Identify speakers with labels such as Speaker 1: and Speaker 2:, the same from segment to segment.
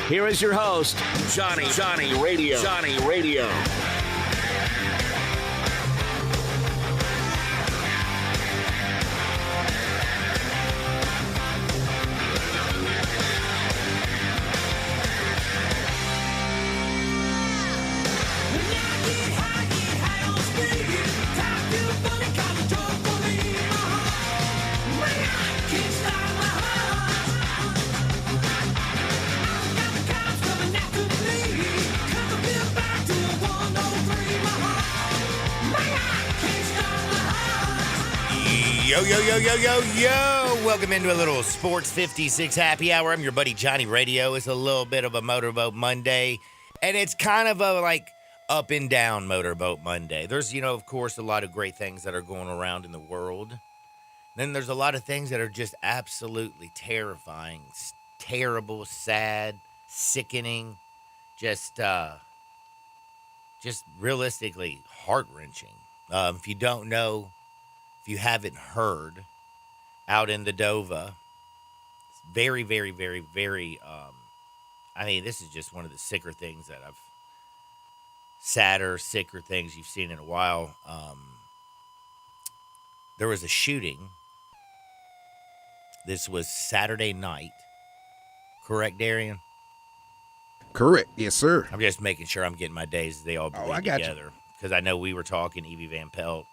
Speaker 1: Here is your host, Johnny Radio.
Speaker 2: Yo. Welcome into a little Sports56 happy hour. I'm your buddy Johnny Radio. It's a little bit of a Motorboat Monday, and it's kind of a up and down Motorboat Monday. There's, of course, a lot of great things that are going around in the world. Then there's a lot of things that are just absolutely terrifying, terrible, sad, sickening, just realistically heart-wrenching. If you don't know, if you haven't heard, out in the Dova, it's very, very, very, very, this is just one of the sicker things that sicker things you've seen in a while. There was a shooting. This was Saturday night. Correct, Darian?
Speaker 3: Correct. Yes, sir.
Speaker 2: I'm just making sure I'm getting my days. They all bleed together. Because I know we were talking, Evie Van Pelt.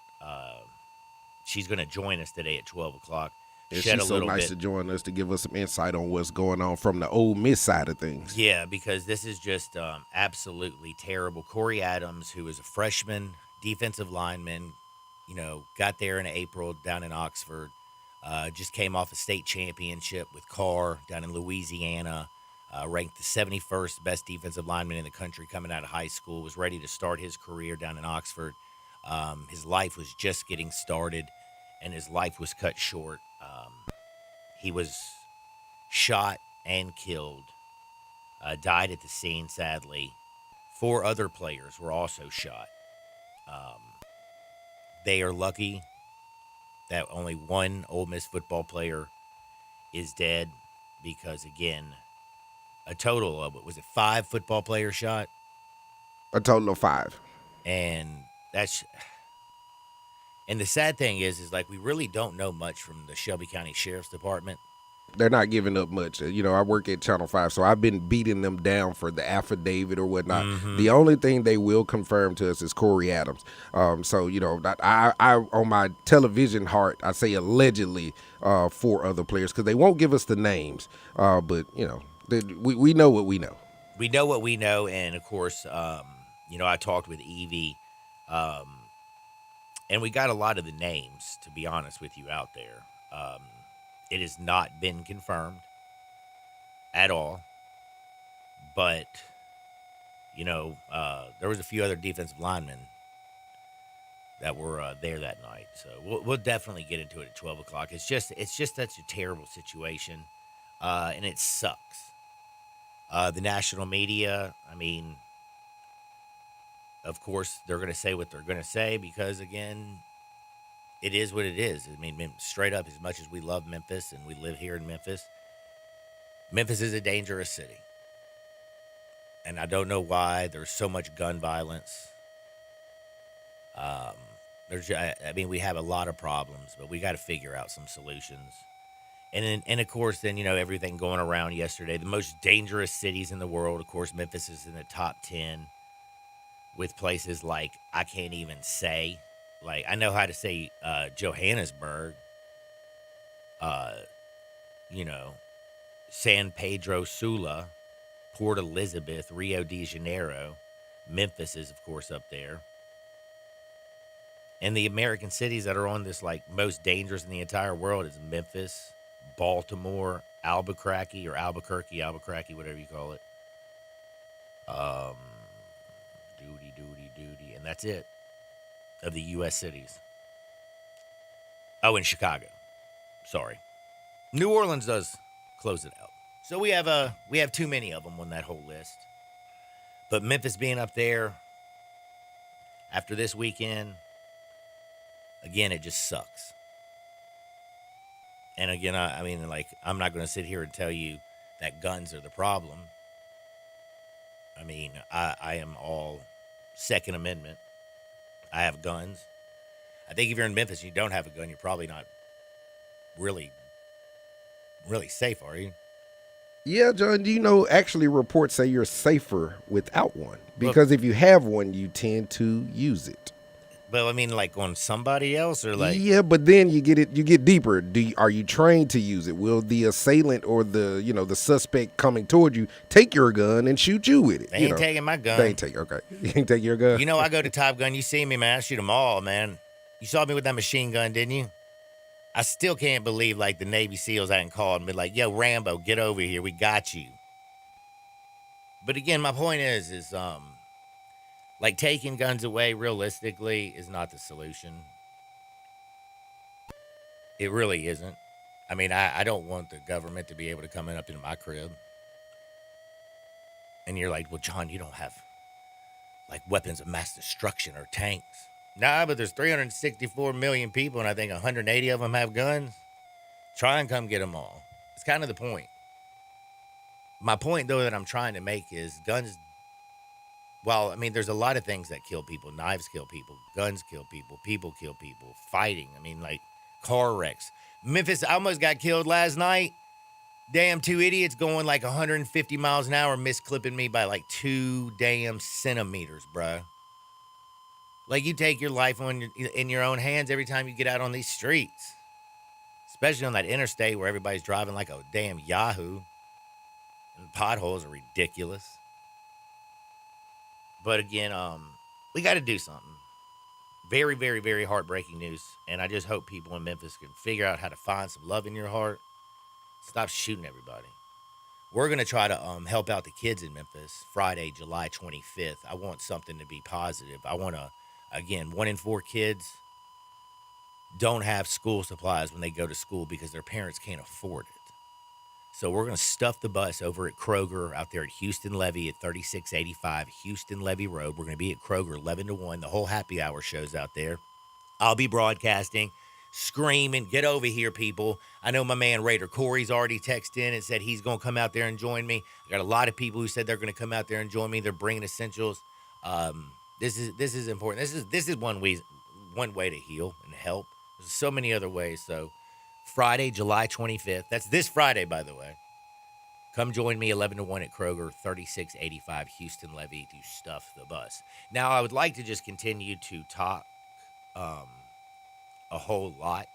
Speaker 2: She's going to join us today at 12 o'clock.
Speaker 3: Yeah, she's so nice to join us to give us some insight on what's going on from the Ole Miss side of things.
Speaker 2: Yeah, because this is just absolutely terrible. Corey Adams, who is a freshman defensive lineman, got there in April down in Oxford. Just came off a state championship with Carr down in Louisiana. Ranked the 71st best defensive lineman in the country coming out of high school. Was ready to start his career down in Oxford. His life was just getting started, and his life was cut short. He was shot and killed, died at the scene, sadly. 4 other players were also shot. They are lucky that only one Ole Miss football player is dead because, again, a total of, was it 5 football players shot?
Speaker 3: A total of 5.
Speaker 2: And the sad thing is we really don't know much from the Shelby County Sheriff's Department.
Speaker 3: They're not giving up much. I work at Channel 5, so I've been beating them down for the affidavit or whatnot. Mm-hmm. The only thing they will confirm to us is Corey Adams. I on my television heart, I say allegedly 4 other players because they won't give us the names. But we know what we know.
Speaker 2: We know what we know, and of course, I talked with Evie. And we got a lot of the names, to be honest with you, out there. It has not been confirmed at all. But, there was a few other defensive linemen that were there that night. So we'll definitely get into it at 12 o'clock. It's just such a terrible situation, and it sucks. The national media, of course, they're going to say what they're going to say because, again, it is what it is. Straight up, as much as we love Memphis and we live here in Memphis, Memphis is a dangerous city. And I don't know why there's so much gun violence. We have a lot of problems, but we got to figure out some solutions. And of course, then, everything going around yesterday, the most dangerous cities in the world. Of course, Memphis is in the top 10. With places like, I can't even say, I know how to say Johannesburg, San Pedro Sula, Port Elizabeth, Rio de Janeiro. Memphis is, of course, up there. And the American cities that are on this, most dangerous in the entire world is Memphis, Baltimore, Albuquerque, whatever you call it. Duty, and that's it of the U.S. cities. Oh, and Chicago. Sorry. New Orleans does close it out. So we have too many of them on that whole list. But Memphis being up there after this weekend, again, it just sucks. And again, I'm not going to sit here and tell you that guns are the problem. I mean, I am all Second Amendment. I have guns. I think if you're in Memphis and you don't have a gun, you're probably not really, really safe, are you?
Speaker 3: Yeah, John, do you know actually reports say you're safer without one?
Speaker 2: But,
Speaker 3: Because if you have one, you tend to use it.
Speaker 2: but I mean, like on somebody else or like.
Speaker 3: Yeah, but then you get deeper. Are you trained to use it? Will the assailant or the suspect coming toward you take your gun and shoot you with it?
Speaker 2: They ain't taking my gun.
Speaker 3: They ain't take. Okay, you ain't take your gun.
Speaker 2: You know, I go to Top Gun. You see me, man. I shoot them all, man. You saw me with that machine gun, didn't you? I still can't believe like the Navy SEALs hadn't called and been like, "Yo, Rambo, get over here. We got you." But again, my point is like taking guns away realistically is not the solution. It really isn't. I mean, I don't want the government to be able to come in up into my crib. And you're like, well, John, you don't have like weapons of mass destruction or tanks. Nah, but there's 364 million people, and I think 180 of them have guns. Try and come get them all. It's kind of the point. My point, though, that I'm trying to make is guns. Well, I mean, there's a lot of things that kill people. Knives kill people. Guns kill people. People kill people. Fighting. I mean, like car wrecks. Memphis almost got killed last night. Damn, two idiots going like 150 miles an hour misclipping me by like 2 damn centimeters, bruh. Like you take your life in your own hands every time you get out on these streets. Especially on that interstate where everybody's driving like a damn Yahoo. And the potholes are ridiculous. But again, we got to do something. Very, very, very heartbreaking news. And I just hope people in Memphis can figure out how to find some love in your heart. Stop shooting everybody. We're going to try to help out the kids in Memphis Friday, July 25th. I want something to be positive. I want to, again, 1 in 4 kids don't have school supplies when they go to school because their parents can't afford it. So we're going to stuff the bus over at Kroger out there at Houston Levy at 3685 Houston Levy Road. We're going to be at Kroger 11 to 1. The whole happy hour show's out there. I'll be broadcasting, screaming, get over here, people. I know my man Raider Corey's already texted in and said he's going to come out there and join me. I got a lot of people who said they're going to come out there and join me. They're bringing essentials. This is important. This is one way to heal and help. There's so many other ways. So Friday, July 25th. That's this Friday, by the way. Come join me 11 to 1 at Kroger, 3685 Houston Levy to stuff the bus. Now, I would like to just continue to talk a whole lot.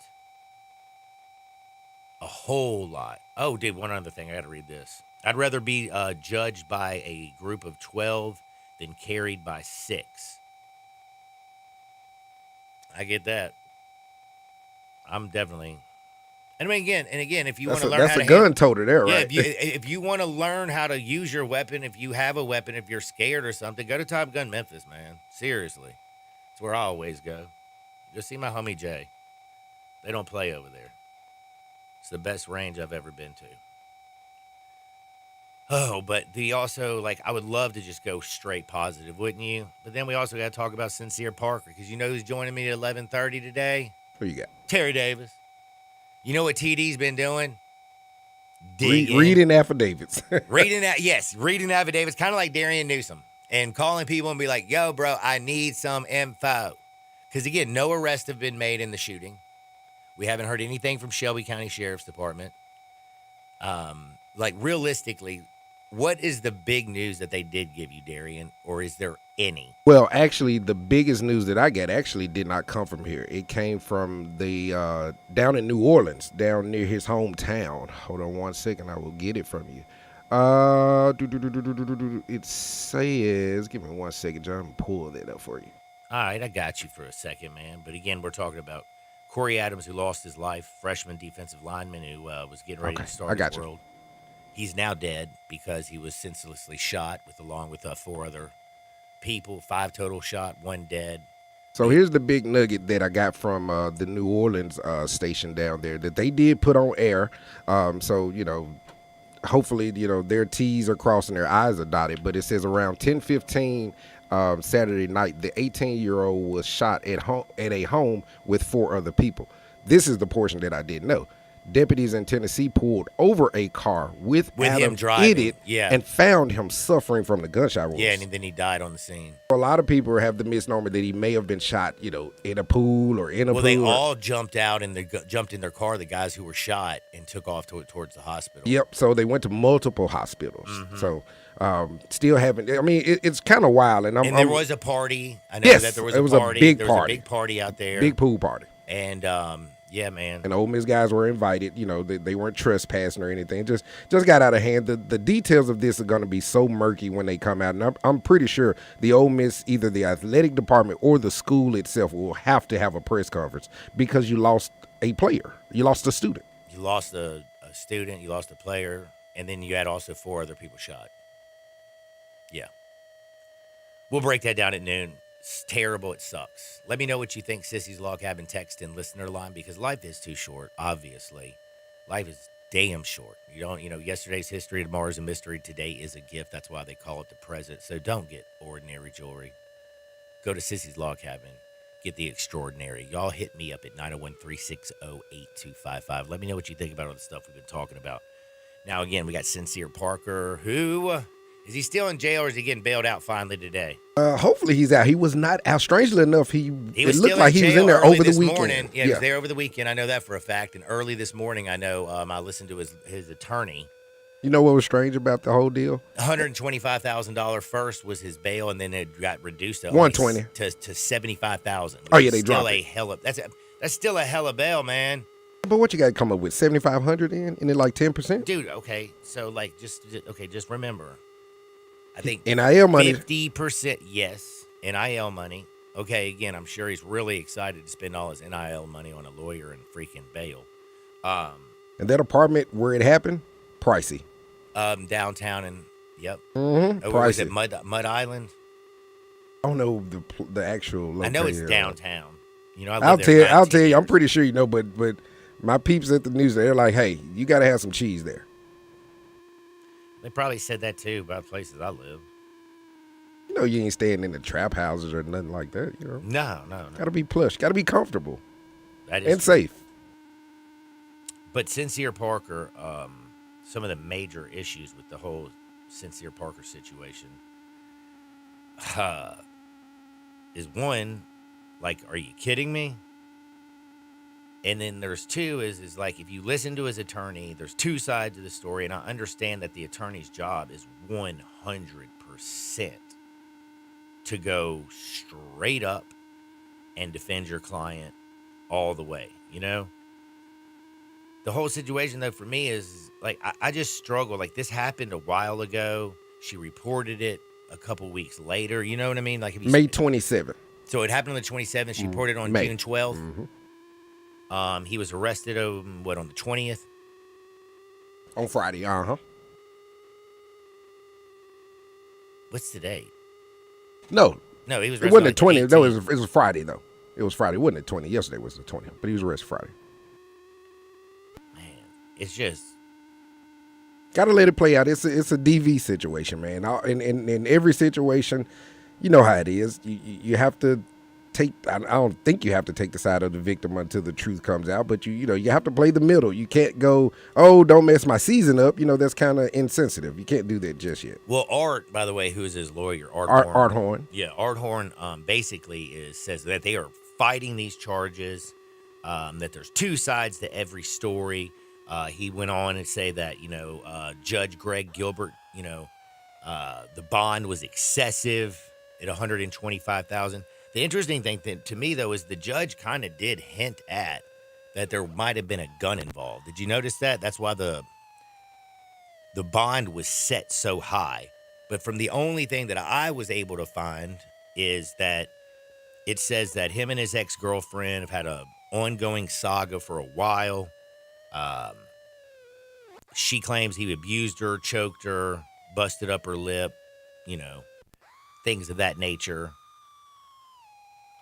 Speaker 2: Oh, dude, one other thing. I got to read this. I'd rather be judged by a group of 12 than carried by 6. I get that. I'm definitely... And again, if you want to learn how to...
Speaker 3: That's a gun toter there, right?
Speaker 2: Yeah, if you want to learn how to use your weapon, if you have a weapon, if you're scared or something, go to Top Gun Memphis, man. Seriously. It's where I always go. Go see my homie Jay. They don't play over there. It's the best range I've ever been to. Oh, but I would love to just go straight positive, wouldn't you? But then we also got to talk about Sincere Parker, because you know who's joining me at 11:30 today?
Speaker 3: Who you got?
Speaker 2: Terry Davis. You know what TD's been doing?
Speaker 3: Reading affidavits.
Speaker 2: reading affidavits, kind of like Darian Newsom, and calling people and be like, yo, bro, I need some info. Because, again, no arrests have been made in the shooting. We haven't heard anything from Shelby County Sheriff's Department. Realistically, what is the big news that they did give you, Darian, or is there any?
Speaker 3: Well, actually, the biggest news that I got actually did not come from here. It came from the down in New Orleans, down near his hometown. Hold on one second. I will get it from you. It says, give me 1 second, John. I'm pull that up for you.
Speaker 2: All right, I got you for a second, man. But again, we're talking about Corey Adams, who lost his life, freshman defensive lineman who was getting ready to start his world. He's now dead because he was senselessly shot along with 4 other people, 5 total shot, 1 dead.
Speaker 3: So here's the big nugget that I got from the New Orleans station down there that they did put on air. Hopefully, their T's are crossing, their I's are dotted. But it says around 10:15 Saturday night, the 18-year-old was shot at a home with 4 other people. This is the portion that I didn't know. deputies in Tennessee pulled over a car with
Speaker 2: With
Speaker 3: Adam
Speaker 2: him driving,
Speaker 3: in it
Speaker 2: yeah.
Speaker 3: and found him suffering from the gunshot wounds.
Speaker 2: Yeah, and then he died on the scene.
Speaker 3: A lot of people have the misnomer that he may have been shot, in a pool or in a pool.
Speaker 2: Well, they all jumped out and jumped in their car, the guys who were shot, and took off towards the hospital.
Speaker 3: Yep. So they went to multiple hospitals.
Speaker 2: Mm-hmm.
Speaker 3: So still haven't. I mean, it's kind of wild. And
Speaker 2: there was a party. I know
Speaker 3: Yes,
Speaker 2: that there was
Speaker 3: it
Speaker 2: a
Speaker 3: was a
Speaker 2: party.
Speaker 3: big
Speaker 2: There was
Speaker 3: party.
Speaker 2: a big party out there.
Speaker 3: big pool party.
Speaker 2: And yeah, man.
Speaker 3: And the Ole Miss guys were invited. They weren't trespassing or anything. Just got out of hand. The details of this are going to be so murky when they come out. And I'm pretty sure the Ole Miss, either the athletic department or the school itself, will have to have a press conference because you lost a player. You lost a student.
Speaker 2: You lost a student. You lost a player. And then you had also 4 other people shot. Yeah. We'll break that down at noon. It's terrible. It sucks. Let me know what you think. Sissy's Log Cabin text and listener line, because life is too short, obviously. Life is damn short. Yesterday's history, tomorrow's a mystery, today is a gift. That's why they call it the present. So don't get ordinary jewelry. Go to Sissy's Log Cabin. Get the extraordinary. Y'all hit me up at 901-360-8255. Let me know what you think about all the stuff we've been talking about. Now, again, we got Sincere Parker, who... Is he still in jail, or is he getting bailed out finally today?
Speaker 3: Hopefully he's out. He was not out. Strangely enough, it looked like he was in there over the weekend.
Speaker 2: Yeah, he was there over the weekend. I know that for a fact. And early this morning, I know I listened to his attorney.
Speaker 3: You know what was strange about the whole deal?
Speaker 2: $125,000 first was his bail, and then it got reduced to
Speaker 3: $120
Speaker 2: to $75,000.
Speaker 3: Oh yeah, they dropped it.
Speaker 2: That's still a hella bail, man.
Speaker 3: But what you got to come up with? $7,500 in it, like 10%?
Speaker 2: Dude, okay, so just remember. I think
Speaker 3: NIL money.
Speaker 2: 50%, yes, NIL money. Okay, again, I'm sure he's really excited to spend all his NIL money on a lawyer and freaking bail.
Speaker 3: And that apartment where it happened, pricey.
Speaker 2: Downtown and yep.
Speaker 3: Mm-hmm.
Speaker 2: Over, was it Mud Island?
Speaker 3: I don't know the actual location.
Speaker 2: I know it's downtown.
Speaker 3: I'll tell you. I'm pretty sure but my peeps at the news, they're like, hey, you got to have some cheese there.
Speaker 2: They probably said that too about places I live.
Speaker 3: You ain't staying in the trap houses or nothing like that.
Speaker 2: No.
Speaker 3: Got to be plush. Got to be comfortable.
Speaker 2: That is
Speaker 3: and safe.
Speaker 2: But Sincere Parker, some of the major issues with the whole Sincere Parker situation is one, like, are you kidding me? And then there's 2 is like, if you listen to his attorney, there's 2 sides of the story, and I understand that the attorney's job is 100% to go straight up and defend your client all the way, The whole situation, though, for me is, like, I just struggle. Like, this happened a while ago. She reported it a couple weeks later. You know what I mean? Like,
Speaker 3: May 27th.
Speaker 2: So it happened on the 27th. She reported it on June 12th.
Speaker 3: Mm-hmm.
Speaker 2: He was arrested on the 20th?
Speaker 3: On Friday,
Speaker 2: What's the date?
Speaker 3: No,
Speaker 2: he was arrested.
Speaker 3: It wasn't the 20th. No,
Speaker 2: it
Speaker 3: was Friday, though. It was Friday. It wasn't the 20th. Yesterday was the 20th, but he was arrested Friday.
Speaker 2: Man, it's just...
Speaker 3: Got to let it play out. It's a DV situation, man. In every situation, you know how it is. You have to take. I don't think you have to take the side of the victim until the truth comes out. But you have to play the middle. You can't go, oh, don't mess my season up. That's kind of insensitive. You can't do that just yet.
Speaker 2: Well, Art, by the way, who is his lawyer, Art
Speaker 3: Horn.
Speaker 2: Yeah, Art Horn basically says that they are fighting these charges. That there's 2 sides to every story. He went on and say that, Judge Greg Gilbert, the bond was excessive at $125,000. The interesting thing to me, though, is the judge kind of did hint at that there might have been a gun involved. Did you notice that? That's why the bond was set so high. But from the only thing that I was able to find is that it says that him and his ex-girlfriend have had an ongoing saga for a while. She claims he abused her, choked her, busted up her lip, things of that nature.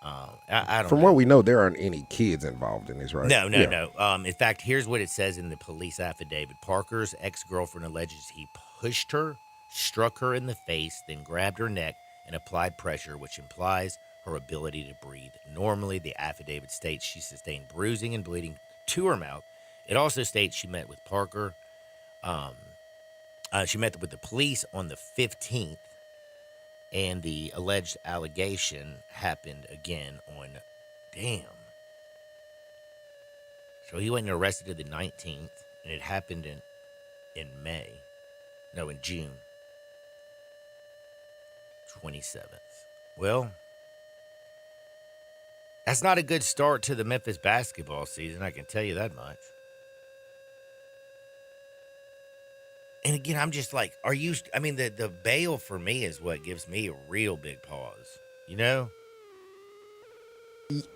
Speaker 2: I don't
Speaker 3: From
Speaker 2: know.
Speaker 3: what we know, there aren't any kids involved in this, right?
Speaker 2: No. In fact, here's what it says in the police affidavit. Parker's ex-girlfriend alleges he pushed her, struck her in the face, then grabbed her neck and applied pressure, which implies her ability to breathe normally. The affidavit states she sustained bruising and bleeding to her mouth It also states she met with Parker. She met with the police on the 15th, and the alleged allegation happened again on, damn. So he went and arrested the 19th, and it happened in June 27th. Well, that's not a good start to the Memphis basketball season, I can tell you that much. And again, I'm just like, the bail for me is what gives me a real big pause, you know?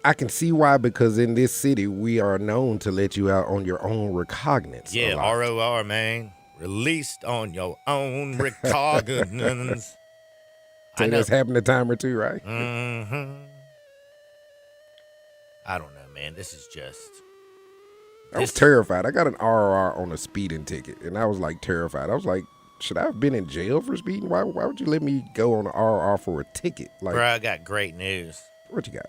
Speaker 3: I can see why, because in this city, we are known to let you out on your own recognizance.
Speaker 2: Yeah, ROR, man. Released on your own recognizance.
Speaker 3: So that's happened a time or two, right?
Speaker 2: Mm-hmm. I don't know, man. This is just...
Speaker 3: I was terrified. I got an RR on a speeding ticket, and I was like terrified. I was like, should I have been in jail for speeding? Why would you let me go on an RR for a ticket? Like,
Speaker 2: bro, I got great news.
Speaker 3: What you got?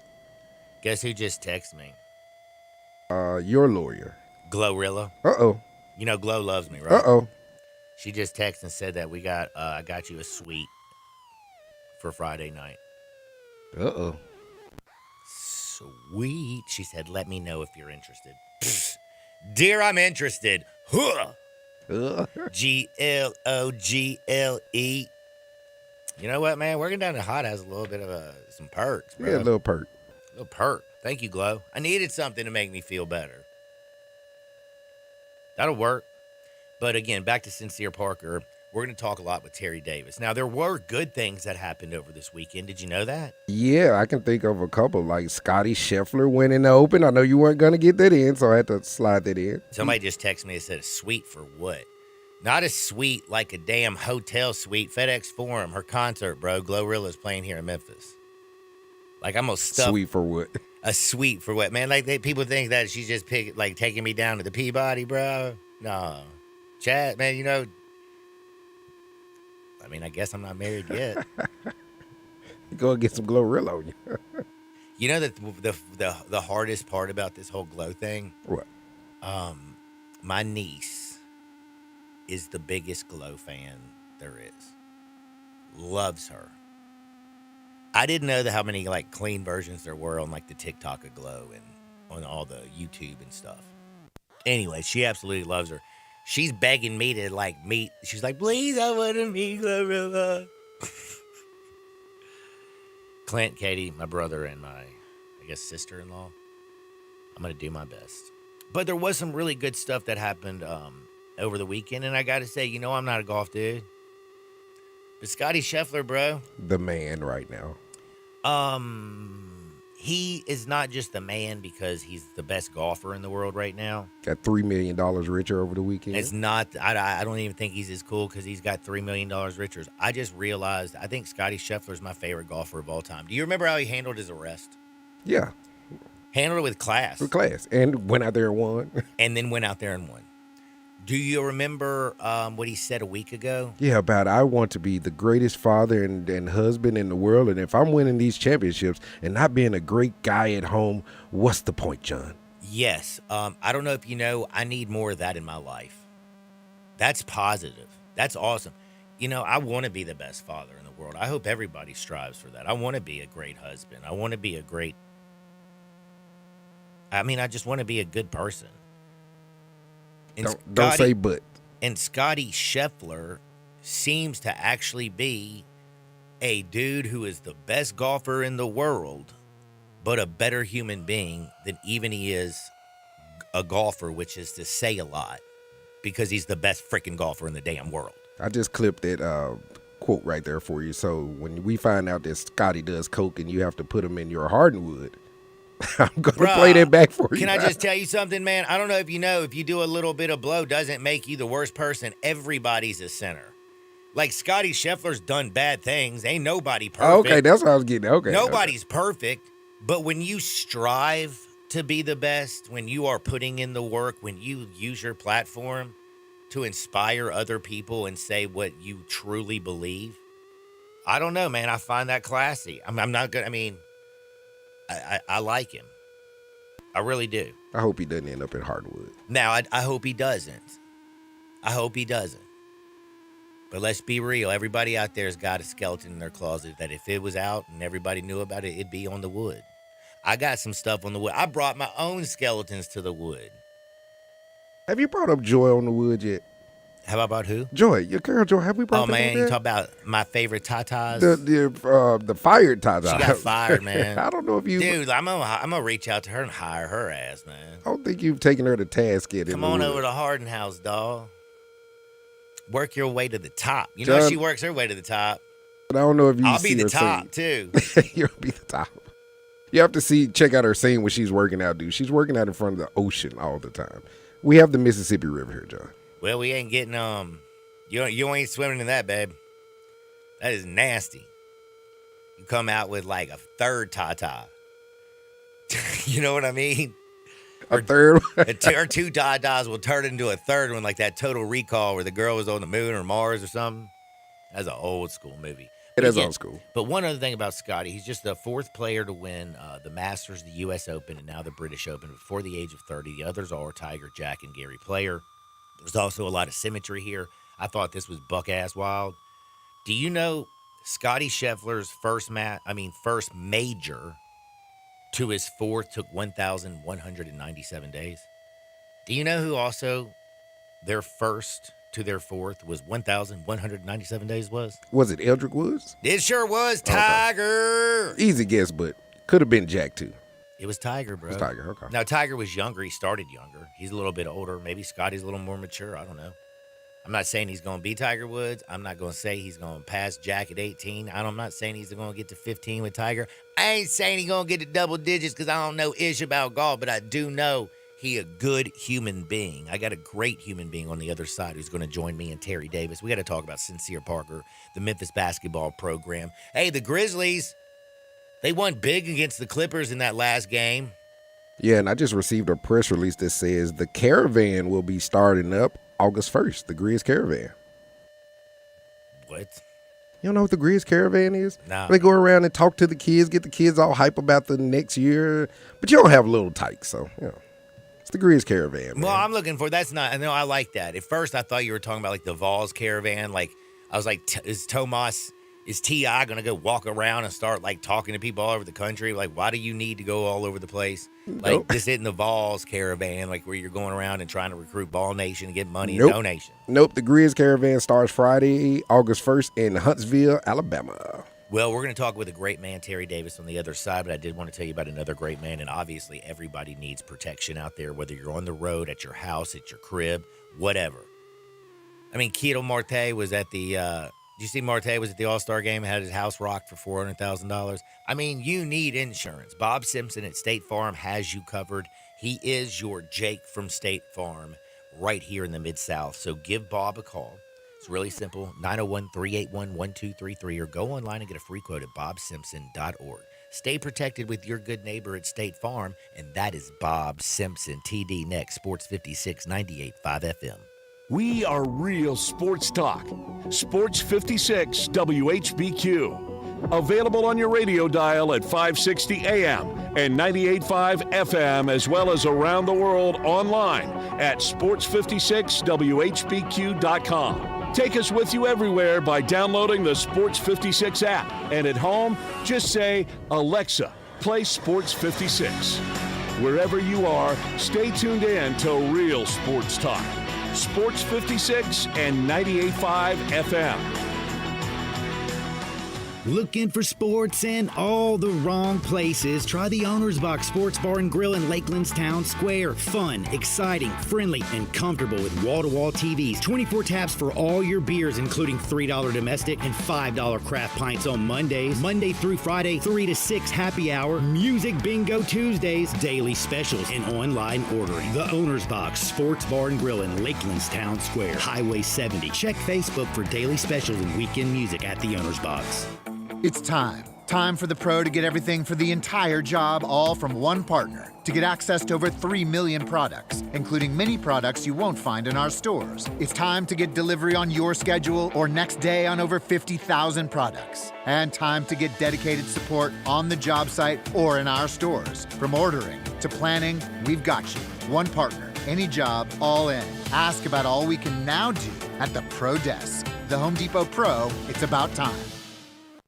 Speaker 2: Guess who just texted me?
Speaker 3: Your lawyer.
Speaker 2: Glorilla.
Speaker 3: Uh-oh.
Speaker 2: You know Glo loves me, right?
Speaker 3: Uh-oh.
Speaker 2: She just texted and said that I got you a suite for Friday night.
Speaker 3: Uh-oh.
Speaker 2: Sweet. She said, let me know if you're interested. Pfft. Dear, I'm interested. Huh. Glogle. You know what, man? Working down the hot has a little bit of some perks, bro.
Speaker 3: Yeah, a little perk.
Speaker 2: A little perk. Thank you, Glo. I needed something to make me feel better. That'll work. But again, back to Sincere Parker. We're going to talk a lot with Terry Davis. Now, there were good things that happened over this weekend. Did you know that?
Speaker 3: Yeah, I can think of a couple, like Scotty Scheffler winning the Open. I know you weren't going to get that in, so I had to slide that in.
Speaker 2: Somebody just texted me and said, a suite for what? Not a suite like a damn hotel suite. FedEx Forum, her concert, bro. Glorilla's playing here in Memphis. Like, I'm going to stuff.
Speaker 3: Suite for what?
Speaker 2: A suite for what? Man, like, people think that she's just taking me down to the Peabody, bro. No. Chad, man, you know... I guess I'm not married yet.
Speaker 3: Go and get some Glorilla on you.
Speaker 2: You know that the hardest part about this whole Glo thing?
Speaker 3: What?
Speaker 2: My niece is the biggest Glo fan there is. Loves her. I didn't know how many clean versions there were on the TikTok of Glo and on all the YouTube and stuff. Anyway, she absolutely loves her. She's begging me to meet. She's like, please, I want to meet Glorilla. Clint, Katie, my brother, and my, sister-in-law. I'm going to do my best. But there was some really good stuff that happened over the weekend. And I got to say, I'm not a golf dude. But Scotty Scheffler, bro.
Speaker 3: The man right now.
Speaker 2: He is not just the man because he's the best golfer in the world right now.
Speaker 3: Got $3 million richer over the weekend.
Speaker 2: It's not. I don't even think he's as cool because he's got $3 million richer. I just realized I think Scotty Scheffler is my favorite golfer of all time. Do you remember how he handled his arrest?
Speaker 3: Yeah.
Speaker 2: Handled it with class.
Speaker 3: With class. And went out there and won.
Speaker 2: And then went out there and won. Do you remember what he said a week ago?
Speaker 3: Yeah, about I want to be the greatest father and husband in the world. And if I'm winning these championships and not being a great guy at home, what's the point, John?
Speaker 2: Yes. I don't know if you know, I need more of that in my life. That's positive. That's awesome. I want to be the best father in the world. I hope everybody strives for that. I want to be a great husband. I want to be I just want to be a good person.
Speaker 3: Don't say but.
Speaker 2: And Scotty Scheffler seems to actually be a dude who is the best golfer in the world, but a better human being than even he is a golfer, which is to say a lot, because he's the best freaking golfer in the damn world.
Speaker 3: I just clipped that quote right there for you. So when we find out that Scotty does coke and you have to put him in your Hardwood, I'm going to play that back for you.
Speaker 2: Can I just tell you something, man? I don't know if you know, if you do a little bit of blow, doesn't make you the worst person. Everybody's a sinner. Like Scotty Scheffler's done bad things. Ain't nobody perfect.
Speaker 3: Okay, that's what I was getting at. Okay.
Speaker 2: Nobody's perfect. But when you strive to be the best, when you are putting in the work, when you use your platform to inspire other people and say what you truly believe, I don't know, man. I find that classy. I'm not good. I like him. I really do.
Speaker 3: I hope he doesn't end up in hardwood.
Speaker 2: Now, I hope he doesn't. I hope he doesn't. But let's be real. Everybody out there has got a skeleton in their closet that if it was out and everybody knew about it, it'd be on the wood. I got some stuff on the wood. I brought my own skeletons to the wood.
Speaker 3: Have you brought up Joy on the wood yet?
Speaker 2: How about who?
Speaker 3: Joy, your girl Joy. Have we brought
Speaker 2: Oh, man, you talk about my favorite tatas?
Speaker 3: The fired tatas.
Speaker 2: She got fired, man.
Speaker 3: I don't know if you...
Speaker 2: Dude, I'm gonna reach out to her and hire her ass, man.
Speaker 3: I don't think you've taken her to task yet.
Speaker 2: Come on over to Harden House, dawg. Work your way to the top. You know she works her way to the top.
Speaker 3: But I don't know if you
Speaker 2: I'll
Speaker 3: see
Speaker 2: be the
Speaker 3: her
Speaker 2: top,
Speaker 3: scene.
Speaker 2: too.
Speaker 3: You'll be the top. You have to check out her scene when she's working out, dude. She's working out in front of the ocean all the time. We have the Mississippi River here, John.
Speaker 2: Well, we ain't getting, you ain't swimming in that, babe. That is nasty. You come out with like a third tata. You know what I mean?
Speaker 3: A third one?
Speaker 2: Or two tatas will turn into a third one, like that Total Recall where the girl was on the moon or Mars or something. That's an old school movie.
Speaker 3: It is old school.
Speaker 2: But one other thing about Scotty, he's just the fourth player to win the Masters, the U.S. Open, and now the British Open before the age of 30. The others are Tiger, Jack, and Gary Player. There's also a lot of symmetry here. I thought this was buck-ass wild. Do you know Scotty Scheffler's first major to his fourth took 1,197 days? Do you know who also their first to their fourth was 1,197 days was?
Speaker 3: Was it Eldrick Woods?
Speaker 2: It sure was Tiger.
Speaker 3: Okay. Easy guess, but could have been Jack too.
Speaker 2: It was Tiger, bro.
Speaker 3: It was Tiger, okay.
Speaker 2: Now, Tiger was younger. He started younger. He's a little bit older. Maybe Scotty's a little more mature. I don't know. I'm not saying he's going to be Tiger Woods. I'm not going to say he's going to pass Jack at 18. I'm not saying he's going to get to 15 with Tiger. I ain't saying he's going to get to double digits because I don't know ish about golf, but I do know he a good human being. I got a great human being on the other side who's going to join me and Terry Davis. We got to talk about Sincere Parker, the Memphis basketball program. Hey, the Grizzlies, they won big against the Clippers in that last game.
Speaker 3: Yeah, and I just received a press release that says the Caravan will be starting up August 1st, the Grizz Caravan.
Speaker 2: What?
Speaker 3: You don't know what the Grizz Caravan is?
Speaker 2: No.
Speaker 3: They go around and talk to the kids, get the kids all hype about the next year. But you don't have little tykes, so, you know. It's the Grizz Caravan, man.
Speaker 2: Well, I'm looking for, that's not, I know I like that. At first, I thought you were talking about, like, the Vols Caravan. Like, I was like, is T.I. going to go walk around and start, like, talking to people all over the country? Like, why do you need to go all over the place? Like,
Speaker 3: Nope.
Speaker 2: This isn't the Vols Caravan, like, where you're going around and trying to recruit Ball Nation and get money
Speaker 3: Nope.
Speaker 2: and donations.
Speaker 3: Nope, the Grizz Caravan starts Friday, August 1st in Huntsville, Alabama.
Speaker 2: Well, we're going to talk with a great man, Terry Davis, on the other side, but I did want to tell you about another great man, and obviously everybody needs protection out there, whether you're on the road, at your house, at your crib, whatever. I mean, Keto Marte was at the, did you see Marte was at the All-Star game and had his house rocked for $400,000? I mean, you need insurance. Bob Simpson at State Farm has you covered. He is your Jake from State Farm right here in the Mid-South, so give Bob a call. It's really simple, 901-381-1233, or go online and get a free quote at bobsimpson.org. Stay protected with your good neighbor at State Farm, and that is Bob Simpson. TD next, Sports 56, 98.5 FM.
Speaker 1: We are real sports talk. Sports 56 WHBQ. Available on your radio dial at 560 AM and 98.5 FM, as well as around the world online at sports56whbq.com. Take us with you everywhere by downloading the Sports 56 app. And at home, just say, Alexa, play Sports 56. Wherever you are, stay tuned in to real sports talk. Sports 56 and 98.5 FM.
Speaker 4: Looking for sports in all the wrong places? Try the Owner's Box Sports Bar and Grill in Lakeland's Town Square. Fun, exciting, friendly, and comfortable with wall-to-wall TVs. 24 taps for all your beers, including $3 domestic and $5 craft pints on Mondays. Monday through Friday, 3 to 6 happy hour. Music bingo Tuesdays. Daily specials and online ordering. The Owner's Box Sports Bar and Grill in Lakeland's Town Square. Highway 70. Check Facebook for daily specials and weekend music at the Owner's Box.
Speaker 5: It's time Time for the pro to get everything for the entire job, all from one partner. To get access to over 3 million products, including many products you won't find in our stores. It's time to get delivery on your schedule or next day on over 50,000 products. And time to get dedicated support on the job site or in our stores. From ordering to planning, we've got you. One partner, any job, all in. Ask about all we can now do at the Pro Desk. The Home Depot Pro, it's about time.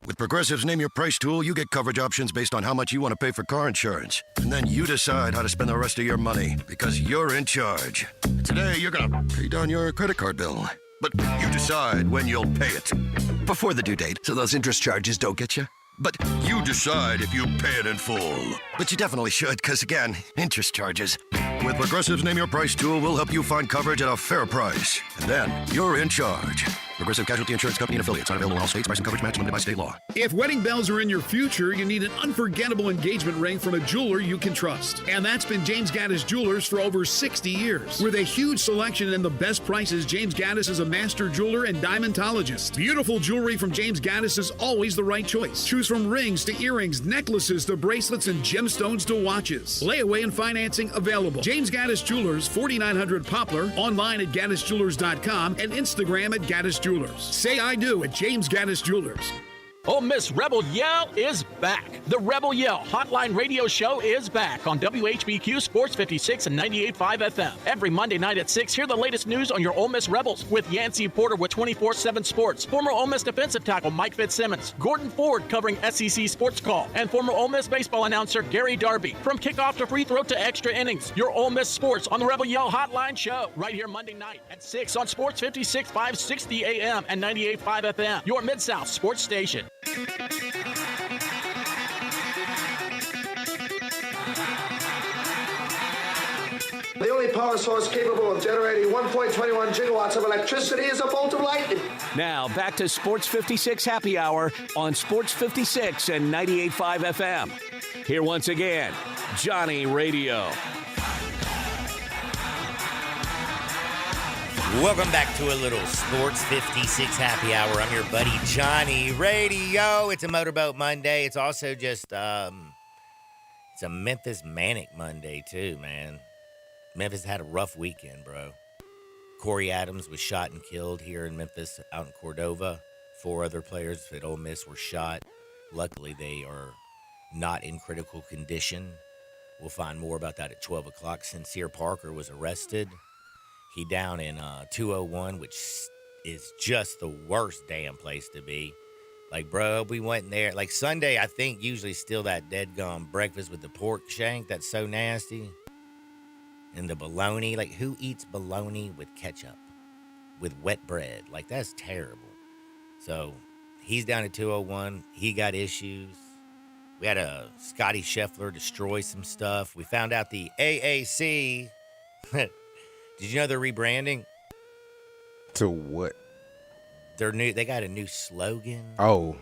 Speaker 6: With Progressive's Name Your Price tool, you get coverage options based on how much you want to pay for car insurance. And then you decide how to spend the rest of your money, because you're in charge. Today, you're going to pay down your credit card bill. But you decide when you'll pay it. Before the due date, so those interest charges don't get you. But you decide if you pay it in full. But you definitely should, because again, interest charges. With Progressive's Name Your Price tool, we'll help you find coverage at a fair price. And then you're in charge. Progressive Casualty Insurance Company and affiliates. Not available in all states. Price and coverage match limited by state law.
Speaker 7: If wedding bells are in your future, you need an unforgettable engagement ring from a jeweler you can trust. And that's been James Gaddis Jewelers for over 60 years. With a huge selection and the best prices, James Gaddis is a master jeweler and diamondologist. Beautiful jewelry from James Gaddis is always the right choice. Choose from rings to earrings, necklaces to bracelets, and gemstones to watches. Layaway and financing available. James Gaddis Jewelers, 4900 Poplar, online at GaddisJewelers.com and Instagram at Gaddis Jewelers. Say I do at James Gaddis Jewelers.
Speaker 8: Ole Miss Rebel Yell is back. The Rebel Yell Hotline Radio Show is back on WHBQ Sports 56 and 98.5 FM. Every Monday night at 6, hear the latest news on your Ole Miss Rebels with Yancey Porter with 24/7 Sports, former Ole Miss defensive tackle Mike Fitzsimmons, Gordon Ford covering SEC Sports Call, and former Ole Miss baseball announcer Gary Darby. From kickoff to free throw to extra innings, your Ole Miss Sports on the Rebel Yell Hotline Show right here Monday night at 6 on Sports 56, 560 AM and 98.5 FM, your Mid-South sports station.
Speaker 9: The only power source capable of generating 1.21 gigawatts of electricity is a bolt of lightning.
Speaker 1: Now, back to Sports 56 Happy Hour on Sports 56 and 98.5 FM. Here once again, Johnny Radio.
Speaker 2: Welcome back to a little Sports 56 Happy Hour. I'm your buddy Johnny Radio. It's a Motorboat Monday. It's also just, it's a Memphis Manic Monday too, man. Memphis had a rough weekend, bro. Corey Adams was shot and killed here in Memphis, out in Cordova. 4 other players at Ole Miss were shot. Luckily, they are not in critical condition. We'll find more about that at 12 o'clock. Sincere Parker was arrested. He down in 201, which is just the worst damn place to be. Like, bro, we went there. Like, Sunday, I think, usually still that dead gum breakfast with the pork shank. That's so nasty. And the bologna. Like, who eats bologna with ketchup? With wet bread? Like, that's terrible. So, he's down at 201. He got issues. We had a Scotty Scheffler destroy some stuff. We found out the AAC... Did you know they're rebranding?
Speaker 3: To what?
Speaker 2: They're new. They got a new slogan.
Speaker 3: Oh.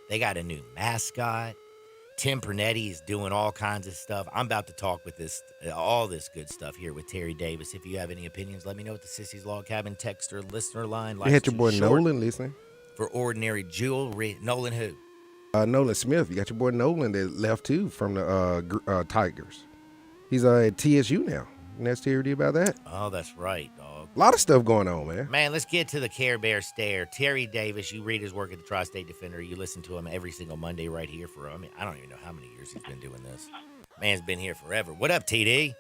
Speaker 2: They got a new mascot. Tim Pernetti is doing all kinds of stuff. I'm about to talk with all this good stuff here with Terry Davis. If you have any opinions, let me know at the Sissy's Log Cabin text or listener line.
Speaker 3: You had your boy Nolan listening.
Speaker 2: For ordinary jewelry. Nolan who?
Speaker 3: Nolan Smith. You got your boy Nolan that left too from the Tigers. He's at TSU now. And that's Terry about that.
Speaker 2: Oh, that's right, dog.
Speaker 3: A lot of stuff going on, man.
Speaker 2: Man, let's get to the Care Bear stare. Terry Davis, you read his work at the Tri-State Defender. You listen to him every single Monday right here for, I mean, I don't even know how many years he's been doing this. Man's been here forever. What up, TD?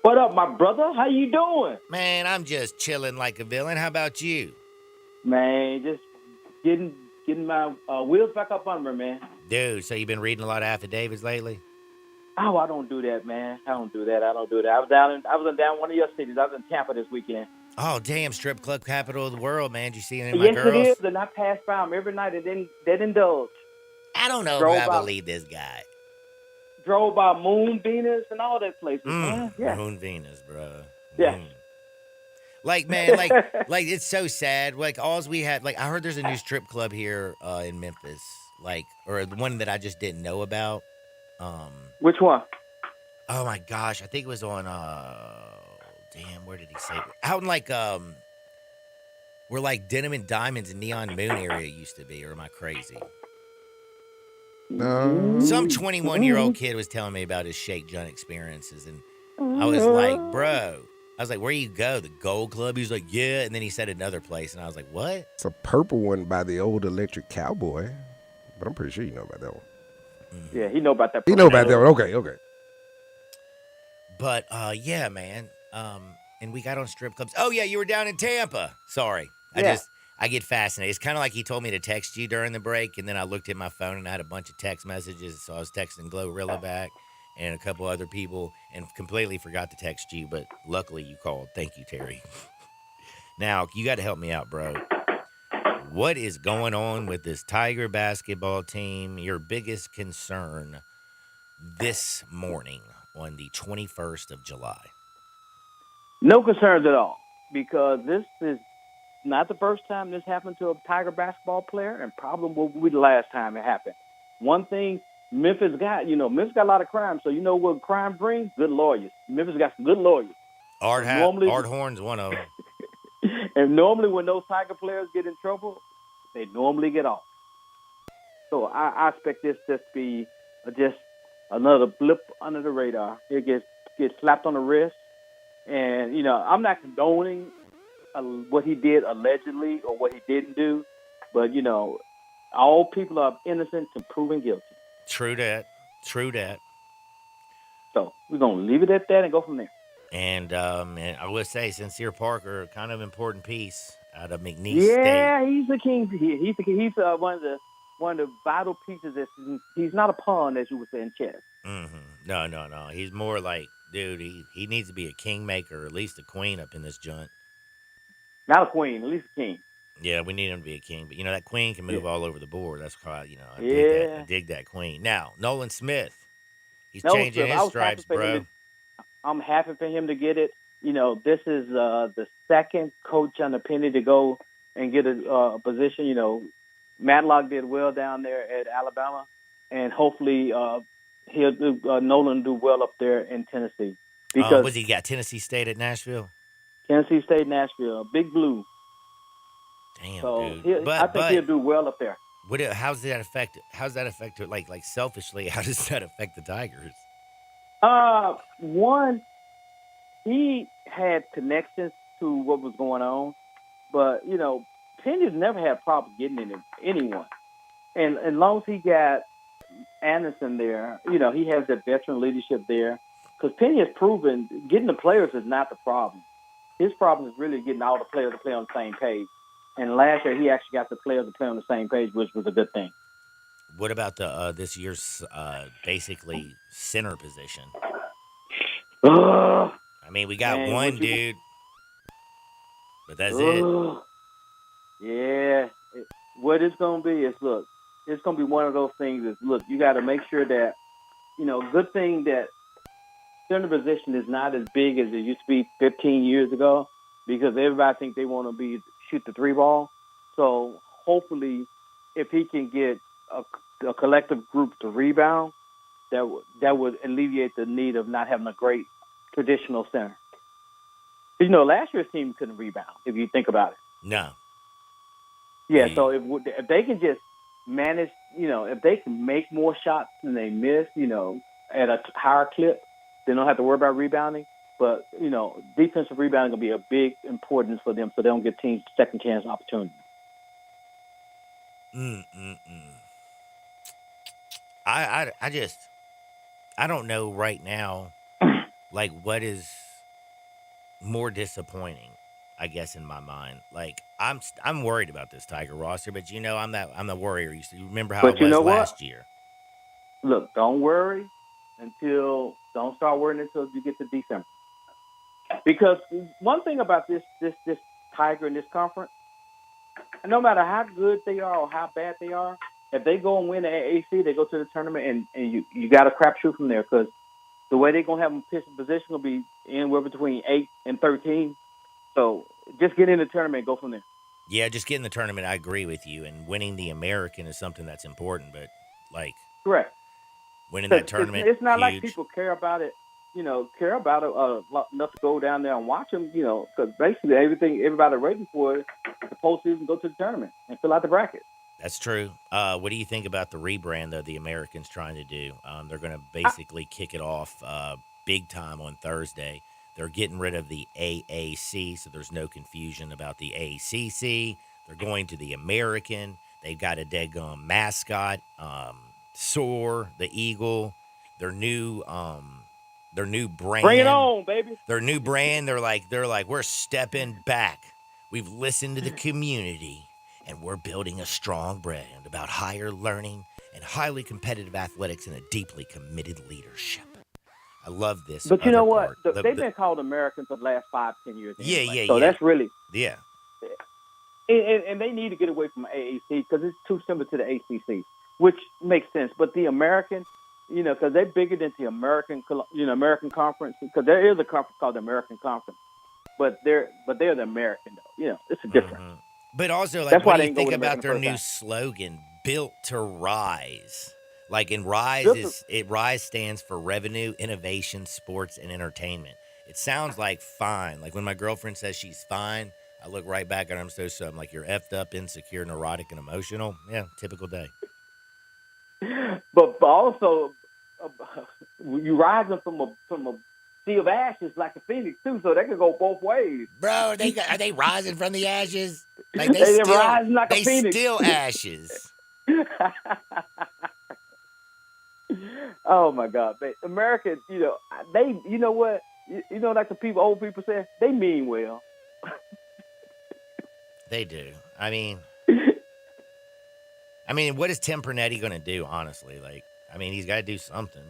Speaker 10: What up, my brother? How you doing?
Speaker 2: Man, I'm just chilling like a villain. How about you?
Speaker 10: Man, just getting my wheels back up under me, man.
Speaker 2: Dude, so you've been reading a lot of affidavits lately?
Speaker 10: Oh, I don't do that, man. I don't do that. I was down one of your cities. I was in Tampa this weekend.
Speaker 2: Oh, damn, strip club capital of the world, man. Did you see any of my girls?
Speaker 10: Yes, it is. And I pass by them every night and then they indulge.
Speaker 2: I don't know if I believe this guy.
Speaker 10: Drove by Moon, Venus, and all that places, man. Yeah.
Speaker 2: Moon, Venus, bro.
Speaker 10: Yeah.
Speaker 2: Like, man, like it's so sad. Like, alls we had, like, I heard there's a new strip club here in Memphis, like, or the one that I just didn't know about.
Speaker 10: Which one?
Speaker 2: Oh my gosh, I think it was on damn, where did he say it? Out in like where like Denim and Diamonds and Neon Moon area used to be, or am I crazy? Some 21-year-old kid was telling me about his Shake Junt experiences, and I was like, bro. I was like, where you go? The Gold Club? He was like, yeah. And then he said another place, and I was like, what?
Speaker 3: It's a purple one by the old Electric Cowboy, but I'm pretty sure you know about that one.
Speaker 10: Yeah, he know about that.
Speaker 3: You know about that one. Okay.
Speaker 2: But yeah, man. And we got on strip clubs. Oh yeah, you were down in Tampa. Sorry,
Speaker 10: Yeah.
Speaker 2: I get fascinated. It's kind of like he told me to text you during the break, and then I looked at my phone and I had a bunch of text messages. So I was texting Glorilla back and a couple other people, and completely forgot to text you. But luckily you called. Thank you, Terry. Now you got to help me out, bro. What is going on with this Tiger basketball team? Your biggest concern this morning on the 21st of July?
Speaker 10: No concerns at all, because this is not the first time this happened to a Tiger basketball player, and probably will be the last time it happened. One thing Memphis got a lot of crime, so you know what crime brings? Good lawyers. Memphis got some good lawyers.
Speaker 2: Art Horn's one of them.
Speaker 10: And normally when those Tiger players get in trouble, they normally get off. So I expect this just to be just another blip under the radar. It gets slapped on the wrist. And, I'm not condoning what he did allegedly or what he didn't do. But, all people are innocent until proven guilty.
Speaker 2: True that.
Speaker 10: So we're going to leave it at that and go from there.
Speaker 2: And I would say Sincere Parker, kind of important piece out of McNeese
Speaker 10: Yeah,
Speaker 2: State.
Speaker 10: he's the king. He's one of the vital pieces. He's not a pawn, as you would say in chess.
Speaker 2: Mm-hmm. No. He's more like, dude, he needs to be a kingmaker, or at least a queen up in this joint.
Speaker 10: Not a queen, at least a king.
Speaker 2: Yeah, we need him to be a king. But, that queen can move all over the board. That's why, I dig that queen. Now, Nolan Smith, he's changing his stripes, bro.
Speaker 10: I'm happy for him to get it. This is the second coach on the penny to go and get a position. Matlock did well down there at Alabama, and hopefully Nolan do well up there in Tennessee. Because
Speaker 2: was he got Tennessee State at Nashville?
Speaker 10: Tennessee State, Nashville, Big Blue.
Speaker 2: Damn,
Speaker 10: so
Speaker 2: dude.
Speaker 10: I think he'll do well up there.
Speaker 2: How's that affect like selfishly? How does that affect the Tigers?
Speaker 10: One, he had connections to what was going on, but Penny's never had problems getting anyone, and as long as he got Anderson there, he has that veteran leadership there. Because Penny has proven getting the players is not the problem. His problem is really getting all the players to play on the same page. And last year, he actually got the players to play on the same page, which was a good thing.
Speaker 2: What about the this year's basically center position? I mean, we got one dude, but that's it.
Speaker 10: Yeah. What it's going to be is, it's going to be one of those things is, you got to make sure that, good thing that center position is not as big as it used to be 15 years ago, because everybody thinks they want to shoot the three ball. So hopefully, if he can get a collective group to rebound, that would alleviate the need of not having a great traditional center. Last year's team couldn't rebound, if you think about it.
Speaker 2: No.
Speaker 10: Yeah, so if they can just manage, if they can make more shots than they miss, at a higher clip, they don't have to worry about rebounding. But, defensive rebounding will be a big importance for them so they don't get teams second chance opportunities.
Speaker 2: I don't know right now, like, what is more disappointing, I guess, in my mind. Like, I'm worried about this Tiger roster, but I'm the worrier. You remember how it was last year.
Speaker 10: Look, don't start worrying until you get to December. Because one thing about this Tiger in this conference, no matter how good they are or how bad they are, if they go and win the AAC, they go to the tournament, and you got to crapshoot from there, because the way they're going to have them pitch the position will be anywhere between 8 and 13. So just get in the tournament and go from there.
Speaker 2: Yeah, just get in the tournament. I agree with you. And winning the American is something that's important, but, like,
Speaker 10: correct.
Speaker 2: Winning that tournament,
Speaker 10: it's not
Speaker 2: huge.
Speaker 10: like people care about it enough to go down there and watch them, because basically everybody waiting for the postseason, go to the tournament and fill out the bracket.
Speaker 2: That's true. What do you think about the rebrand that the Americans trying to do? They're going to basically kick it off big time on Thursday. They're getting rid of the AAC, so there's no confusion about the ACC. They're going to the American. They've got a daggum mascot, Soar, the Eagle. Their new brand.
Speaker 10: Bring it on, baby.
Speaker 2: Their new brand. They're like we're stepping back. We've listened to the community. And we're building a strong brand about higher learning and highly competitive athletics and a deeply committed leadership. I love this.
Speaker 10: But you know what?
Speaker 2: They've
Speaker 10: been called Americans for the last 5-10 years.
Speaker 2: Yeah.
Speaker 10: So that's really.
Speaker 2: Yeah.
Speaker 10: And they need to get away from AAC because it's too similar to the ACC, which makes sense. But the American, because they're bigger than the American Conference, because there is a conference called the American Conference, but they're the American though. It's a difference.
Speaker 2: Mm-hmm. But also, like,
Speaker 10: that's
Speaker 2: what
Speaker 10: why
Speaker 2: do
Speaker 10: they
Speaker 2: you think
Speaker 10: go
Speaker 2: about their new
Speaker 10: time.
Speaker 2: slogan, "Built to Rise"? Like, in Rise Rise stands for revenue, innovation, sports, and entertainment. It sounds like fine. Like when my girlfriend says she's fine, I look right back at her. I'm like, you're effed up, insecure, neurotic, and emotional. Yeah, typical day.
Speaker 10: But also, you rising from a sea of ashes like a phoenix too, so they can go both ways.
Speaker 2: Bro, are they rising from the ashes? Like
Speaker 10: they're rising like a phoenix.
Speaker 2: They still ashes.
Speaker 10: Oh my God, man. Americans, they, what, like the old people say, they mean well.
Speaker 2: They do. I mean, what is Tim Pernetti going to do, honestly? Like, he's got to do something.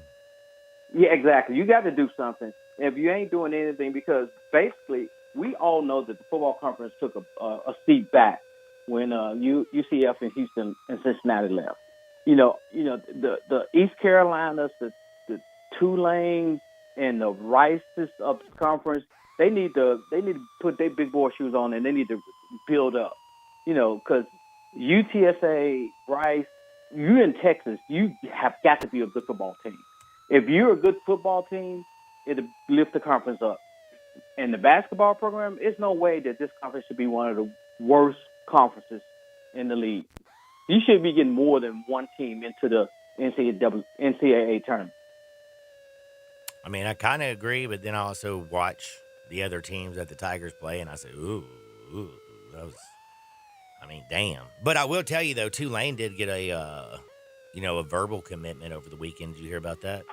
Speaker 10: Yeah, exactly. You got to do something. If you ain't doing anything, because basically we all know that the football conference took a seat back when UCF and Houston and Cincinnati left. The East Carolinas, the Tulane, and the Rices of the conference, they need to put their big boy shoes on and they need to build up. Because UTSA, Rice, you in Texas, you have got to be a good football team. If you're a good football team, it'll lift the conference up. And the basketball program, it's no way that this conference should be one of the worst conferences in the league. You should be getting more than one team into the NCAA tournament.
Speaker 2: I kind of agree, but then I also watch the other teams that the Tigers play, and I say, ooh, that was, damn. But I will tell you, though, Tulane did get a verbal commitment over the weekend. Did you hear about that?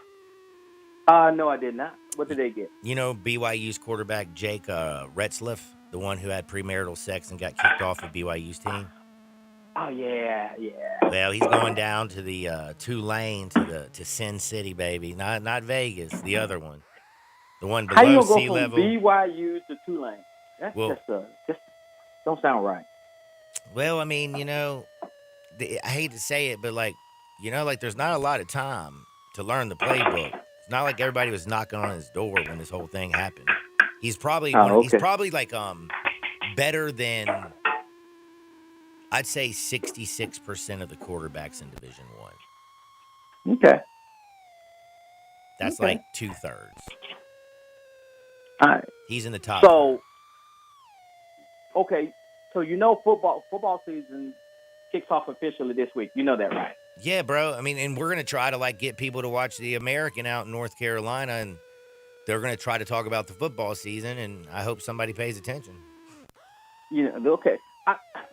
Speaker 10: No, I did not. What did they get?
Speaker 2: BYU's quarterback Jake Retzliff, the one who had premarital sex and got kicked off of BYU's team.
Speaker 10: Oh yeah.
Speaker 2: Well, he's going down to the Tulane to Sin City, baby. Not Vegas, the other one, the one below
Speaker 10: sea level.
Speaker 2: How you gonna go
Speaker 10: from BYU to Tulane? That's just don't sound right.
Speaker 2: Well, I hate to say it, but there's not a lot of time to learn the playbook. It's not like everybody was knocking on his door when this whole thing happened. He's probably he's probably better than, I'd say, 66% of the quarterbacks in Division I.
Speaker 10: Okay.
Speaker 2: That's like 2/3.
Speaker 10: All right.
Speaker 2: He's in the top.
Speaker 10: So, okay. So football season kicks off officially this week. You know that, right?
Speaker 2: Yeah, bro. And we're gonna try to get people to watch the American out in North Carolina, and they're gonna try to talk about the football season, and I hope somebody pays attention.
Speaker 10: Okay.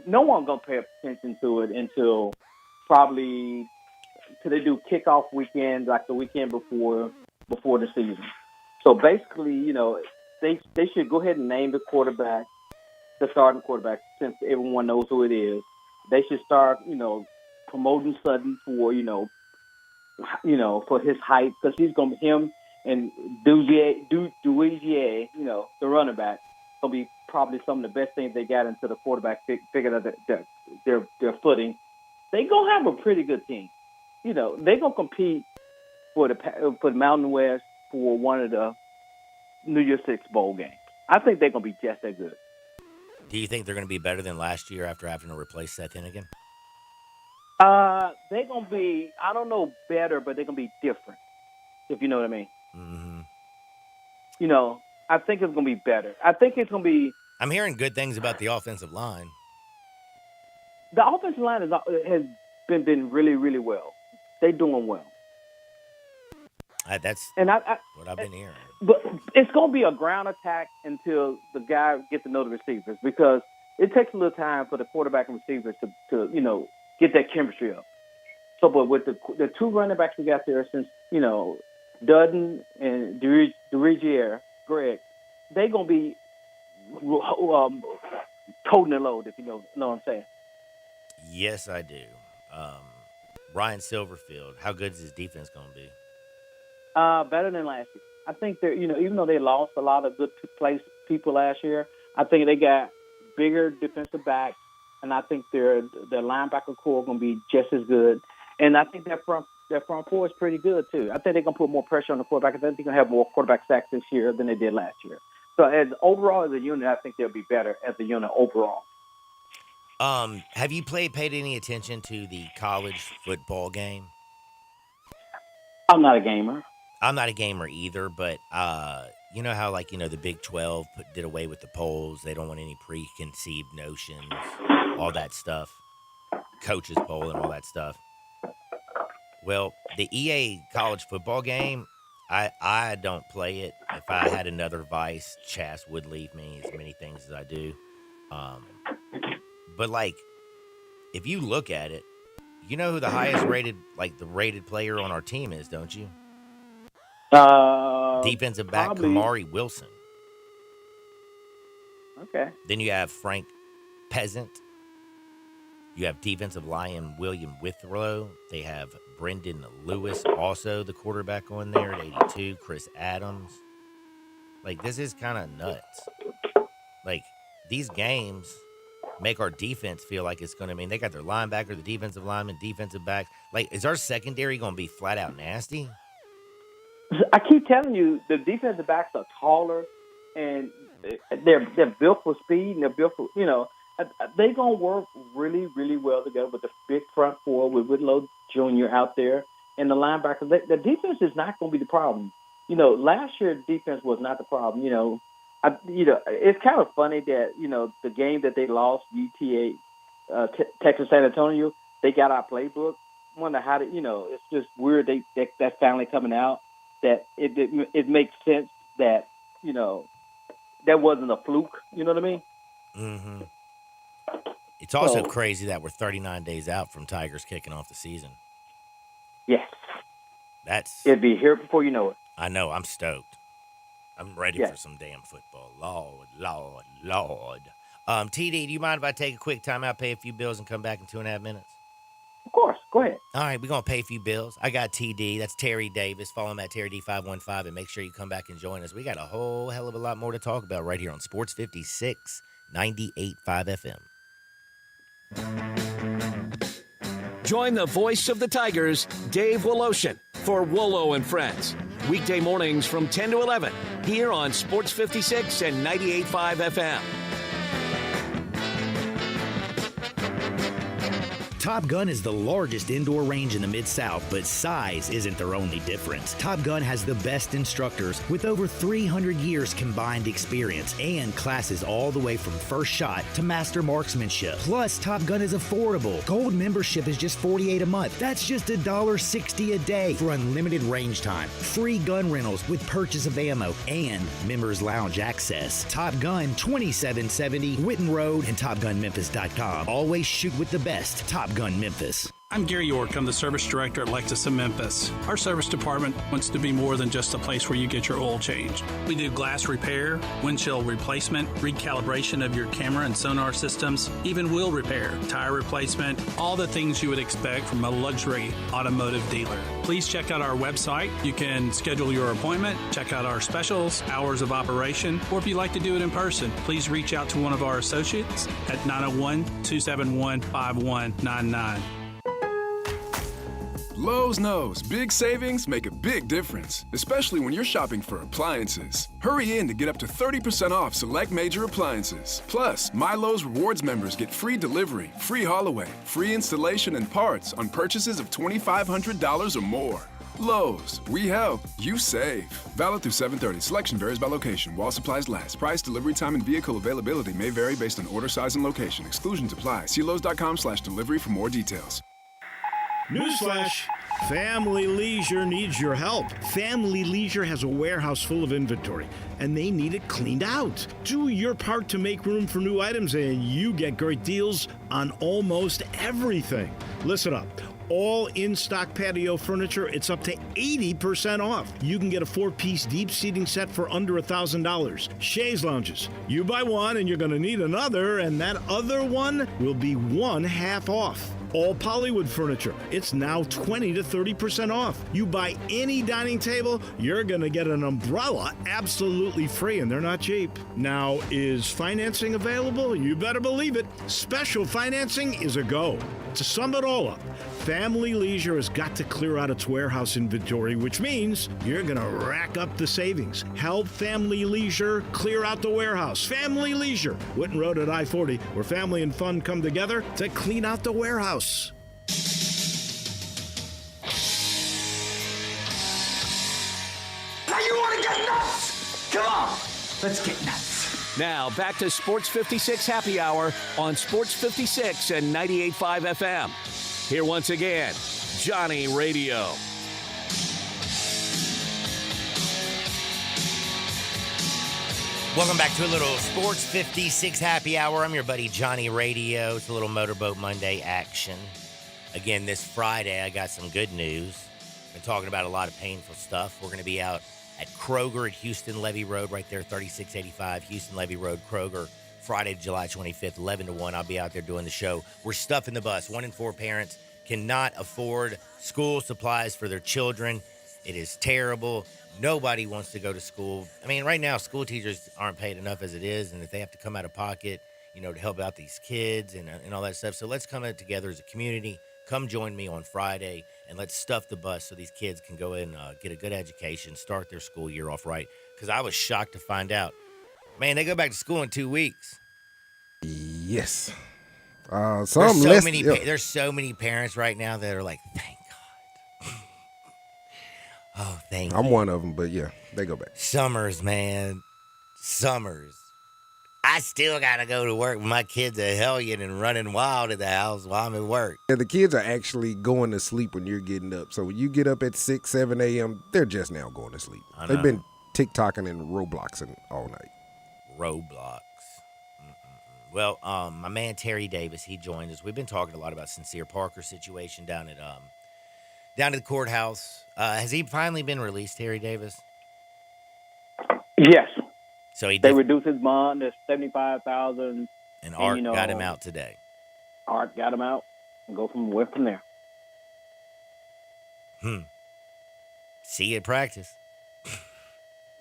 Speaker 10: No one's gonna pay attention to it until probably they do kickoff weekend, like the weekend before the season. So basically, they should go ahead and name the quarterback, the starting quarterback, since everyone knows who it is. They should start, promoting Sutton for, for his height, because he's gonna be him and Duzier, the running back, gonna be probably some of the best things they got until the quarterback figured out their footing. They gonna have a pretty good team. They gonna compete for the Mountain West for one of the New Year's Six bowl games. I think they're gonna be just that good.
Speaker 2: Do you think they're going to be better than last year after having to replace Seth Hennigan?
Speaker 10: They're going to be, I don't know, better, but they're going to be different, if you know what I mean.
Speaker 2: Mm-hmm.
Speaker 10: I think it's going to be better. I think it's going to be...
Speaker 2: I'm hearing good things about the offensive line.
Speaker 10: The offensive line has been really, really well. They're doing well.
Speaker 2: That's
Speaker 10: And
Speaker 2: what I've been hearing.
Speaker 10: But it's going to be a ground attack until the guy gets to know the receivers, because it takes a little time for the quarterback and receivers to get that chemistry up. So, but with the two running backs we got there, since Dudden and DeRigiere, Greg, they're going to be toting the load, if you know what I'm saying.
Speaker 2: Yes, I do. Ryan Silverfield, how good is his defense going to be?
Speaker 10: Better than last year. I think they're, even though they lost a lot of good people last year, I think they got bigger defensive backs, and I think their linebacker core going to be just as good. And I think their front four is pretty good too. I think they're going to put more pressure on the quarterback. I think they're going to have more quarterback sacks this year than they did last year. So overall as a unit, I think they'll be better as a unit overall.
Speaker 2: Have you paid any attention to the college football game?
Speaker 10: I'm not a gamer.
Speaker 2: I'm not a gamer either, but you know how the Big 12 did away with the polls. They don't want any preconceived notions, all that stuff, coaches poll and all that stuff. Well, the EA college football game, I don't play it. If I had another vice, Chas would leave me as many things as I do. But if you look at it, you know who the highest rated, the rated player on our team is, don't you? Defensive back
Speaker 10: probably.
Speaker 2: Kamari Wilson.
Speaker 10: Okay.
Speaker 2: Then you have Frank Peasant. You have defensive lineman William Withrow. They have Brendan Lewis, also the quarterback on there at 82. Chris Adams. This is kind of nuts. These games make our defense feel like it's going to mean they got their linebacker, the defensive lineman, defensive back. Is our secondary going to be flat out nasty?
Speaker 10: I keep telling you, the defensive backs are taller, and they're built for speed, and they're built for, they're going to work really, really well together with the big front four with Whitlow Jr. out there and the linebackers. The defense is not going to be the problem. Last year defense was not the problem. It's kind of funny that, the game that they lost, UTA, Texas San Antonio, they got our playbook. I wonder how it's just weird that's finally coming out, that it makes sense that, that wasn't a fluke. You know what I mean?
Speaker 2: Mm-hmm. It's also crazy that we're 39 days out from Tigers kicking off the season.
Speaker 10: Yes.
Speaker 2: It'll
Speaker 10: be here before you know it.
Speaker 2: I know. I'm stoked. I'm ready for some damn football. Lord. TD, do you mind if I take a quick timeout, pay a few bills, and come back in 2.5 minutes?
Speaker 10: Of course. Go ahead.
Speaker 2: All right, we're going to pay a few bills. I got TD. That's Terry Davis. Follow him at Terry D515, and make sure you come back and join us. We got a whole hell of a lot more to talk about right here on Sports 56, 98.5 FM.
Speaker 1: Join the voice of the Tigers, Dave Woloshin, for Wolo and Friends. Weekday mornings from 10 to 11 here on Sports 56 and 98.5 FM.
Speaker 4: Top Gun is the largest indoor range in the Mid-South, but size isn't their only difference. Top Gun has the best instructors with over 300 years combined experience and classes all the way from first shot to master marksmanship. Plus, Top Gun is affordable. Gold membership is just $48 a month. That's just $1.60 a day for unlimited range time, free gun rentals with purchase of ammo, and members lounge access. Top Gun 2770 Witten Road and TopGunMemphis.com. Always shoot with the best. Top Gun Memphis.
Speaker 11: I'm Gary York. I'm the service director at Lexus of Memphis. Our service department wants to be more than just a place where you get your oil changed. We do glass repair, windshield replacement, recalibration of your camera and sonar systems, even wheel repair, tire replacement, all the things you would expect from a luxury automotive dealer. Please check out our website. You can schedule your appointment, check out our specials, hours of operation, or if you'd like to do it in person, please reach out to one of our associates at 901-271-5199.
Speaker 12: Lowe's knows big savings make a big difference, especially when you're shopping for appliances. Hurry in to get up to 30% off select major appliances. Plus, My Lowe's Rewards members get free delivery, free haul away, free installation and parts on purchases of $2,500 or more. Lowe's, we help, you save. Valid through 7/30. Selection varies by location. While supplies last. Price, delivery time, and vehicle availability may vary based on order size and location. Exclusions apply. See Lowe's.com/delivery for more details.
Speaker 13: Newsflash. Family Leisure needs your help. Family Leisure has a warehouse full of inventory, and they need it cleaned out. Do your part to make room for new items, and you get great deals on almost everything. Listen up. All in-stock patio furniture, it's up to 80% off. You can get a 4-piece deep seating set for under $1,000. Chaise lounges. You buy one and you're going to need another, and that other one will be one half off. All Pollywood furniture, it's now 20 to 30% off. You buy any dining table, you're going to get an umbrella absolutely free, and they're not cheap. Now, is financing available? You better believe it. Special financing is a go. To sum it all up, Family Leisure has got to clear out its warehouse inventory, which means you're going to rack up the savings. Help Family Leisure clear out the warehouse. Family Leisure, Whitten Road at I-40, where family and fun come together to clean out the warehouse.
Speaker 14: Now you want to get nuts? Come on, let's get nuts.
Speaker 1: Now, back to Sports 56 Happy Hour on Sports 56 and 98.5 FM. Here once again, Johnny Radio.
Speaker 2: Welcome back to a little Sports 56 Happy Hour. I'm your buddy Johnny Radio. It's a little Motorboat Monday action. Again, this Friday, I got some good news. Been talking about a lot of painful stuff. We're going to be out at Kroger at Houston Levy Road, right there, 3685 Houston Levy Road, Kroger, Friday, July 25th, 11 to 1. I'll be out there doing the show. We're stuffing the bus. 1 in 4 parents cannot afford school supplies for their children. It is terrible. Nobody wants to go to school. I mean, right now, school teachers aren't paid enough as it is, and if they have to come out of pocket, to help out these kids and all that stuff. So let's come together as a community. Come join me on Friday, and let's stuff the bus so these kids can go in and get a good education, start their school year off right. Because I was shocked to find out, man, they go back to school in 2 weeks.
Speaker 3: Yes.
Speaker 2: There's so many parents right now that are like, thank God. Oh, thank you.
Speaker 3: I'm one of them, but yeah, they go back.
Speaker 2: Summers, man. Summers. I still got to go to work with my kids are hellion and running wild at the house while I'm at work.
Speaker 3: Yeah, the kids are actually going to sleep when you're getting up. So when you get up at 6, 7 a.m., they're just now going to sleep. They've been TikToking and Robloxing all night.
Speaker 2: Roblox. Well, my man Terry Davis, he joined us. We've been talking a lot about Sincere Parker's situation down at the courthouse. Has he finally been released, Terry Davis?
Speaker 10: Yes.
Speaker 2: So
Speaker 10: they reduced his bond to $75,000.
Speaker 2: And Art got him out today.
Speaker 10: Art got him out and went from there.
Speaker 2: See you at practice.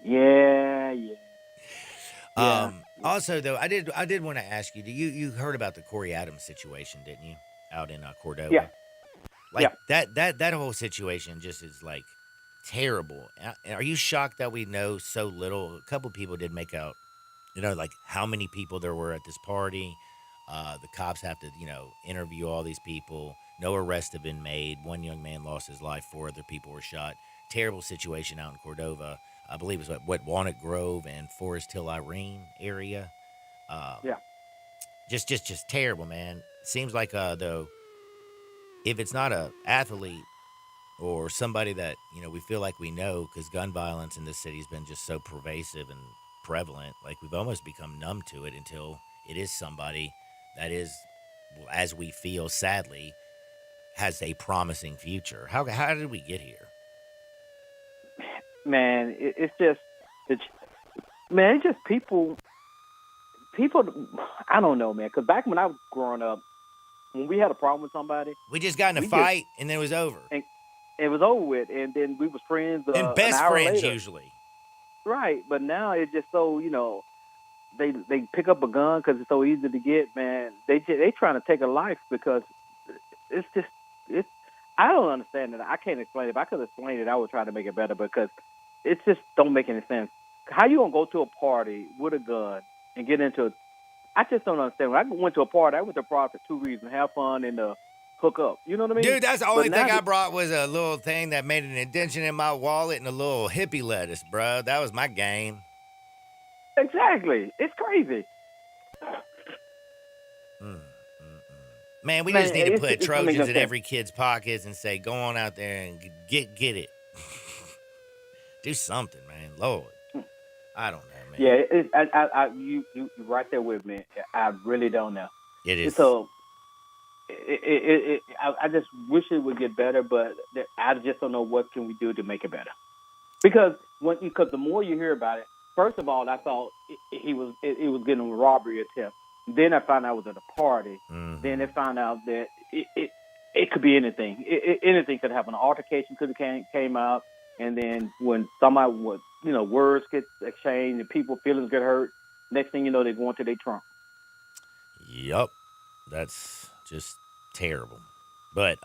Speaker 10: Yeah.
Speaker 2: Also, though, I did want to ask you. You heard about the Corey Adams situation, didn't you? Out in Cordova.
Speaker 10: Yeah.
Speaker 2: That whole situation just is like terrible. Are you shocked that we know so little? A couple people did make out, like how many people there were at this party. The cops have to, interview all these people. No arrests have been made. One young man lost his life. 4 other people were shot. Terrible situation out in Cordova. I believe it's Walnut Grove and Forest Hill, Irene area. Just terrible, man. Seems like though, if it's not a athlete or somebody that we feel like we know, because gun violence in this city has been just so pervasive and prevalent, like we've almost become numb to it until it is somebody that is, as we feel sadly, has a promising future. How did we get here?
Speaker 10: Man, it's just people. I don't know, man. Because back when I was growing up, when we had a problem with somebody,
Speaker 2: we just got in a fight and then it was over.
Speaker 10: And it was over with, and then we was friends.
Speaker 2: And best friends
Speaker 10: later.
Speaker 2: Usually.
Speaker 10: Right, but now it's just so they pick up a gun because it's so easy to get. Man, they trying to take a life because it's just. I don't understand it. I can't explain it. If I could explain it, I would try to make it better because it just don't make any sense. How you gonna go to a party with a gun and get into it? I just don't understand. When I went to a party for 2 reasons: have fun and hook up. You know what I mean?
Speaker 2: Dude, that's the only
Speaker 10: But
Speaker 2: thing
Speaker 10: now
Speaker 2: I brought was a little thing that made an indentation in my wallet and a little hippie lettuce, bro. That was my game.
Speaker 10: Exactly. It's crazy.
Speaker 2: Man, we just need to put
Speaker 10: it's
Speaker 2: Trojans
Speaker 10: something
Speaker 2: in every kid's pockets and say, go on out there and get it. Do something, man. Lord. I don't know, man.
Speaker 10: Yeah, you right there with me. I really don't know.
Speaker 2: It is.
Speaker 10: So, I just wish it would get better, but I just don't know what can we do to make it better. Because the more you hear about it, first of all, I thought it was getting a robbery attempt. Then I found out it was at a party.
Speaker 2: Mm-hmm.
Speaker 10: Then I found out that it could be anything. Anything could happen. An altercation could have came out, and then when somebody was, words get exchanged and people feelings get hurt, next thing you know, they're going to their trunk.
Speaker 2: Yup. That's just terrible. But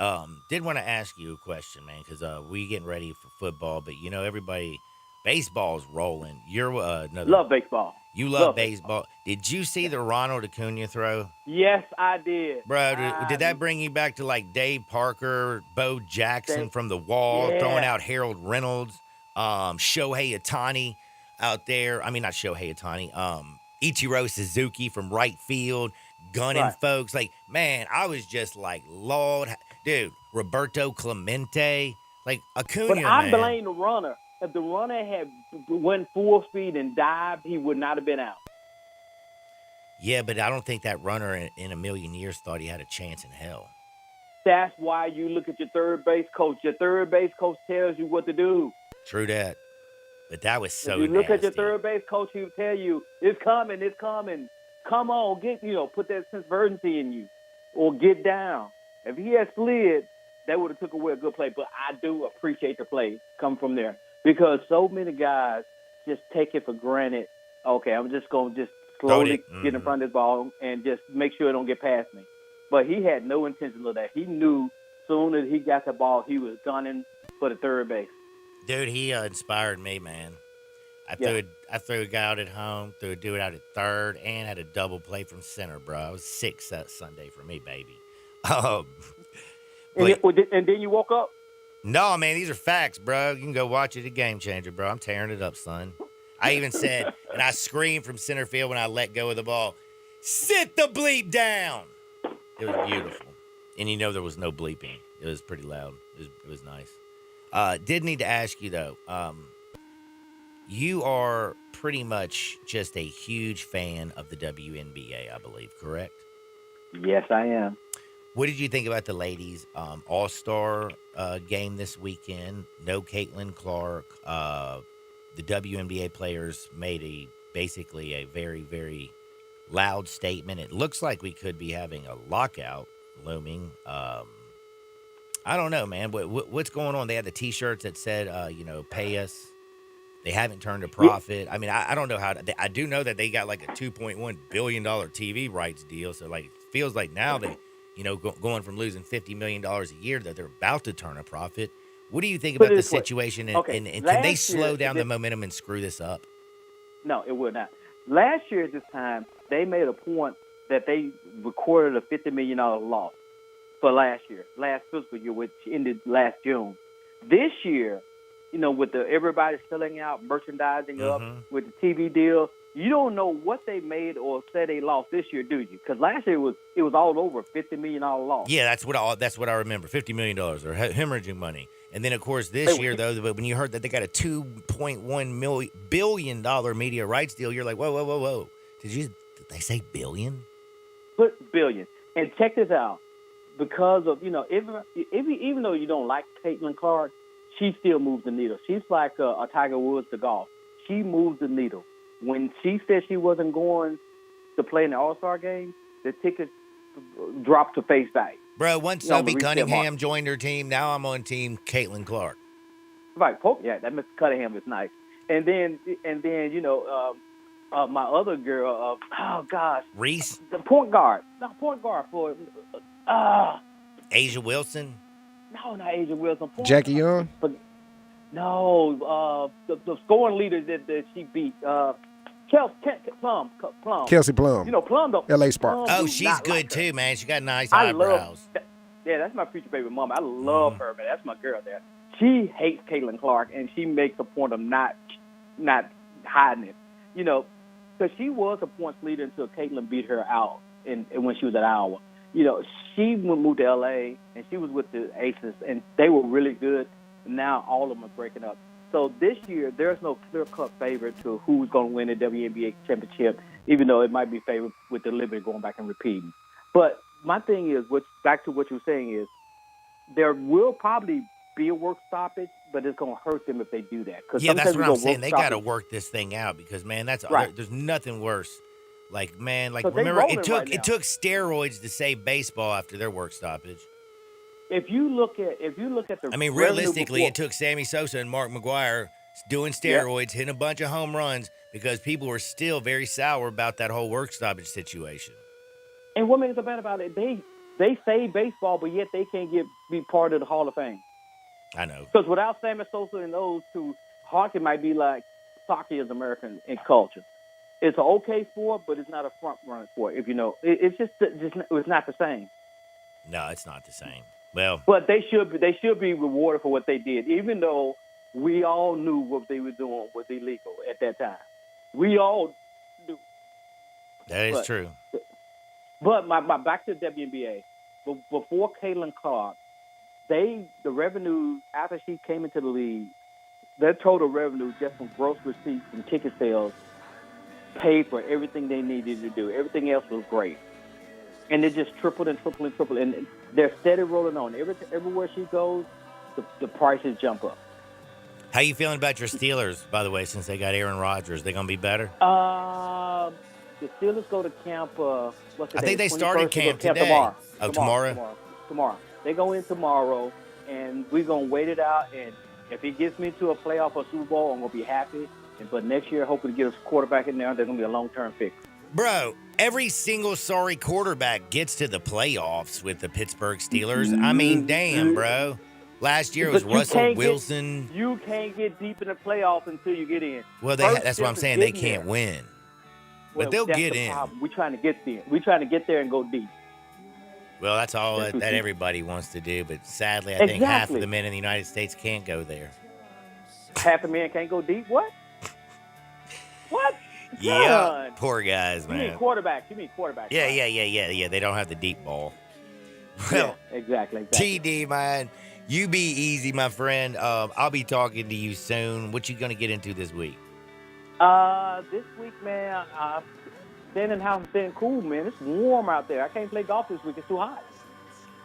Speaker 2: did want to ask you a question, man, because we getting ready for football, but everybody, baseball's rolling. You're
Speaker 10: love baseball.
Speaker 2: You love baseball. Did you see the Ronald Acuna throw?
Speaker 10: Yes, I did.
Speaker 2: Bro, did that bring you back to like Dave Parker, Bo Jackson from the wall, throwing out Harold Reynolds, Shohei Ohtani out there? I mean, not Shohei Ohtani. Ichiro Suzuki from right field, gunning folks. Like, man, I was just like, Lord, dude, Roberto Clemente, like Acuna,
Speaker 10: But I blame the runner. If the runner had went full speed and dived, he would not have been out.
Speaker 2: Yeah, but I don't think that runner in a million years thought he had a chance in hell.
Speaker 10: That's why you look at your third base coach. Your third base coach tells you what to do.
Speaker 2: True that. But that was so
Speaker 10: If you look
Speaker 2: nasty.
Speaker 10: at your third base coach, he'll tell you, it's coming. Come on, put that sense of urgency in you. Or get down. If he had slid, that would have took away a good play. But I do appreciate the play come from there. Because so many guys just take it for granted. Okay, I'm just going to slowly get in front of this ball and just make sure it don't get past me. But he had no intention of that. He knew soon as he got the ball, he was gunning for the third base.
Speaker 2: Dude, he inspired me, man. I threw a guy out at home, threw a dude out at third, and had a double play from center, bro. I was 6 that Sunday for me, baby.
Speaker 10: And then you woke up?
Speaker 2: No, man, these are facts, bro. You can go watch it at Game Changer, bro. I'm tearing it up, son. I even said, and I screamed from center field when I let go of the ball, sit the bleep down. It was beautiful. And there was no bleeping. It was pretty loud. It was nice. Did need to ask you, though. You are pretty much just a huge fan of the WNBA, I believe, correct?
Speaker 10: Yes, I am.
Speaker 2: What did you think about the ladies' All-Star game this weekend? No Caitlin Clark. The WNBA players made basically a very, very loud statement. It looks like we could be having a lockout looming. I don't know, man. What's going on? They had the T-shirts that said, pay us. They haven't turned a profit. I mean, I don't know how. I do know that they got like a $2.1 billion TV rights deal. So, like, it feels like now they, going from losing $50 million a year that they're about to turn a profit. What do you think about the situation? And can they slow down the momentum and screw this up?
Speaker 10: No, it would not. Last year at this time, they made a point that they recorded a $50 million loss for last fiscal year, which ended last June. This year, with everybody selling out, merchandising up, with the TV deal, you don't know what they made or said they lost this year, do you? Because last year it was all over $50 million loss.
Speaker 2: Yeah, that's what I remember. $50 million or hemorrhaging money. And then, of course, this year, though, when you heard that they got a $2.1 billion media rights deal, you're like, whoa. Did they say billion?
Speaker 10: Put billion. And check this out. Because of, even though you don't like Caitlin Clark, she still moves the needle. She's like a Tiger Woods to golf. She moves the needle. When she said she wasn't going to play in the All-Star game, the tickets dropped to face value.
Speaker 2: Bro, once Sophie Cunningham joined her team, now I'm on team Caitlin Clark.
Speaker 10: Right, that Mr. Cunningham is nice. And then my other girl,
Speaker 2: Reese?
Speaker 10: The point guard. Not point guard for
Speaker 2: Asia Wilson?
Speaker 10: No, not Asia Wilson.
Speaker 3: Jackie Young?
Speaker 10: No, the scoring leader that she beat, Plum.
Speaker 3: Kelsey Plum.
Speaker 10: Plum though.
Speaker 3: L.A. Sparks.
Speaker 2: Oh, she's good too, man. She got nice eyebrows.
Speaker 10: Yeah, that's my future baby mama. I love her, man. That's my girl there. She hates Caitlin Clark, and she makes a point of not hiding it. You know, because she was a points leader until Caitlin beat her out when she was at Iowa. You know, she moved to L.A., and she was with the Aces, and they were really good. Now all of them are breaking up. So this year, there's no clear-cut favorite to who's going to win the WNBA championship, even though it might be favored with the Liberty going back and repeating. But my thing is, back to what you're saying is, there will probably be a work stoppage, but it's going to hurt them if they do that.
Speaker 2: Yeah, that's what I'm saying. They got to work this thing out because, man, there's nothing worse. Like, man, remember, it took steroids to save baseball after their work stoppage.
Speaker 10: If you look at the,
Speaker 2: I mean, realistically, it took Sammy Sosa and Mark McGwire doing steroids, hitting a bunch of home runs because people were still very sour about that whole work stoppage situation.
Speaker 10: And what makes it bad about it? They say baseball, but yet they can't be part of the Hall of Fame.
Speaker 2: I know.
Speaker 10: Because without Sammy Sosa and those two, hockey might be like soccer is American in culture. It's an okay sport, but it's not a front runner sport. If you know, it's not the same.
Speaker 2: No, it's not the same. Well,
Speaker 10: but they should be rewarded for what they did, even though we all knew what they were doing was illegal at that time. We all knew.
Speaker 2: That is true.
Speaker 10: But my back to the WNBA. Before Caitlin Clark, the revenue after she came into the league, their total revenue just from gross receipts and ticket sales paid for everything they needed to do. Everything else was great. And it just tripled and tripled and tripled. And they're steady rolling on. Everywhere she goes, the prices jump up.
Speaker 2: How you feeling about your Steelers, by the way, since they got Aaron Rodgers? They going to be better?
Speaker 10: The Steelers go to camp,
Speaker 2: I think they started camp today.
Speaker 10: Tomorrow.
Speaker 2: Oh, tomorrow?
Speaker 10: Tomorrow. They go in tomorrow, and we're going to wait it out. And if he gets me to a playoff or Super Bowl, I'm going to be happy. But next year, hoping to get a quarterback in there, they're going to be a long-term fix.
Speaker 2: Bro, every single sorry quarterback gets to the playoffs with the Pittsburgh Steelers. I mean, damn, bro. Last year it was Russell Wilson.
Speaker 10: You can't get deep in the playoffs until you get in.
Speaker 2: Well, that's what I'm saying. They can't win. But they'll get in.
Speaker 10: We're trying to get there. We're trying to get there and go deep.
Speaker 2: Well, that's all that everybody wants to do. But sadly, I think half of the men in the United States can't go there.
Speaker 10: Half the men can't go deep? What? What?
Speaker 2: Yeah, poor guys, man.
Speaker 10: You mean quarterback?
Speaker 2: Yeah, right? Yeah. They don't have the deep ball. Well,
Speaker 10: yeah, exactly.
Speaker 2: TD, man, you be easy, my friend. I'll be talking to you soon. What you gonna get into this week?
Speaker 10: This week, man, staying in the house and staying cool, man. It's warm out there. I can't play golf this week. It's too hot.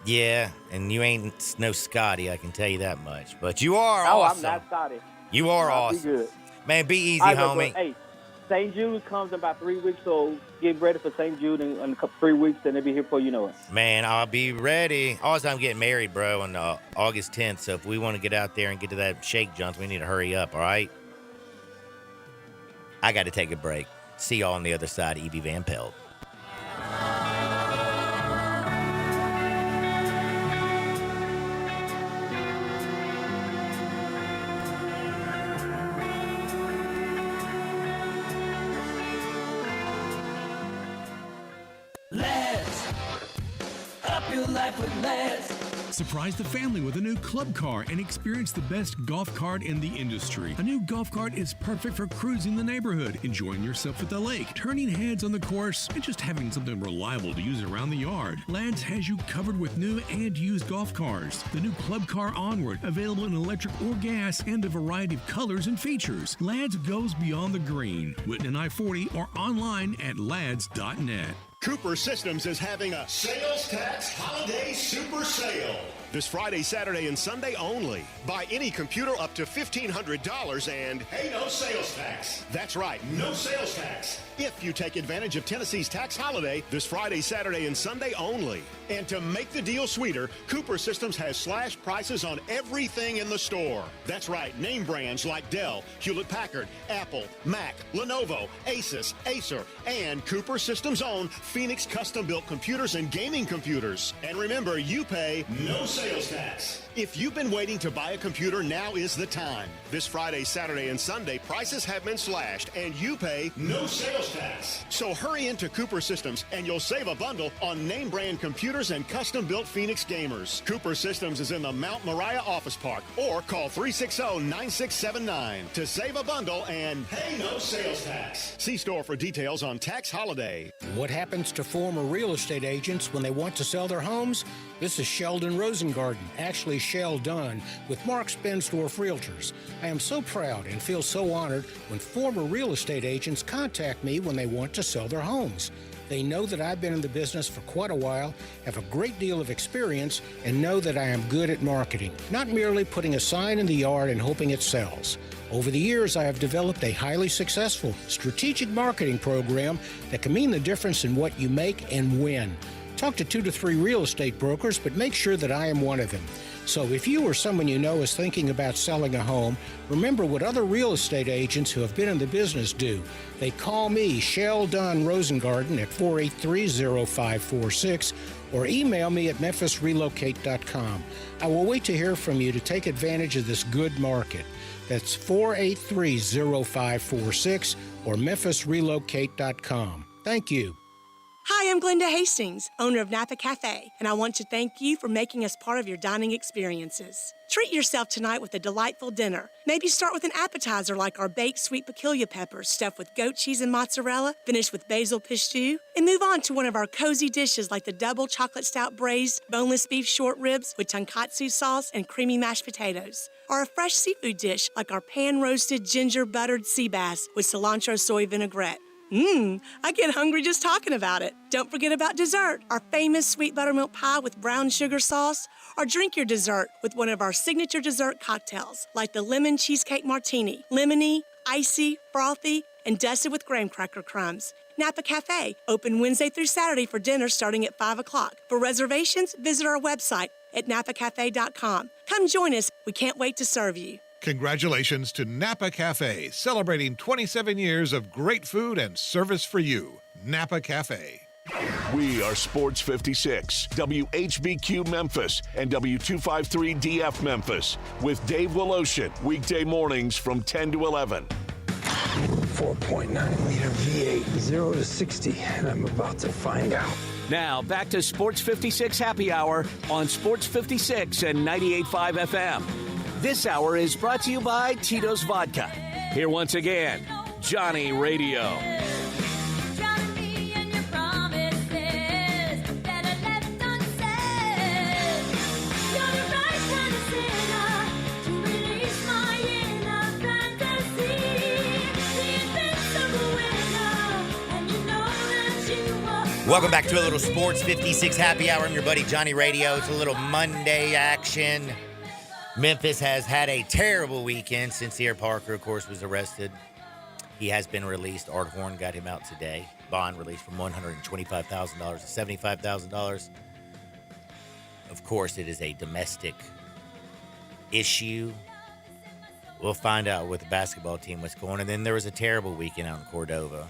Speaker 2: Yeah, and you ain't no Scotty, I can tell you that much. But you are awesome.
Speaker 10: I'm not Scotty.
Speaker 2: You are awesome.
Speaker 10: Be good.
Speaker 2: Man, be easy, homie.
Speaker 10: Hey, St. Jude comes in about 3 weeks, so get ready for St. Jude in 3 weeks, and they'll be here before you know it.
Speaker 2: Man, I'll be ready. Also, I'm getting married, bro, on August 10th, so if we want to get out there and get to that shake, Johns, we need to hurry up, all right? I got to take a break. See y'all on the other side of E.B. Van Pelt.
Speaker 15: Surprise the family with a new club car and experience the best golf cart in the industry. A new golf cart is perfect for cruising the neighborhood, enjoying yourself at the lake, turning heads on the course, and just having something reliable to use around the yard. Ladd's has you covered with new and used golf cars. The new Club Car Onward, available in electric or gas and a variety of colors and features. Ladd's goes beyond the green. Whitney I-40 or online at lads.net.
Speaker 16: Cooper Systems is having a sales tax holiday super sale. This Friday, Saturday, and Sunday only. Buy any computer up to $1,500 and pay no sales tax. That's right, no sales tax. If you take advantage of Tennessee's tax holiday this Friday, Saturday, and Sunday only. And to make the deal sweeter, Cooper Systems has slashed prices on everything in the store. That's right, name brands like Dell, Hewlett-Packard, Apple, Mac, Lenovo, Asus, Acer, and Cooper Systems' own Phoenix custom-built computers and gaming computers. And remember, you pay no sales sales tax. If you've been waiting to buy a computer, now is the time. This Friday, Saturday, and Sunday, prices have been slashed, and you pay no sales tax. So hurry into Cooper Systems, and you'll save a bundle on name brand computers and custom-built Phoenix gamers. Cooper Systems is in the Mount Moriah Office Park, or call 360-9679 to save a bundle and pay no sales tax. See store for details on Tax Holiday.
Speaker 17: What happens to former real estate agents when they want to sell their homes? This is Sheldon Rosengarten, actually Shell Dunn, with Mark Spensdorf Realtors. I am so proud and feel so honored when former real estate agents contact me when they want to sell their homes. They know that I've been in the business for quite a while, have a great deal of experience, and know that I am good at marketing, not merely putting a sign in the yard and hoping it sells. Over the years, I have developed a highly successful strategic marketing program that can mean the difference in what you make and when. Talk to 2 to 3 real estate brokers, but make sure that I am one of them. So if you or someone you know is thinking about selling a home, remember what other real estate agents who have been in the business do. They call me, Shell Dunn Rosengarten, at 483-0546 or email me at memphisrelocate.com. I will wait to hear from you to take advantage of this good market. That's 483-0546 or memphisrelocate.com. Thank you.
Speaker 18: Hi, I'm Glenda Hastings, owner of Napa Cafe, and I want to thank you for making us part of your dining experiences. Treat yourself tonight with a delightful dinner. Maybe start with an appetizer like our baked sweet piquilla peppers stuffed with goat cheese and mozzarella, finish with basil pistou, and move on to one of our cozy dishes like the double chocolate stout braised boneless beef short ribs with tonkatsu sauce and creamy mashed potatoes, or a fresh seafood dish like our pan-roasted ginger buttered sea bass with cilantro soy vinaigrette. I get hungry just talking about it. Don't forget about dessert, our famous sweet buttermilk pie with brown sugar sauce, or drink your dessert with one of our signature dessert cocktails, like the lemon cheesecake martini, lemony, icy, frothy, and dusted with graham cracker crumbs. Napa Cafe, open Wednesday through Saturday for dinner starting at 5 o'clock. For reservations, visit our website at napacafe.com. Come join us. We can't wait to serve you.
Speaker 19: Congratulations to Napa Cafe, celebrating 27 years of great food and service for you. Napa Cafe.
Speaker 1: We are Sports 56, WHBQ Memphis, and W253DF Memphis, with Dave Woloshin, weekday mornings from 10 to 11.
Speaker 20: 4.9 liter V8, 0 to 60, and I'm about to find out.
Speaker 1: Now, back to Sports 56 Happy Hour on Sports 56 and 98.5 FM. This hour is brought to you by Tito's Vodka. Here once again, Johnny Radio.
Speaker 2: Welcome back to a little Sports 56 Happy Hour. I'm your buddy Johnny Radio. It's a little Monday action. Memphis has had a terrible weekend. Sincere Parker, of course, was arrested. He has been released. Art Horn got him out today. Bond released from $125,000 to $75,000. Of course, it is a domestic issue. We'll find out with the basketball team what's going on. And then there was a terrible weekend out in Cordova.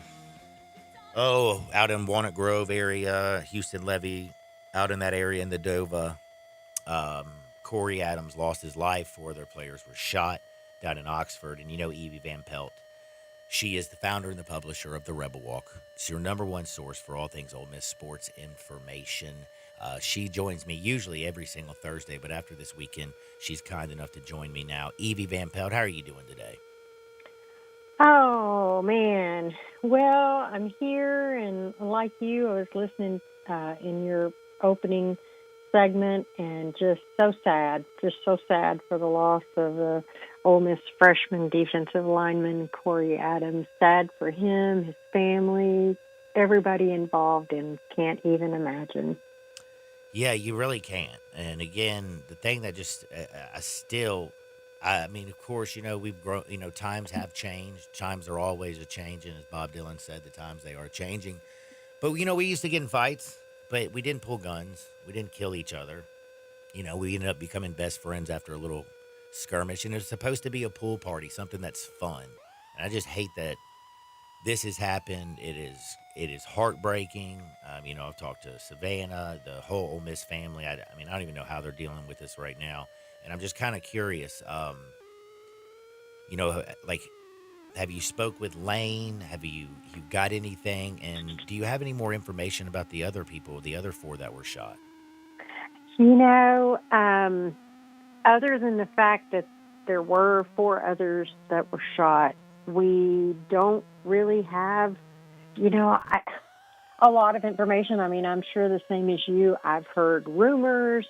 Speaker 2: Oh, out in Walnut Grove area, Houston Levy, out in that area in the Dova. Corey Adams lost his life. 4 other players were shot down in Oxford. And you know Evie Van Pelt. She is the founder and the publisher of the Rebel Walk. It's your number one source for all things Ole Miss sports information. She joins me usually every single Thursday, but after this weekend, she's kind enough to join me now. Evie Van Pelt, how are you doing today?
Speaker 21: Oh, man. Well, I'm here, and like you, I was listening in your opening segment, and just so sad for the loss of the Ole Miss freshman defensive lineman Corey Adams. Sad for him, his family, everybody involved, and can't even imagine.
Speaker 2: Yeah, you really can't. And again, the thing that just I mean, of course, you know, we've grown, you know, times have changed. Times are always a changing, as Bob Dylan said, the times they are changing. But, you know, we used to get in fights, but we didn't pull guns. We didn't kill each other. You know, we ended up becoming best friends after a little skirmish. And it's supposed to be a pool party, something that's fun. And I just hate that this has happened. It is heartbreaking. I've talked to Savannah, the whole Ole Miss family. I don't even know how they're dealing with this right now, and I'm just kind of curious. Like, have you spoke with Lane? Have you got anything? And do you have any more information about the other people, the other 4 that were shot?
Speaker 21: Other than the fact that there were 4 others that were shot, we don't really have, a lot of information. I mean, I'm sure the same as you. I've heard rumors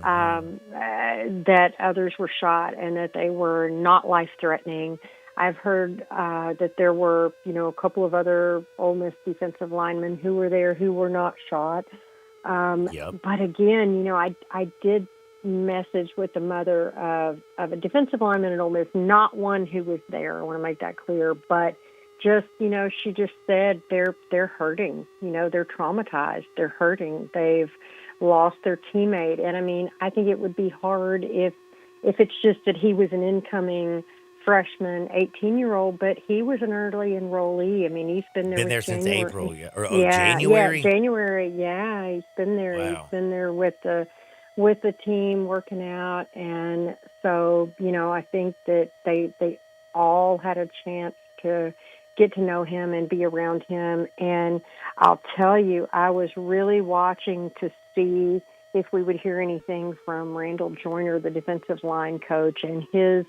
Speaker 21: that others were shot and that they were not life-threatening. I've heard that there were, a couple of other Ole Miss defensive linemen who were there who were not shot. But again, I did message with the mother of a defensive lineman at Ole Miss, not one who was there. I want to make that clear, but just, she just said they're hurting. They're traumatized. They're hurting. They've lost their teammate. And I think it would be hard if it's just that he was an incoming freshman, 18-year-old, but he was an early enrollee. He's been there
Speaker 2: Since April,
Speaker 21: January. Yeah, January. Yeah, he's been there.
Speaker 2: Wow.
Speaker 21: He's been there with the team working out, and so I think that they all had a chance to get to know him and be around him. And I'll tell you, I was really watching to see if we would hear anything from Randall Joyner, the defensive line coach, and his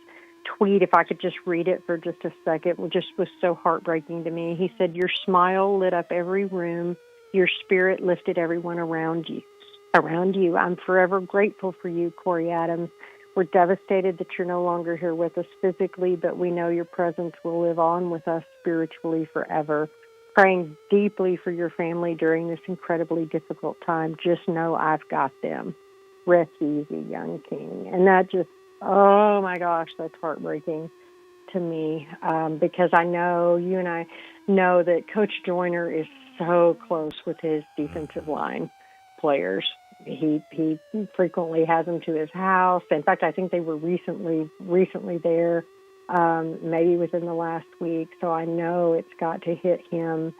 Speaker 21: tweet, if I could just read it for just a second, was so heartbreaking to me. He said, "Your smile lit up every room. Your spirit lifted everyone around you. I'm forever grateful for you, Corey Adams. We're devastated that you're no longer here with us physically, but we know your presence will live on with us spiritually forever. Praying deeply for your family during this incredibly difficult time. Just know I've got them. Rest easy, young king." And that just, oh my gosh, that's heartbreaking to me, because I know you and I know that Coach Joyner is so close with his defensive line players. He frequently has them to his house. In fact, I think they were recently there, maybe within the last week. So I know it's got to hit him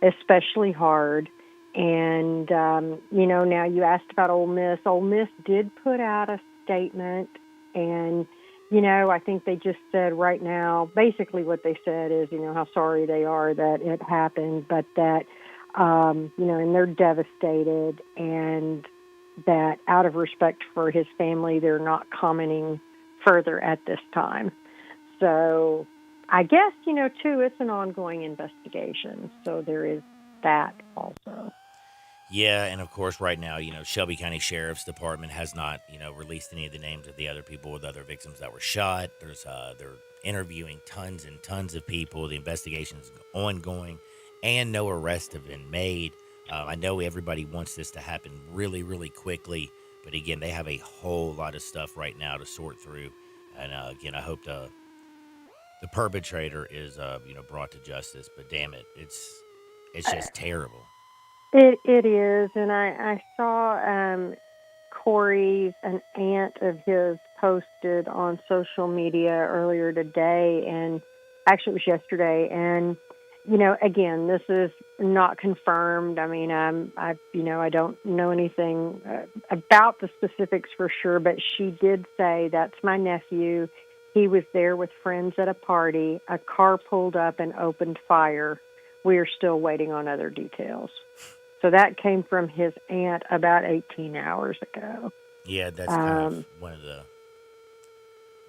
Speaker 21: especially hard. And, now you asked about Ole Miss. Ole Miss did put out a statement, and, I think they just said right now, basically what they said is, how sorry they are that it happened, but that, and they're devastated, and that out of respect for his family, they're not commenting further at this time. So I guess, too, it's an ongoing investigation. So there is that also.
Speaker 2: Yeah, and of course, right now, Shelby County Sheriff's Department has not, released any of the names of the other people, the other victims that were shot. They're interviewing tons and tons of people. The investigation is ongoing, and no arrests have been made. I know everybody wants this to happen really, really quickly, but again, they have a whole lot of stuff right now to sort through. And again, I hope the perpetrator is, brought to justice. But damn it, it's just terrible.
Speaker 21: It is, and I saw an aunt of his posted on social media earlier today, and actually it was yesterday, and again, this is not confirmed. I don't know anything about the specifics for sure, but she did say, "That's my nephew. He was there with friends at a party. A car pulled up and opened fire. We are still waiting on other details." So that came from his aunt about 18 hours ago.
Speaker 2: Yeah, that's kind of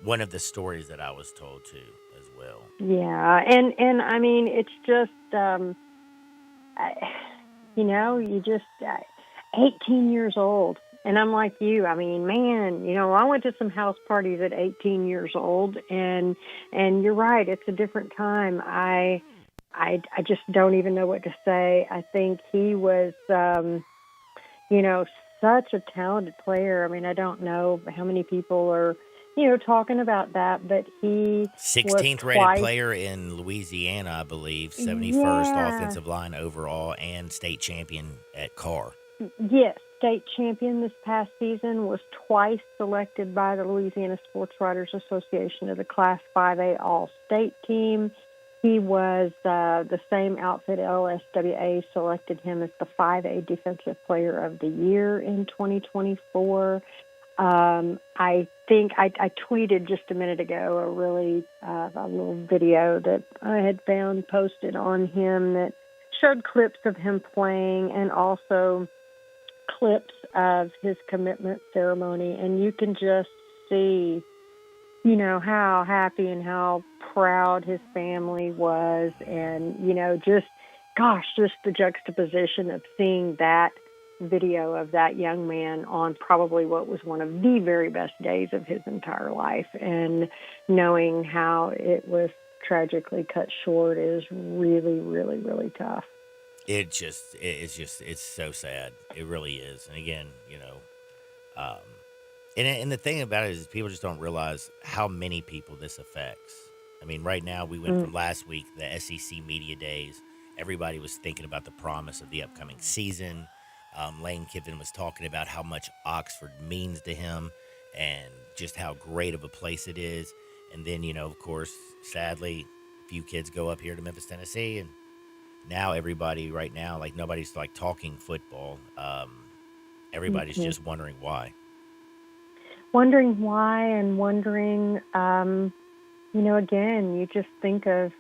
Speaker 2: one of the stories that I was told too, as well.
Speaker 21: Yeah, and it's just, you just 18 years old, and I'm like you. Man, I went to some house parties at 18 years old, and you're right, it's a different time. I just don't even know what to say. I think he was, such a talented player. I don't know how many people are, talking about that, but he
Speaker 2: 16th rated player in Louisiana, I believe, 71st offensive line overall, and state champion at Carr.
Speaker 21: Yes, state champion this past season, was twice selected by the Louisiana Sports Writers Association to the Class 5A All-State team. He was the same outfit. LSWA selected him as the 5A Defensive Player of the Year in 2024. I think I tweeted just a minute ago a little video that I had found posted on him that showed clips of him playing and also clips of his commitment ceremony, and you can just see, how happy and how proud his family was, and just the juxtaposition of seeing that video of that young man on probably what was one of the very best days of his entire life, and knowing how it was tragically cut short is really, really, really tough.
Speaker 2: It's so sad. It really is. And again, and the thing about it is people just don't realize how many people this affects. I mean, right now we went from last week, the SEC Media Days. Everybody was thinking about the promise of the upcoming season. Lane Kiffin was talking about how much Oxford means to him and just how great of a place it is. And then, of course, sadly, a few kids go up here to Memphis, Tennessee, and now everybody right now, like nobody's like talking football. Everybody's just wondering why.
Speaker 21: Wondering why and wondering, again, you just think of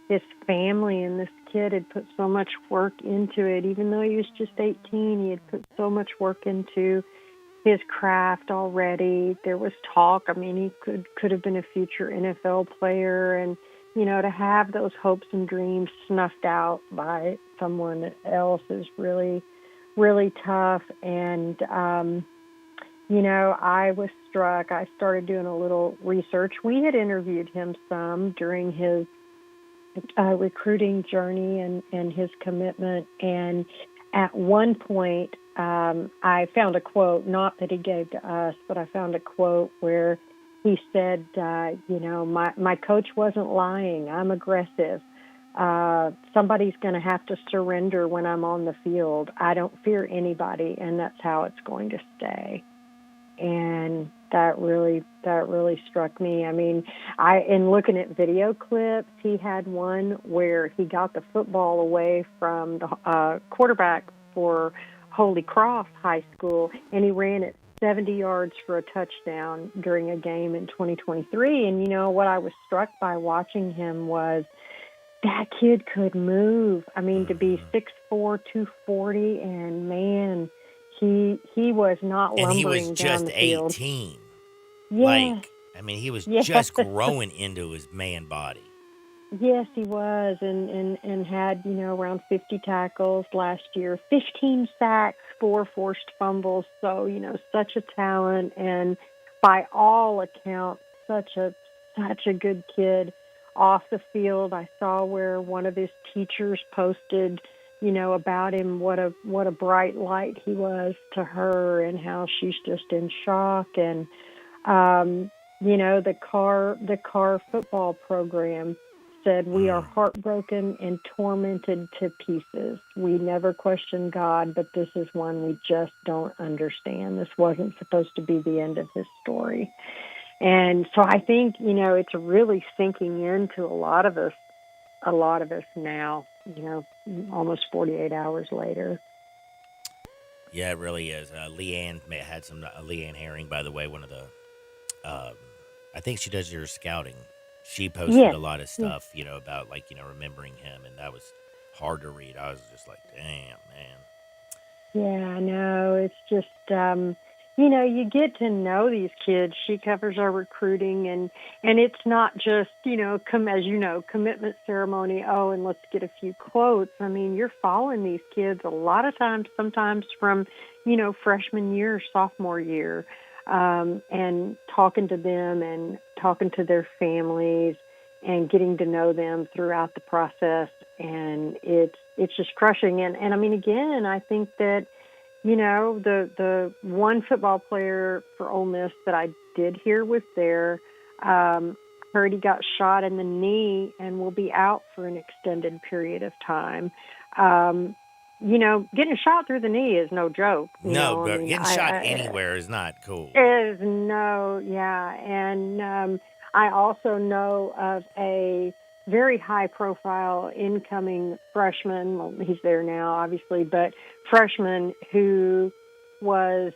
Speaker 21: his family, and this kid had put so much work into it. Even though he was just 18, he had put so much work into his craft already. There was talk. I mean, he could have been a future NFL player, and to have those hopes and dreams snuffed out by someone else is really, really tough. And, I was struck. I started doing a little research. We had interviewed him some during his recruiting journey and his commitment. And at one point, I found a quote, not that he gave to us, but I found a quote where he said, my coach wasn't lying. I'm aggressive. Somebody's going to have to surrender when I'm on the field. I don't fear anybody, and that's how it's going to stay. And that really struck me. I mean, in looking at video clips, he had one where he got the football away from the quarterback for Holy Cross High School, and he ran it 70 yards for a touchdown during a game in 2023. And what I was struck by watching him was that kid could move. I mean, to be 6'4", 240, and man, he was not lumbering
Speaker 2: And he was just
Speaker 21: down the field.
Speaker 2: 18.
Speaker 21: Yeah.
Speaker 2: He was just growing into his man body.
Speaker 21: Yes, he was, and had, around 50 tackles last year, 15 sacks, 4 forced fumbles. So, such a talent, and by all accounts, such a good kid. Off the field, I saw where one of his teachers posted, about him, what a bright light he was to her, and how she's just in shock. And the car football program said, "We are heartbroken and tormented to pieces. We never questioned God, but this is one we just don't understand. This wasn't supposed to be the end of his story." And so I think, it's really sinking into a lot of us now, almost 48 hours later.
Speaker 2: Yeah, it really is. Leanne had some, Leanne Herring, by the way, one of the, I think she does your scouting. She posted a lot of stuff, about remembering him, and that was hard to read. I was just like, damn, man.
Speaker 21: Yeah, I know. It's just, you get to know these kids. She covers our recruiting, and it's not just, commitment ceremony. Oh, and let's get a few quotes. I mean, you're following these kids a lot of times, sometimes from, freshman year, sophomore year, and talking to them and talking to their families and getting to know them throughout the process. And it's just crushing. And I mean, again, I think that, the one football player for Ole Miss that I did hear was there, heard he got shot in the knee and will be out for an extended period of time. Getting shot through the knee is no joke.
Speaker 2: No, but getting shot anywhere is not cool.
Speaker 21: And I also know of a very high-profile incoming freshman. Well, he's there now, obviously, but freshman who was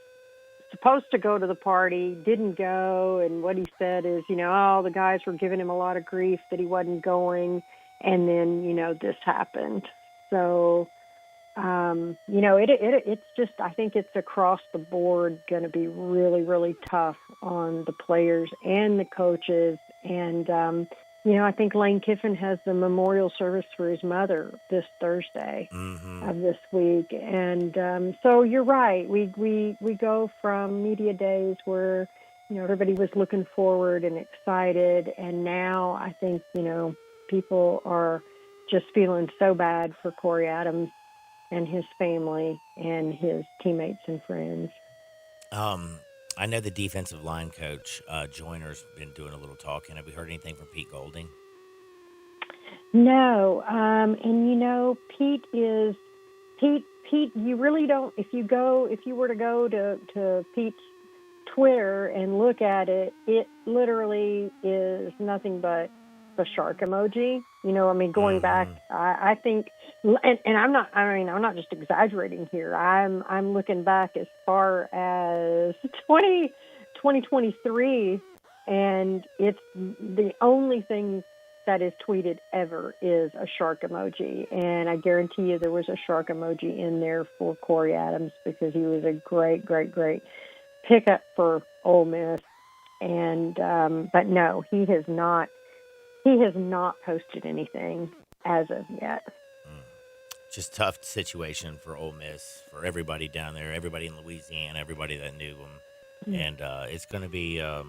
Speaker 21: supposed to go to the party, didn't go, and what he said is, the guys were giving him a lot of grief that he wasn't going, and then, this happened. So, it's just, I think it's across the board going to be really, really tough on the players and the coaches, and, I think Lane Kiffin has the memorial service for his mother this Thursday of this week. And so you're right. We go from media days where, everybody was looking forward and excited. And now I think, people are just feeling so bad for Corey Adams and his family and his teammates and friends.
Speaker 2: I know the defensive line coach, Joyner's been doing a little talking. Have we heard anything from Pete Golding?
Speaker 21: No. And Pete, you really don't, if you were to go to Pete's Twitter and look at it, it literally is nothing but the shark emoji. Going back, I think, and I'm not just exaggerating here. I'm looking back as far as 2023, and it's the only thing that is tweeted ever is a shark emoji. And I guarantee you there was a shark emoji in there for Corey Adams because he was a great, great, great pickup for Ole Miss. And, but no, he has not posted anything as of yet.
Speaker 2: Just tough situation for Ole Miss, for everybody down there, everybody in Louisiana, everybody that knew them. And it's going to be a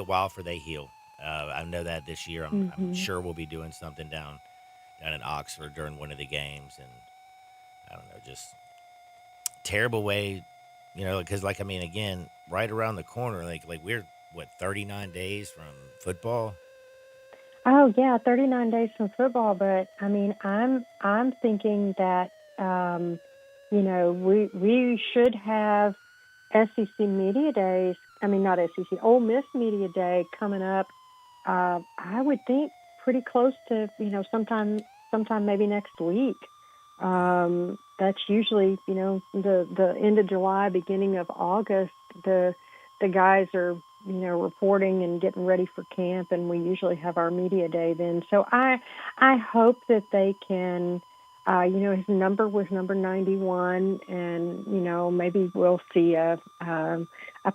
Speaker 2: while for they heal. I know that this year. I'm sure we'll be doing something down in Oxford during one of the games, and I don't know, just terrible way, because again, right around the corner, like we're 39 days from football.
Speaker 21: Oh yeah, 39 days from football. But I'm thinking that we should have SEC media days. Not SEC, Ole Miss media day coming up. I would think pretty close to, sometime maybe next week. That's usually, the end of July, beginning of August. The guys are, reporting and getting ready for camp, and we usually have our media day then. So I hope that they can. His number was number 91, and maybe we'll see a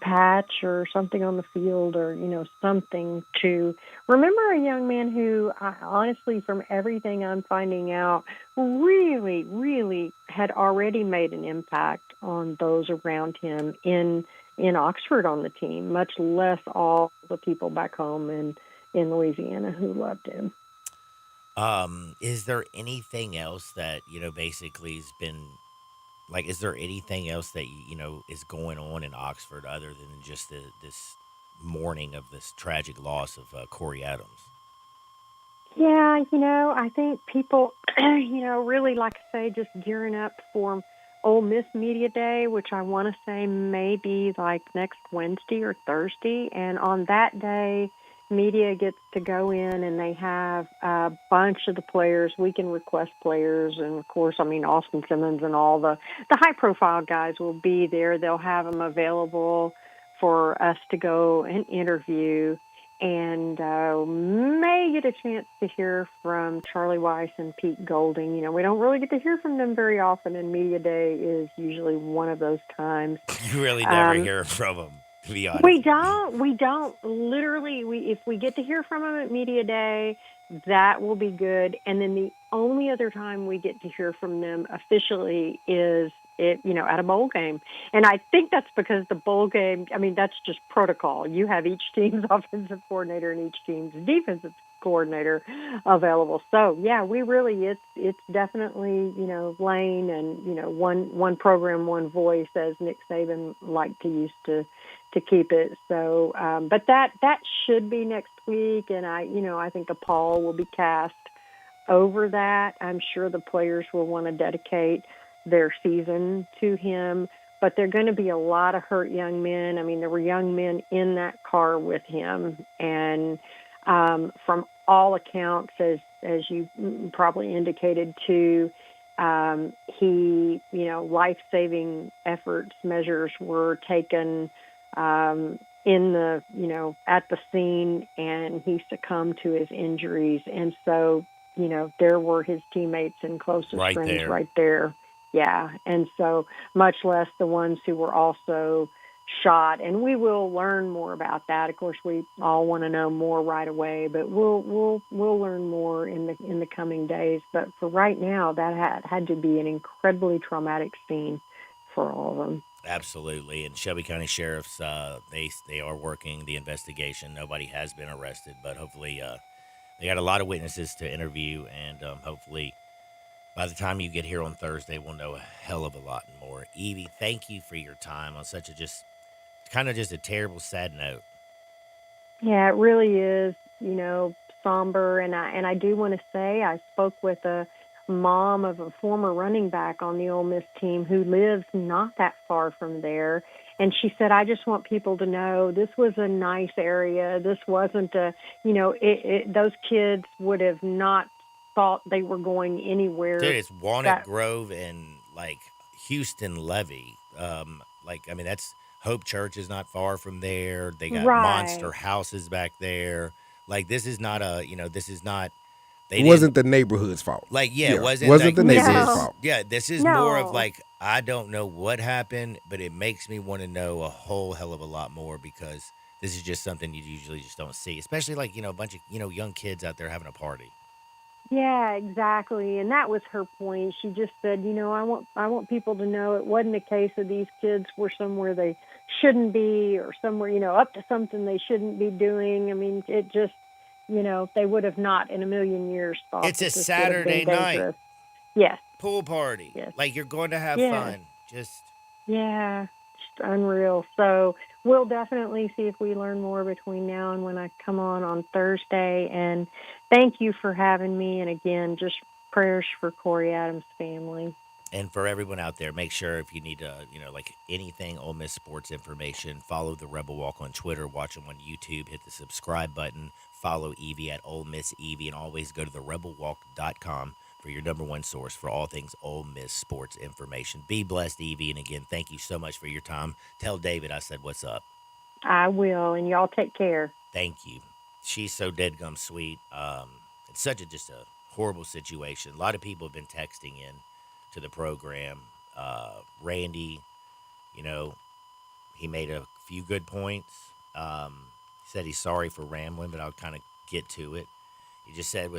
Speaker 21: patch or something on the field, or something to remember a young man who, honestly, from everything I'm finding out, really, really had already made an impact on those around him in Oxford on the team, much less all the people back home in Louisiana who loved him.
Speaker 2: Is there anything else that, basically has been, is there anything else that, is going on in Oxford other than just this mourning of this tragic loss of Corey Adams?
Speaker 21: Yeah, I think people, really, like I say, just gearing up for Ole Miss Media Day, which I want to say may be next Wednesday or Thursday. And on that day, media gets to go in and they have a bunch of the players. We can request players, and of course, Austin Simmons and all the high-profile guys will be there. They'll have them available for us to go and interview, and may get a chance to hear from Charlie Weiss and Pete Golding. We don't really get to hear from them very often, and Media Day is usually one of those times.
Speaker 2: You really never hear from them. To be honest.
Speaker 21: We don't. Literally, if we get to hear from them at Media Day, that will be good. And then the only other time we get to hear from them officially is at a bowl game. And I think that's because the bowl game, that's just protocol. You have each team's offensive coordinator and each team's defensive coordinator available. So yeah, it's definitely, Lane and, one program, one voice, as Nick Saban liked to use to keep it. So, but that should be next week. And I think a pall will be cast over that. I'm sure the players will want to dedicate their season to him, but there are going to be a lot of hurt young men. There were young men in that car with him, and from all accounts, as you probably indicated too, he, life-saving efforts, measures were taken in the, at the scene, and he succumbed to his injuries. And so, there were his teammates and closest friends right there. Yeah. And so much less the ones who were also shot. And we will learn more about that. Of course, we all want to know more right away, but we'll learn more in the coming days. But for right now, that had to be an incredibly traumatic scene for all of them.
Speaker 2: Absolutely. And Shelby County Sheriff's, they are working the investigation. Nobody has been arrested, but hopefully they got a lot of witnesses to interview, and hopefully by the time you get here on Thursday, we'll know a hell of a lot more. Evie, thank you for your time on such a just a terrible, sad note.
Speaker 21: Yeah, it really is, somber. And I do want to say I spoke with a mom of a former running back on the Ole Miss team who lives not that far from there. And she said, I just want people to know this was a nice area. This wasn't those kids would have not thought they were going anywhere.
Speaker 2: Dude, it's Walnut Grove and Houston Levy. That's Hope Church is not far from there. They got monster houses back there. This is not it
Speaker 3: wasn't the neighborhood's fault.
Speaker 2: It
Speaker 3: wasn't the neighborhood's fault.
Speaker 2: Yeah, this is more of I don't know what happened, but it makes me want to know a whole hell of a lot more, because this is just something you usually just don't see, especially a bunch of young kids out there having a party.
Speaker 21: Yeah, exactly. And that was her point. She just said, I want people to know it wasn't a case of these kids were somewhere they shouldn't be, or somewhere, up to something they shouldn't be doing. I mean, it just, they would have not in a million years thought.
Speaker 2: It's a Saturday night.
Speaker 21: Yes.
Speaker 2: Pool party.
Speaker 21: Yes.
Speaker 2: You're going to have fun.
Speaker 21: Yeah, just unreal. So we'll definitely see if we learn more between now and when I come on Thursday. And thank you for having me. And again, just prayers for Corey Adams' family.
Speaker 2: And for everyone out there, make sure if you need to, anything Ole Miss sports information, follow the Rebel Walk on Twitter, watch them on YouTube, hit the subscribe button, follow Evie at Ole Miss Evie, and always go to therebelwalk.com for your number one source for all things Ole Miss sports information. Be blessed, Evie, and again, thank you so much for your time. Tell David I said what's up.
Speaker 21: I will, and y'all take care.
Speaker 2: Thank you. She's so deadgum sweet. It's such just a horrible situation. A lot of people have been texting in to the program. Randy, he made a few good points. He said he's sorry for rambling, but I'll kind of get to it. He just said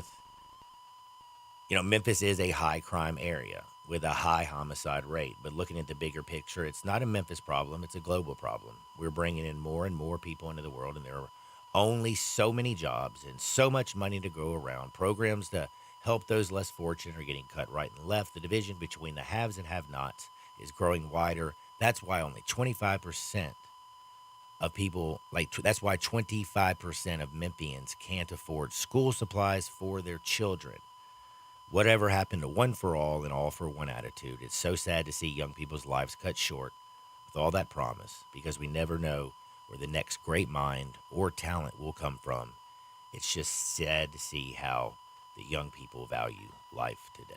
Speaker 2: Memphis is a high crime area with a high homicide rate. But looking at the bigger picture, it's not a Memphis problem. It's a global problem. We're bringing in more and more people into the world, and there are only so many jobs and so much money to go around. Programs to help those less fortunate are getting cut right and left. The division between the haves and have-nots is growing wider. That's why only 25% of people, that's why 25% of Memphians can't afford school supplies for their children. Whatever happened to one for all and all for one attitude? It's so sad to see young people's lives cut short with all that promise, because we never know where the next great mind or talent will come from. It's just sad to see how the young people value life today.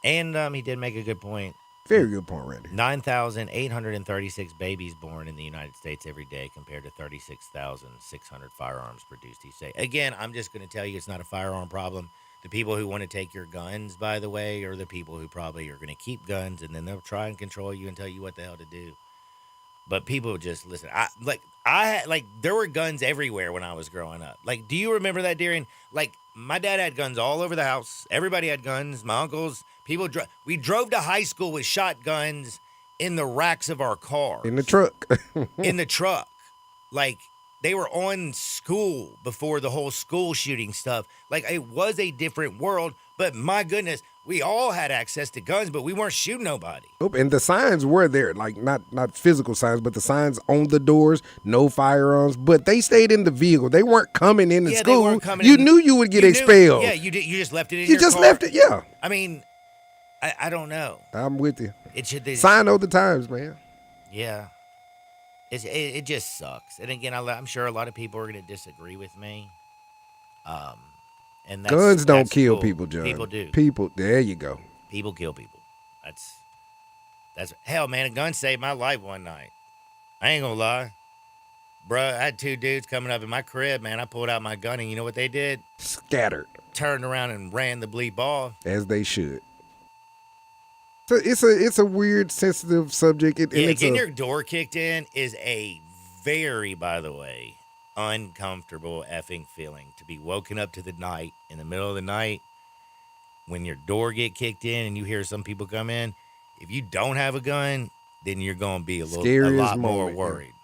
Speaker 2: And he did make a good point.
Speaker 3: Very good point, Randy.
Speaker 2: 9,836 babies born in the United States every day compared to 36,600 firearms produced each day. Again, I'm just going to tell you it's not a firearm problem. The people who want to take your guns, by the way, are the people who probably are going to keep guns, and then they'll try and control you and tell you what the hell to do. But people just listen. There were guns everywhere when I was growing up. Do you remember that, Darren? My dad had guns all over the house. Everybody had guns. My uncles, we drove to high school with shotguns in the racks of our car.
Speaker 3: In the truck.
Speaker 2: In the truck. They were on school before the whole school shooting stuff. It was a different world, but my goodness, we all had access to guns, but we weren't shooting nobody.
Speaker 3: And the signs were there, not physical signs, but the signs on the doors, no firearms, but they stayed in the vehicle. They weren't coming into school.
Speaker 2: They weren't coming
Speaker 3: you knew you would get expelled.
Speaker 2: Yeah, you just left it in
Speaker 3: your car. You just left it, yeah.
Speaker 2: I mean, I don't know.
Speaker 3: I'm with you.
Speaker 2: It should.
Speaker 3: Sign of the times, man.
Speaker 2: Yeah. It just sucks. And again, I'm sure a lot of people are going to disagree with me. And
Speaker 3: Guns don't
Speaker 2: that's
Speaker 3: kill
Speaker 2: cool.
Speaker 3: people, John.
Speaker 2: People do.
Speaker 3: People, there you go.
Speaker 2: People kill people. That's hell, man. A gun saved my life one night. I ain't gonna lie. Bruh, I had 2 dudes coming up in my crib, man. I pulled out my gun, and you know what they did?
Speaker 3: Scattered.
Speaker 2: Turned around and ran the bleep off.
Speaker 3: As they should. So it's a weird, sensitive subject.
Speaker 2: Getting your door kicked in is a very, by the way, uncomfortable effing feeling. To be woken up to the night, in the middle of the night, when your door get kicked in and you hear some people come in. If you don't have a gun, then you're going to be a lot more worried.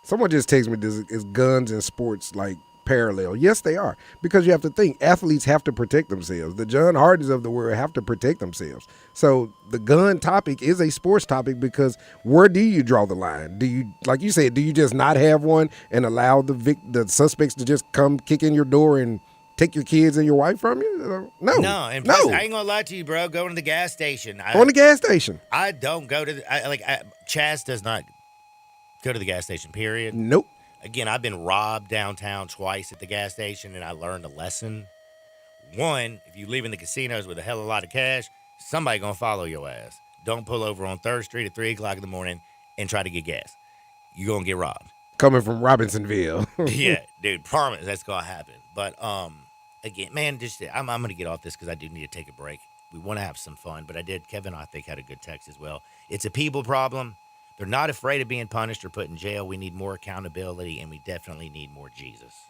Speaker 3: Someone just texted me, is guns and sports like parallel? Yes, they are. Because you have to think, athletes have to protect themselves. The John Hardys of the world have to protect themselves. So the gun topic is a sports topic because where do you draw the line? Do you, like you said, do you just not have one and allow the suspects to just come kick in your door and take your kids and your wife from you? No.
Speaker 2: No, and plus, I ain't gonna lie to you, bro. Going to the gas station.
Speaker 3: On the gas station.
Speaker 2: I don't go to Chaz does not go to the gas station, period.
Speaker 3: Nope.
Speaker 2: Again, I've been robbed downtown twice at the gas station, and I learned a lesson. One, if you leave in the casinos with a hell of a lot of cash, somebody gonna follow your ass. Don't pull over on 3rd Street at 3 o'clock in the morning and try to get gas. You're gonna get robbed.
Speaker 3: Coming from Robinsonville.
Speaker 2: Yeah, dude, promise that's gonna happen. But again, man, I'm gonna get off this because I do need to take a break. We want to have some fun, but Kevin, I think, had a good text as well. It's a people problem. They're not afraid of being punished or put in jail. We need more accountability, and we definitely need more Jesus.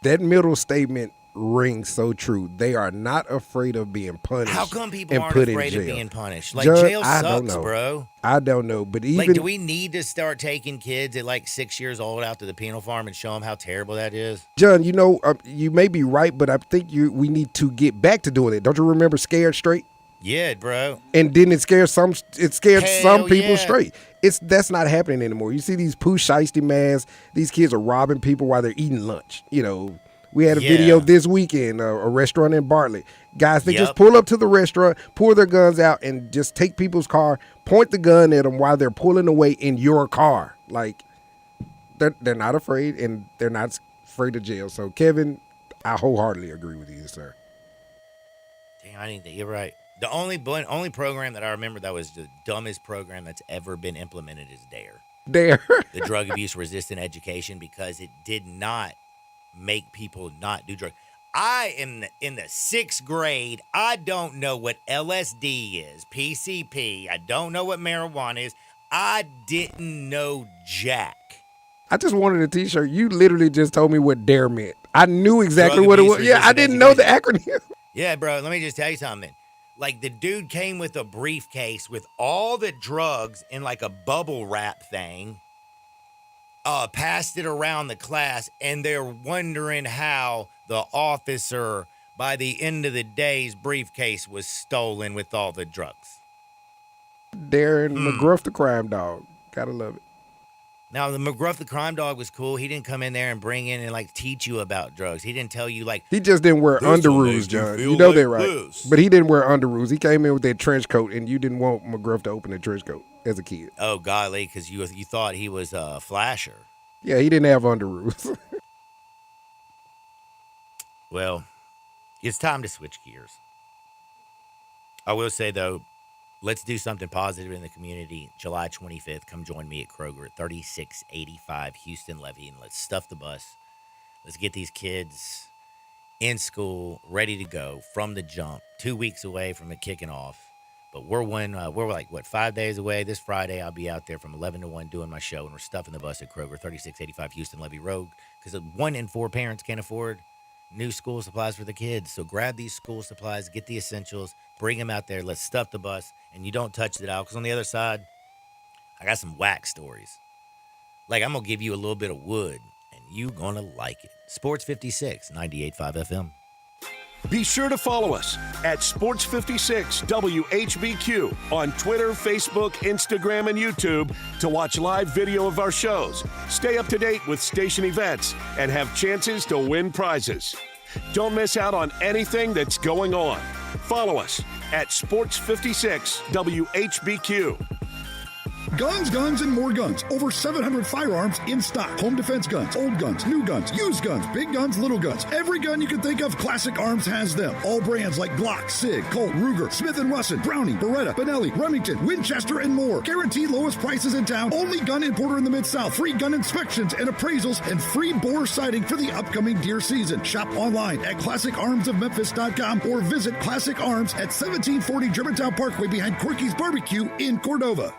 Speaker 3: That middle statement rings so true. They are not afraid of being punished.
Speaker 2: How come people
Speaker 3: and
Speaker 2: aren't
Speaker 3: put
Speaker 2: afraid
Speaker 3: in
Speaker 2: of
Speaker 3: jail?
Speaker 2: being punished? Like,
Speaker 3: Judge,
Speaker 2: jail
Speaker 3: I don't
Speaker 2: sucks,
Speaker 3: know.
Speaker 2: bro.
Speaker 3: I don't know, but even
Speaker 2: Like, do we need to start taking kids at like 6 years old out to the penal farm and show them how terrible that is?
Speaker 3: John, you may be right, but I think we need to get back to doing it. Don't you remember Scared Straight?
Speaker 2: Yeah, bro.
Speaker 3: And didn't it scare some? It scared some people
Speaker 2: yeah.
Speaker 3: straight. That's not happening anymore. You see these poo shiesty masks. These kids are robbing people while they're eating lunch. We had a video this weekend, a restaurant in Bartlett. Guys, they just pull up to the restaurant, pull their guns out, and just take people's car, point the gun at them while they're pulling away in your car. Like, they're not afraid, and they're not afraid of jail. So, Kevin, I wholeheartedly agree with you, sir.
Speaker 2: Damn, I didn't think you're right. The only program that I remember that was the dumbest program that's ever been implemented is DARE.
Speaker 3: DARE.
Speaker 2: The Drug Abuse Resistant Education, because it did not make people not do drugs. I am in the 6th grade. I don't know what LSD is, PCP. I don't know what marijuana is. I didn't know jack.
Speaker 3: I just wanted a T-shirt. You literally just told me what DARE meant. I knew exactly what it was. Yeah, I didn't know the acronym.
Speaker 2: Yeah, bro, let me just tell you something. Like, the dude came with a briefcase with all the drugs in like a bubble wrap thing, passed it around the class, and they're wondering how the officer, by the end of the day's briefcase, was stolen with all the drugs.
Speaker 3: Darren McGruff, the crime dog. Gotta love it.
Speaker 2: Now, the McGruff, the crime dog, was cool. He didn't come in there and bring in and, like, teach you about drugs. He didn't tell you, like...
Speaker 3: He just didn't wear underoos, John. You know they're right. But he didn't wear underoos. He came in with that trench coat, and you didn't want McGruff to open the trench coat as a kid.
Speaker 2: Oh, golly, because you thought he was a flasher.
Speaker 3: Yeah, he didn't have underoos.
Speaker 2: Well, it's time to switch gears. I will say, though, let's do something positive in the community. July 25th, come join me at Kroger at 3685 Houston Levy, and let's stuff the bus. Let's get these kids in school, ready to go from the jump. 2 weeks away from it kicking off. But we're 5 days away. This Friday, I'll be out there from 11 to 1 doing my show, and we're stuffing the bus at Kroger, 3685 Houston Levy Road, because 1 in 4 parents can't afford new school supplies for the kids. So grab these school supplies, get the essentials, bring them out there. Let's stuff the bus, and you don't touch it out, because on the other side, I got some whack stories. Like, I'm going to give you a little bit of wood, and you going to like it. Sports56, 98.5 FM.
Speaker 1: Be sure to follow us at Sports56 WHBQ on Twitter, Facebook, Instagram, and YouTube to watch live video of our shows, stay up to date with station events, and have chances to win prizes. Don't miss out on anything that's going on. Follow us at Sports56 WHBQ.
Speaker 5: Guns, guns, and more guns. Over 700 firearms in stock. Home defense guns, old guns, new guns, used guns, big guns, little guns. Every gun you can think of, Classic Arms has them. All brands like Glock, Sig, Colt, Ruger, Smith & Wesson, Browning, Beretta, Benelli, Remington, Winchester, and more. Guaranteed lowest prices in town. Only gun importer in the Mid-South. Free gun inspections and appraisals and free bore sighting for the upcoming deer season. Shop online at ClassicArmsOfMemphis.com or visit Classic Arms at 1740 Germantown Parkway behind Corky's Barbecue in Cordova.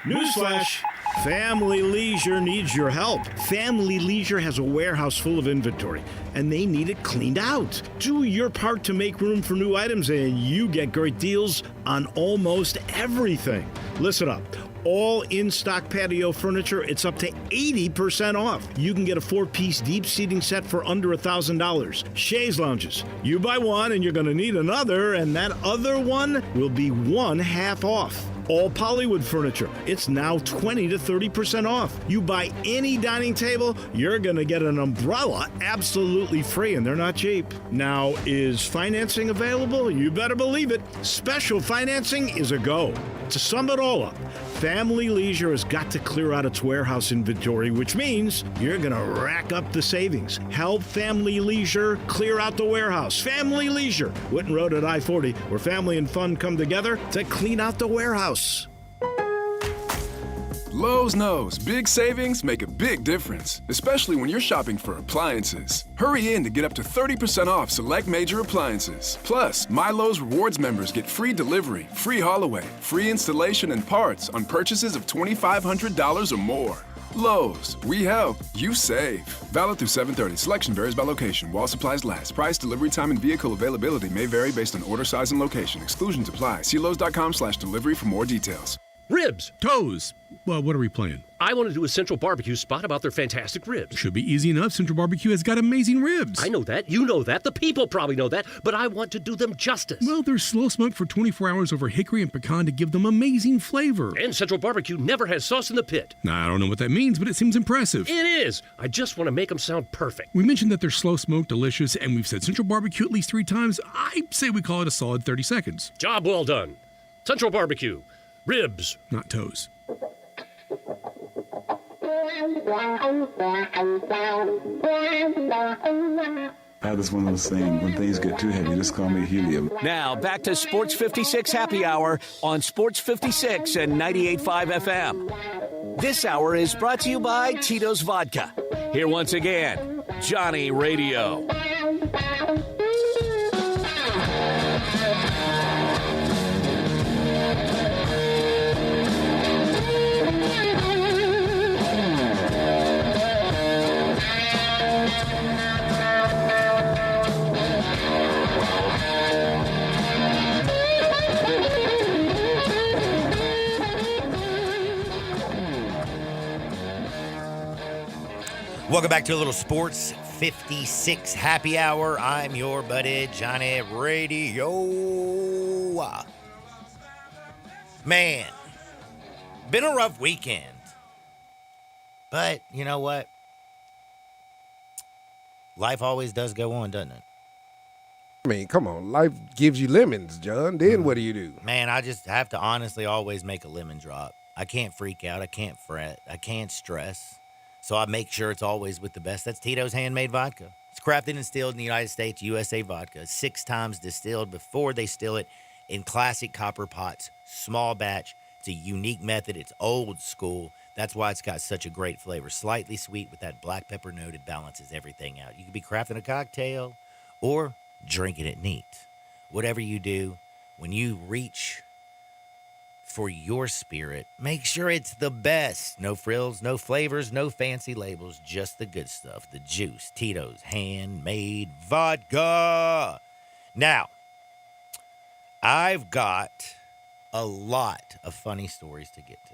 Speaker 13: Newsflash! Family Leisure needs your help. Family Leisure has a warehouse full of inventory, and they need it cleaned out. Do your part to make room for new items, and you get great deals on almost everything. Listen up. All in-stock patio furniture, it's up to 80% off. You can get a 4-piece deep seating set for under $1,000. Chaise lounges. You buy one and you're going to need another, and that other one will be one half off. All Pollywood furniture, it's now 20 to 30% off. You buy any dining table, you're going to get an umbrella absolutely free, and they're not cheap. Now, is financing available? You better believe it. Special financing is a go. To sum it all up, Family Leisure has got to clear out its warehouse inventory, which means you're going to rack up the savings. Help Family Leisure clear out the warehouse. Family Leisure, Whitten Road at I-40, where family and fun come together to clean out the warehouse.
Speaker 12: Lowe's knows big savings make a big difference, especially when you're shopping for appliances. Hurry in to get up to 30% off select major appliances. Plus, My Lowe's Rewards members get free delivery, free haul away, free installation and parts on purchases of $2,500 or more. Lowe's, we help, you save. Valid through 7/30. Selection varies by location. While supplies last. Price, delivery time, and vehicle availability may vary based on order size and location. Exclusions apply. See Lowes.com/delivery for more details.
Speaker 22: Ribs.
Speaker 15: Toes. Well, what are we playing?
Speaker 22: I want to do a Central Barbecue spot about their fantastic ribs.
Speaker 15: Should be easy enough. Central Barbecue has got amazing ribs.
Speaker 22: I know that. You know that. The people probably know that. But I want to do them justice.
Speaker 15: Well, they're slow smoked for 24 hours over hickory and pecan to give them amazing flavor.
Speaker 22: And Central Barbecue never has sauce in the pit.
Speaker 15: Now, I don't know what that means, but it seems impressive.
Speaker 22: It is. I just want to make them sound perfect.
Speaker 15: We mentioned that they're slow smoked, delicious, and we've said Central Barbecue at least 3 times. I say we call it a solid 30 seconds.
Speaker 22: Job well done. Central Barbecue. Ribs.
Speaker 15: Not toes.
Speaker 23: That is one of those things. When things get too heavy, just call me helium.
Speaker 1: Now, back to Sports 56 Happy Hour on Sports 56 and 98.5 FM. This hour is brought to you by Tito's Vodka. Here once again, Johnny Radio.
Speaker 2: Welcome back to a little Sports 56 Happy Hour. I'm your buddy, Johnny Radio. Man, been a rough weekend. But you know what? Life always does go on, doesn't it?
Speaker 3: I mean, come on. Life gives you lemons, John. Then what do you do?
Speaker 2: Man, I just have to honestly always make a lemon drop. I can't freak out. I can't fret. I can't stress. So I make sure it's always with the best. That's Tito's Handmade Vodka. It's crafted and distilled in the United States, USA vodka. 6 times distilled before they still it in classic copper pots, small batch. It's a unique method. It's old school. That's why it's got such a great flavor. Slightly sweet with that black pepper note. It balances everything out. You could be crafting a cocktail or drinking it neat. Whatever you do, when you reach for your spirit, make sure it's the best. No frills, no flavors, no fancy labels, just the good stuff. The juice. Tito's Handmade Vodka. Now, I've got a lot of funny stories to get to.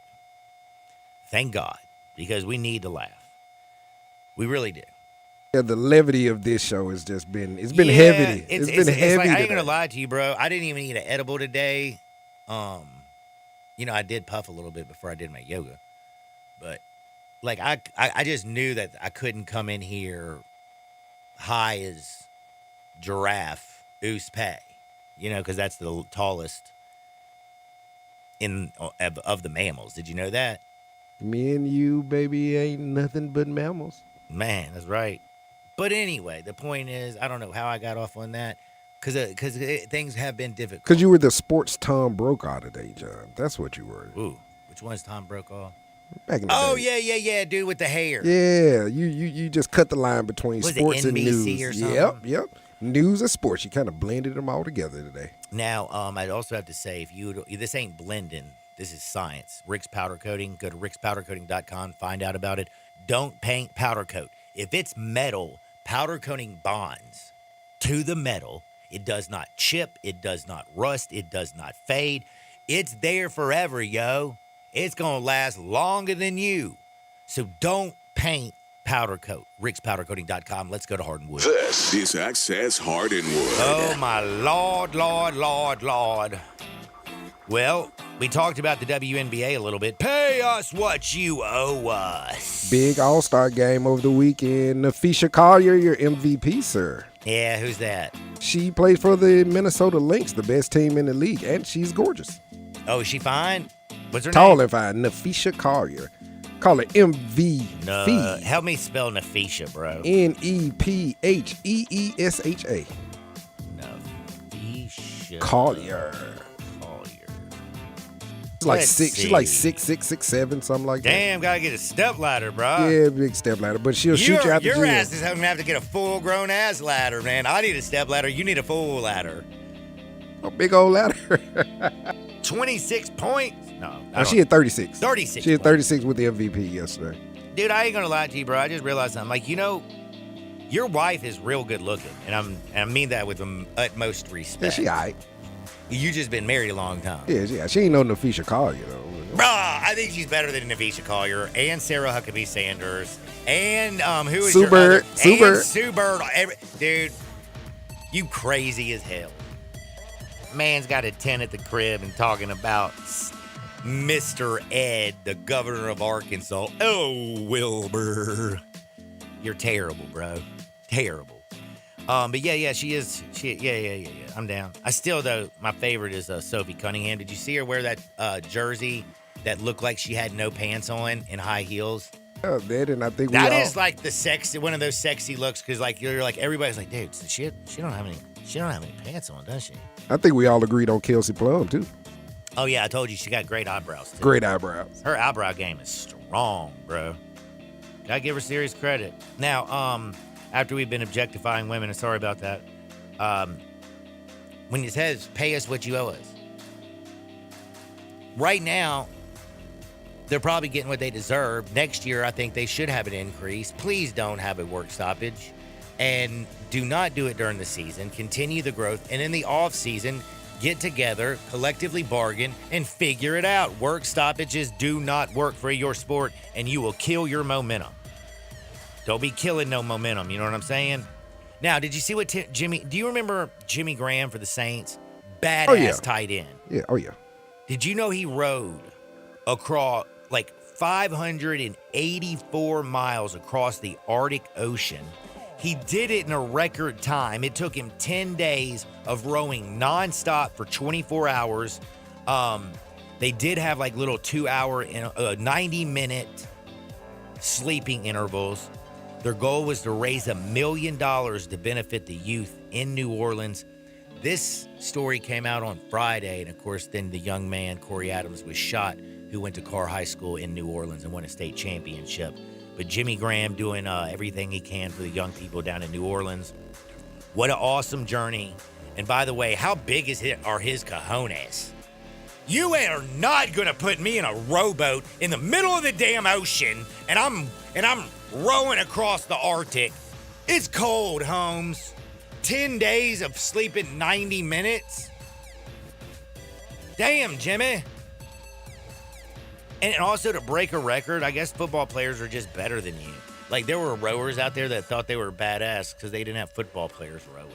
Speaker 2: Thank God, because we need to laugh. We really do.
Speaker 3: Yeah, the levity of this show has just been, it's been
Speaker 2: Yeah,
Speaker 3: heavy.
Speaker 2: It's
Speaker 3: been heavy.
Speaker 2: like, I ain't
Speaker 3: today.
Speaker 2: going to lie to you, bro. I didn't even eat an edible today. You know, I did puff a little bit before I did my yoga. But, like, I just knew that I couldn't come in here high as giraffe, Oos Pay. You know, because that's the tallest of the mammals. Did you know that?
Speaker 3: Me and you, baby, ain't nothing but mammals.
Speaker 2: Man, that's right. But anyway, the point is, I don't know how I got off on that because things have been difficult.
Speaker 3: Because you were the sports Tom Brokaw today, John. That's what you were.
Speaker 2: Ooh, which one's Tom Brokaw?
Speaker 3: Back in the day.
Speaker 2: yeah, dude with the hair.
Speaker 3: Yeah, you just cut the line between
Speaker 2: Was
Speaker 3: sports
Speaker 2: it
Speaker 3: and
Speaker 2: NBC
Speaker 3: news.
Speaker 2: or something?
Speaker 3: Yep. News and sports. You kind of blended them all together today.
Speaker 2: Now, I'd also have to say, this ain't blending, this is science. Rick's Powder Coating, go to rickspowdercoating.com, find out about it. Don't paint powder coat. If it's metal, powder coating bonds to the metal. It does not chip, it does not rust, it does not fade. It's there forever, yo. It's going to last longer than you. So don't paint powder coat. rickspowdercoating.com. Let's go to Hardwood.
Speaker 6: This is Access Hardwood.
Speaker 2: Oh, my Lord. Well, we talked about the WNBA a little bit. Pay us what you owe us.
Speaker 3: Big All-Star game over the weekend. Nafisha Collier, your MVP, sir.
Speaker 2: Yeah, who's that?
Speaker 3: She plays for the Minnesota Lynx, the best team in the league, and she's gorgeous.
Speaker 2: Oh, is she fine? What's her
Speaker 3: Tall
Speaker 2: name?
Speaker 3: and fine. Nafisha Collier. Call her MVP.
Speaker 2: No, help me spell Nafisha, bro.
Speaker 3: Nepheesha.
Speaker 2: Nafisha
Speaker 3: Collier. She's like She's like 6'6", 6'7", something like that.
Speaker 2: Damn, gotta get a step ladder, bro.
Speaker 3: Yeah, big step ladder, but she'll shoot you out the
Speaker 2: Your
Speaker 3: gym.
Speaker 2: ass is gonna have to get a full-grown ass ladder, man. I need a step ladder. You need a full ladder.
Speaker 3: A big old ladder.
Speaker 2: 26 points. No,
Speaker 3: she had 36.
Speaker 2: 36.
Speaker 3: She had 36 with the MVP yesterday.
Speaker 2: Dude, I ain't gonna lie to you, bro. I just realized something. Like, your wife is real good looking, and I mean that with the utmost respect.
Speaker 3: Yeah, she all right.
Speaker 2: You just been married a long time.
Speaker 3: Yeah, she ain't no Nafisha Collier, though.
Speaker 2: Bruh, I think she's better than Nafisha Collier and Sarah Huckabee Sanders and who is
Speaker 3: Sue
Speaker 2: your
Speaker 3: Bird.
Speaker 2: other?
Speaker 3: Sue
Speaker 2: And
Speaker 3: Bird.
Speaker 2: Sue Bird. Dude, you crazy as hell. Man's got a 10 at the crib and talking about Mr. Ed, the governor of Arkansas. Oh, Wilbur. You're terrible, bro. Terrible. But yeah, she is. Yeah. I'm down. I still, though, my favorite is Sophie Cunningham. Did you see her wear that jersey that looked like she had no pants on and high heels?
Speaker 3: Oh, that, and I think
Speaker 2: that is like the sexy, one of those sexy looks, because like you're like everybody's like, dude, she don't have any pants on, does she?
Speaker 3: I think we all agreed on Kelsey Plum, too.
Speaker 2: Oh yeah, I told you she got great eyebrows too.
Speaker 3: Great eyebrows.
Speaker 2: Her eyebrow game is strong, bro. Gotta give her serious credit. Now, after we've been objectifying women, and sorry about that, when it says pay us what you owe us, right now, they're probably getting what they deserve. Next year, I think they should have an increase. Please don't have a work stoppage. And do not do it during the season. Continue the growth. And in the off season, get together, collectively bargain, and figure it out. Work stoppages do not work for your sport, and you will kill your momentum. Don't be killing no momentum. You know what I'm saying? Now, did you see what do you remember Jimmy Graham for the Saints? Badass tight end.
Speaker 3: Yeah, oh yeah.
Speaker 2: Did you know he rode across like 584 miles across the Arctic Ocean? He did it in a record time. It took him 10 days of rowing nonstop for 24 hours. They did have like little 2-hour, 90-minute sleeping intervals. Their goal was to raise $1 million to benefit the youth in New Orleans. This story came out on Friday, and of course, then the young man, Corey Adams, was shot, who went to Carr High School in New Orleans and won a state championship. But Jimmy Graham doing everything he can for the young people down in New Orleans. What an awesome journey. And by the way, how big are his cojones? You are not going to put me in a rowboat in the middle of the damn ocean, and I'm rowing across the Arctic. It's cold, Holmes. 10 days of sleeping 90 minutes? Damn, Jimmy. And also to break a record, I guess football players are just better than you. Like, there were rowers out there that thought they were badass because they didn't have football players rowing.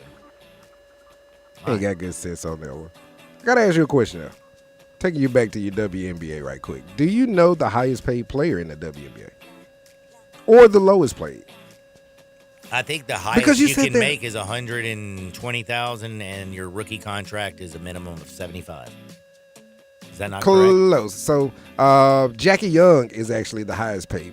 Speaker 3: Ain't got good sense on that one. I got to ask you a question now. Taking you back to your WNBA right quick. Do you know the highest paid player in the WNBA? Or the lowest paid?
Speaker 2: I think the highest you can make is $120,000, and your rookie contract is a minimum of $75,000. Is that not correct?
Speaker 3: Close. So Jackie Young is actually the highest paid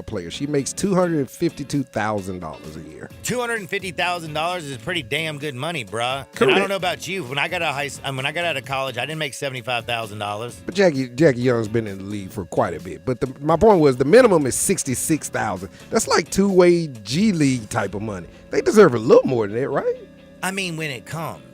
Speaker 3: player. She makes $252,000 a year.
Speaker 2: $250,000 is pretty damn good money, bruh.
Speaker 3: Correct.
Speaker 2: And I don't know about you. When I got out of college, I didn't make $75,000.
Speaker 3: But Jackie Young's been in the league for quite a bit. But my point was the minimum is $66,000. That's like two-way G League type of money. They deserve a little more than that, right?
Speaker 2: I mean, when it comes.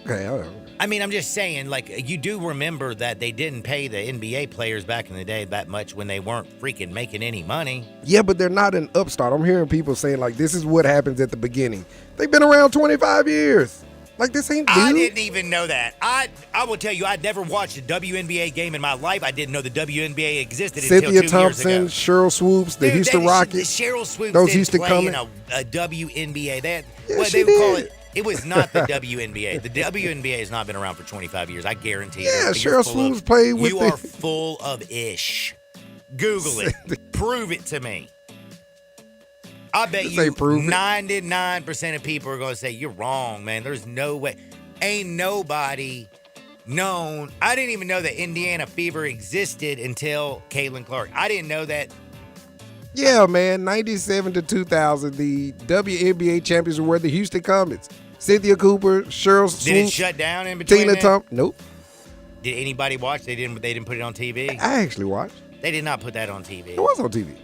Speaker 3: Okay, all right.
Speaker 2: I mean, I'm just saying, like, you do remember that they didn't pay the NBA players back in the day that much when they weren't freaking making any money.
Speaker 3: Yeah, but they're not an upstart. I'm hearing people saying, like, this is what happens at the beginning. They've been around 25 years. Like, this ain't new.
Speaker 2: I didn't even know that. I will tell you, I'd never watched a WNBA game in my life. I didn't know the WNBA existed until 2
Speaker 3: Cynthia
Speaker 2: years
Speaker 3: Thompson,
Speaker 2: ago.
Speaker 3: Cheryl Swoops, the Houston Rockets.
Speaker 2: Cheryl Swoops
Speaker 3: those
Speaker 2: didn't
Speaker 3: Houston
Speaker 2: play
Speaker 3: coming.
Speaker 2: in a WNBA. They
Speaker 3: she
Speaker 2: would call
Speaker 3: did.
Speaker 2: it was not the WNBA. The WNBA has not been around for 25 years. I guarantee you.
Speaker 3: Yeah,
Speaker 2: You're
Speaker 3: Cheryl
Speaker 2: full
Speaker 3: Swoops
Speaker 2: of-
Speaker 3: played with
Speaker 2: You
Speaker 3: the-
Speaker 2: are full of ish. Google it. Prove it to me. I bet
Speaker 3: This
Speaker 2: you
Speaker 3: ain't prove it.
Speaker 2: 99% of people are going to say, you're wrong, man. There's no way. Ain't nobody known. I didn't even know that Indiana Fever existed until Caitlin Clark. I didn't know that.
Speaker 3: Yeah, man, 97 to 2000, the WNBA champions were the Houston Comets. Cynthia Cooper, Cheryl Swoops.
Speaker 2: Did it shut down in between
Speaker 3: Tina
Speaker 2: then?
Speaker 3: Thompson. Nope.
Speaker 2: Did anybody watch? They didn't put it on TV?
Speaker 3: I actually watched.
Speaker 2: They did not put that on TV.
Speaker 3: It was on TV.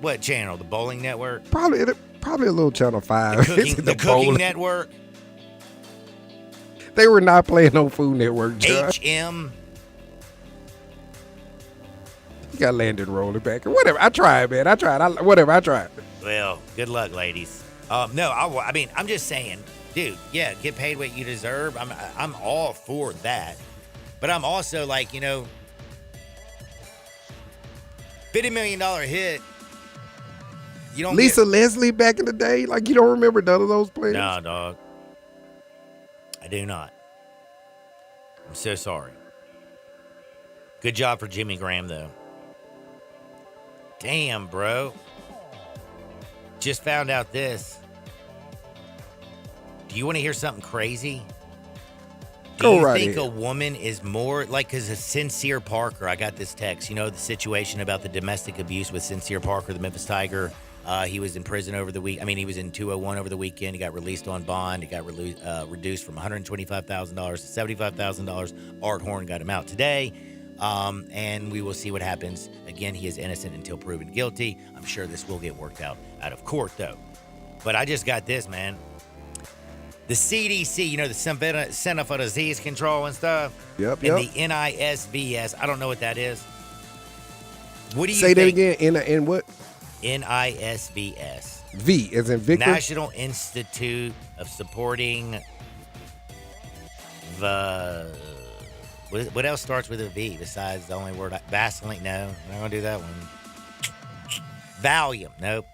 Speaker 2: What channel? The Bowling Network?
Speaker 3: Probably a little Channel 5.
Speaker 2: The Cooking,
Speaker 3: It's
Speaker 2: the Cooking
Speaker 3: bowling.
Speaker 2: Network?
Speaker 3: They were not playing on Food Network, John.
Speaker 2: HM?
Speaker 3: You got Landon rolling back. Whatever. I tried, man. I tried. I tried.
Speaker 2: Well, good luck, ladies. No, I mean, I'm just saying, dude, yeah, get paid what you deserve. I'm all for that. But I'm also like, $50 million hit. You don't
Speaker 3: Lisa Leslie back in the day? Like, you don't remember none of those players?
Speaker 2: No, dog. I do not. I'm so sorry. Good job for Jimmy Graham, though. Damn, bro. Just found out this. Do you want to hear something crazy? Do you think a woman is more like, because of Sincere Parker, I got this text, the situation about the domestic abuse with Sincere Parker, the Memphis Tiger. He was in prison over the week. I mean, he was in 201 over the weekend. He got released on bond. He got reduced from $125,000 to $75,000. Art Horn got him out today. And we will see what happens. Again, he is innocent until proven guilty. I'm sure this will get worked out of court, though. But I just got this, man. The CDC, the Center for Disease Control and stuff.
Speaker 3: Yep.
Speaker 2: And the NISVS. I don't know what that is. What do you
Speaker 3: Say
Speaker 2: think?
Speaker 3: that again. In what?
Speaker 2: NISVS.
Speaker 3: V as in Victor?
Speaker 2: National Institute of Supporting the... What else starts with a V besides the only word? Vaseline? No, I'm not going to do that one. Valium? Nope.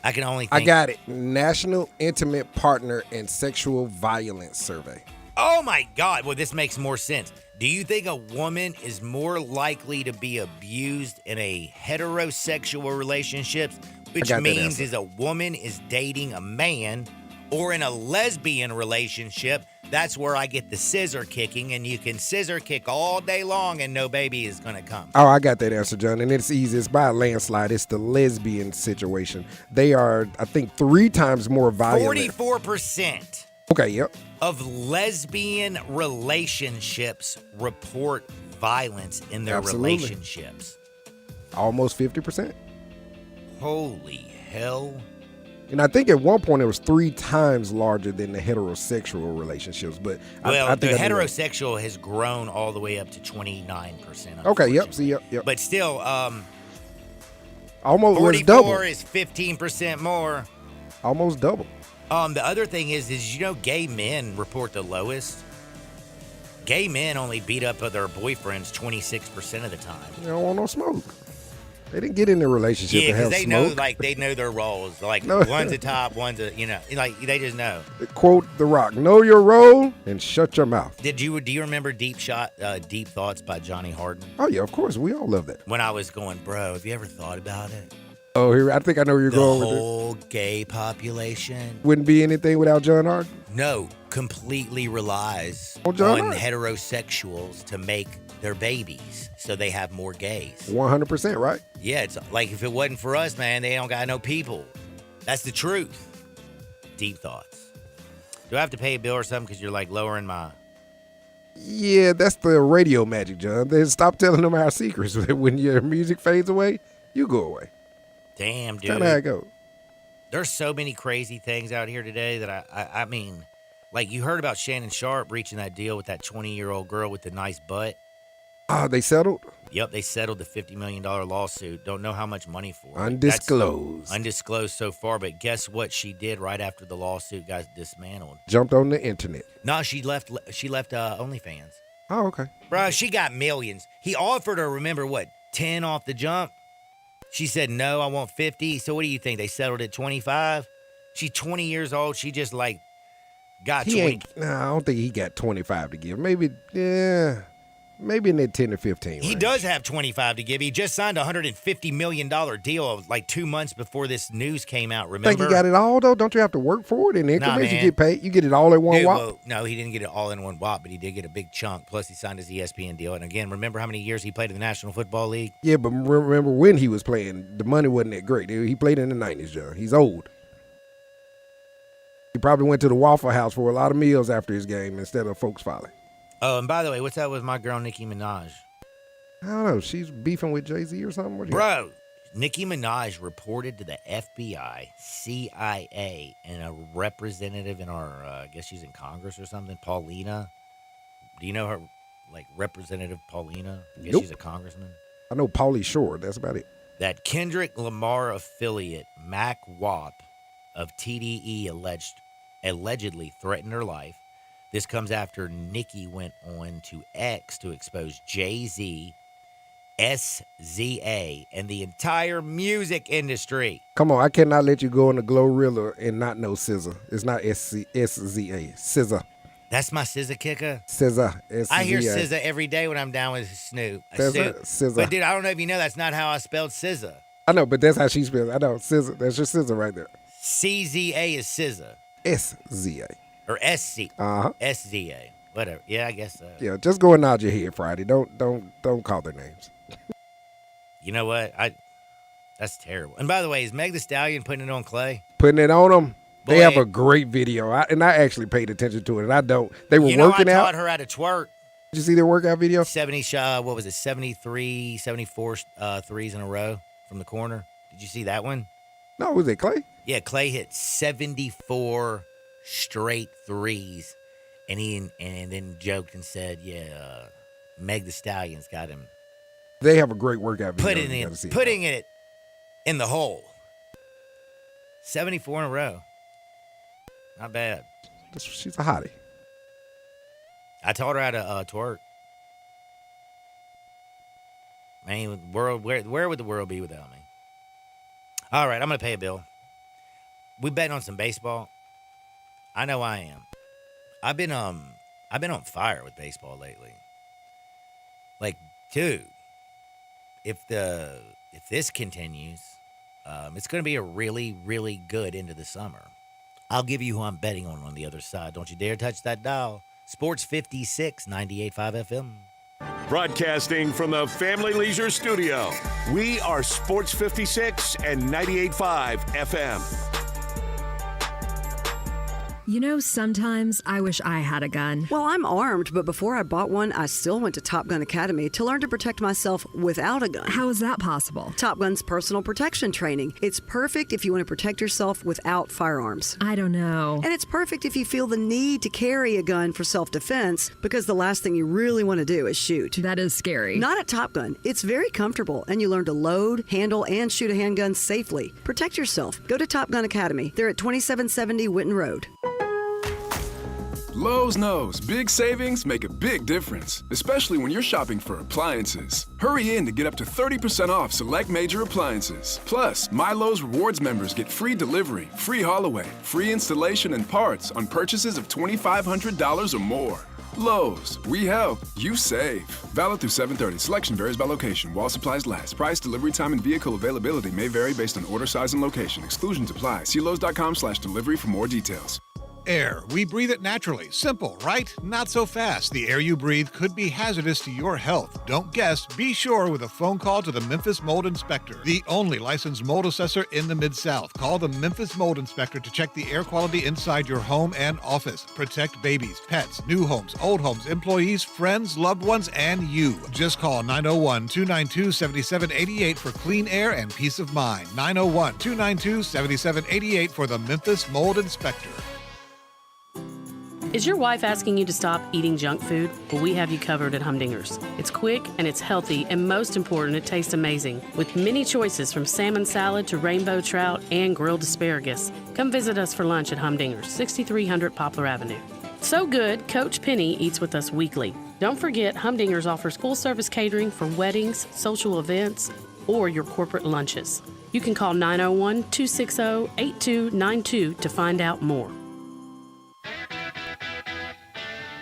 Speaker 2: I can only think.
Speaker 3: I got it. National Intimate Partner and Sexual Violence Survey.
Speaker 2: Oh, my God. Well, this makes more sense. Do you think a woman is more likely to be abused in a heterosexual relationship, which means is a woman is dating a man, or in a lesbian relationship? That's where I get the scissor kicking, and you can scissor kick all day long and no baby is going to come.
Speaker 3: Oh, I got that answer, John. And it's easy. It's by a landslide. It's the lesbian situation. They are, I think, 3 times more violent.
Speaker 2: 44%.
Speaker 3: Okay, yep.
Speaker 2: Of lesbian relationships report violence in their relationships.
Speaker 3: Almost 50%.
Speaker 2: Holy hell.
Speaker 3: And I think at one point it was 3 times larger than the heterosexual relationships. But I
Speaker 2: the
Speaker 3: think
Speaker 2: heterosexual has grown all the way up to 29%.
Speaker 3: Okay, yep. See, yep.
Speaker 2: But still,
Speaker 3: almost
Speaker 2: 44
Speaker 3: double.
Speaker 2: is 15% more.
Speaker 3: Almost double.
Speaker 2: The other thing is gay men report the lowest. Gay men only beat up their boyfriends 26% of the time.
Speaker 3: They don't want no smoke. They didn't get in a relationship to have smoke.
Speaker 2: they know their roles. Like
Speaker 3: No.
Speaker 2: one's a top, one's a they just know.
Speaker 3: Quote The Rock: "Know your role and shut your mouth."
Speaker 2: Do you remember Deep Thoughts by Johnny Harden?
Speaker 3: Oh yeah, of course. We all love that.
Speaker 2: When I was going, bro, have you ever thought about it?
Speaker 3: Oh, here I think I know where you're going with it.
Speaker 2: The whole gay population
Speaker 3: Wouldn't be anything without John Harden.
Speaker 2: No, completely relies
Speaker 3: Oh,
Speaker 2: on
Speaker 3: John,
Speaker 2: heterosexuals to make their babies, so they have more gays.
Speaker 3: 100%, right?
Speaker 2: Yeah, it's like if it wasn't for us, man, they don't got no people. That's the truth. Deep thoughts. Do I have to pay a bill or something because you're like lowering my...
Speaker 3: Yeah, that's the radio magic, John. Then stop telling them our secrets. When your music fades away, you go away.
Speaker 2: Damn, dude.
Speaker 3: That's how it goes.
Speaker 2: There's so many crazy things out here today that I mean, like you heard about Shannon Sharp reaching that deal with that 20-year-old girl with the nice butt.
Speaker 3: They settled?
Speaker 2: Yep, they settled the $50 million lawsuit. Don't know how much money for it.
Speaker 3: Undisclosed.
Speaker 2: That's undisclosed so far, but guess what she did right after the lawsuit got dismantled?
Speaker 3: Jumped on the internet.
Speaker 2: No, she left OnlyFans.
Speaker 3: Oh, okay.
Speaker 2: Bro, she got millions. He offered her, remember what, 10 off the jump? She said, no, I want 50. So what do you think? They settled at 25? She's 20 years old. She just like got 20.
Speaker 3: I don't think he got 25 to give. Maybe, yeah. Maybe in that 10 to 15
Speaker 2: He
Speaker 3: range.
Speaker 2: does have 25 to give. He just signed a $150 million deal like 2 months before this news came out, remember?
Speaker 3: Think he got it all, though? Don't you have to work for it in increments? You
Speaker 2: man.
Speaker 3: get paid. You get it all in one
Speaker 2: Dude,
Speaker 3: whop?
Speaker 2: well, no, he didn't get it all in one whop, but he did get a big chunk. Plus, he signed his ESPN deal. And again, remember how many years he played in the National Football League?
Speaker 3: Yeah, but remember when he was playing, the money wasn't that great. He played in the 90s, John. He's old. He probably went to the Waffle House for a lot of meals after his game instead of folks filing.
Speaker 2: Oh, and by the way, what's up with my girl, Nicki Minaj?
Speaker 3: I don't know. She's beefing with Jay-Z or something?
Speaker 2: Bro, Nicki Minaj reported to the FBI, CIA, and a representative in our, I guess she's in Congress or something, Paulina. Do you know her, like, Representative Paulina? I guess
Speaker 3: Nope.
Speaker 2: she's a congressman.
Speaker 3: I know Pauly Shore. That's about it.
Speaker 2: That Kendrick Lamar affiliate, Mac Wap, of TDE allegedly threatened her life. This comes after Nicki went on to X to expose Jay-Z, SZA, and the entire music industry.
Speaker 3: Come on. I cannot let you go in the Glorilla and not know SZA. It's not SZA. SZA.
Speaker 2: That's my SZA kicker.
Speaker 3: SZA. S-Z-A.
Speaker 2: I hear SZA every day when I'm down with Snoop.
Speaker 3: SZA.
Speaker 2: But dude, I don't know if you know that's not how I spelled SZA.
Speaker 3: I know, but that's how she spells. I know. SZA. That's just SZA right there.
Speaker 2: CZA is SZA.
Speaker 3: SZA.
Speaker 2: Or SC.
Speaker 3: Uh-huh.
Speaker 2: SZA. Whatever. Yeah, I guess so.
Speaker 3: Yeah, just go and nod your head, Friday. Don't call their names.
Speaker 2: You know what? That's terrible. And by the way, is Meg Thee Stallion putting it on Clay?
Speaker 3: Putting it on them. They
Speaker 2: Boy.
Speaker 3: have a great video, and I actually paid attention to it, and I don't. They were working
Speaker 2: I
Speaker 3: out.
Speaker 2: taught her how to twerk.
Speaker 3: Did you see their workout video?
Speaker 2: 73, 74 threes in a row from the corner. Did you see that one?
Speaker 3: No, was it Clay?
Speaker 2: Yeah, Clay hit 74 straight threes, and then joked and said, "Yeah, Meg Thee Stallion's got him."
Speaker 3: They have a great workout video.
Speaker 2: Putting it in the hole. 74 in a row. Not bad.
Speaker 3: She's a hottie.
Speaker 2: I taught her how to twerk. Man, where would the world be without me? All right, I'm gonna pay a bill. We betting on some baseball. I know I am. I've been on fire with baseball lately. Like, dude, if this continues, it's going to be a really, really good into the summer. I'll give you who I'm betting on the other side. Don't you dare touch that dial. Sports56, 98.5 FM.
Speaker 1: Broadcasting from the Family Leisure Studio, we are Sports 56 and 98.5 FM.
Speaker 7: You know, sometimes I wish I had a gun.
Speaker 8: Well, I'm armed, but before I bought one, I still went to Top Gun Academy to learn to protect myself without a gun.
Speaker 7: How is that possible?
Speaker 8: Top Gun's personal protection training. It's perfect if you want to protect yourself without firearms.
Speaker 7: I don't know.
Speaker 8: And it's perfect if you feel the need to carry a gun for self-defense, because the last thing you really want to do is shoot.
Speaker 7: That is scary.
Speaker 8: Not at Top Gun. It's very comfortable, and you learn to load, handle, and shoot a handgun safely. Protect yourself. Go to Top Gun Academy. They're at 2770 Witten Road.
Speaker 12: Lowe's knows big savings make a big difference, especially when you're shopping for appliances. Hurry in to get up to 30% off select major appliances. Plus, My Lowe's Rewards members get free delivery, free haul away, free installation and parts on purchases of $2,500 or more. Lowe's, we help, you save. Valid through 7/30. Selection varies by location. While supplies last. Price, delivery time, and vehicle availability may vary based on order size and location. Exclusions apply. See Lowes.com/delivery for more details.
Speaker 19: Air. We breathe it naturally. Simple, right? Not so fast. The air you breathe could be hazardous to your health. Don't guess. Be sure with a phone call to the Memphis Mold Inspector, the only licensed mold assessor in the Mid-South. Call the Memphis Mold Inspector to check the air quality inside your home and office. Protect babies, pets, new homes, old homes, employees, friends, loved ones, and you. Just call 901-292-7788 for clean air and peace of mind. 901-292-7788 for the Memphis Mold Inspector.
Speaker 4: Is your wife asking you to stop eating junk food? Well, we have you covered at Humdinger's. It's quick and it's healthy, and most important, it tastes amazing. With many choices from salmon salad to rainbow trout and grilled asparagus. Come visit us for lunch at Humdinger's, 6300 Poplar Avenue. So good, Coach Penny eats with us weekly. Don't forget, Humdinger's offers full-service catering for weddings, social events, or your corporate lunches. You can call 901-260-8292 to find out more.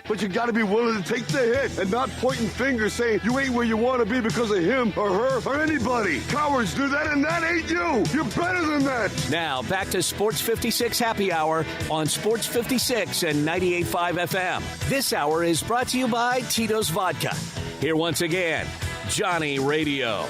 Speaker 9: But you got to be willing to take the hit and not pointing fingers saying you ain't where you want to be because of him or her or anybody. Cowards do that, and that ain't you. You're better than that.
Speaker 1: Now, back to Sports 56 Happy Hour on Sports 56 and 98.5 FM. This hour is brought to you by Tito's Vodka. Here once again, Johnny Radio.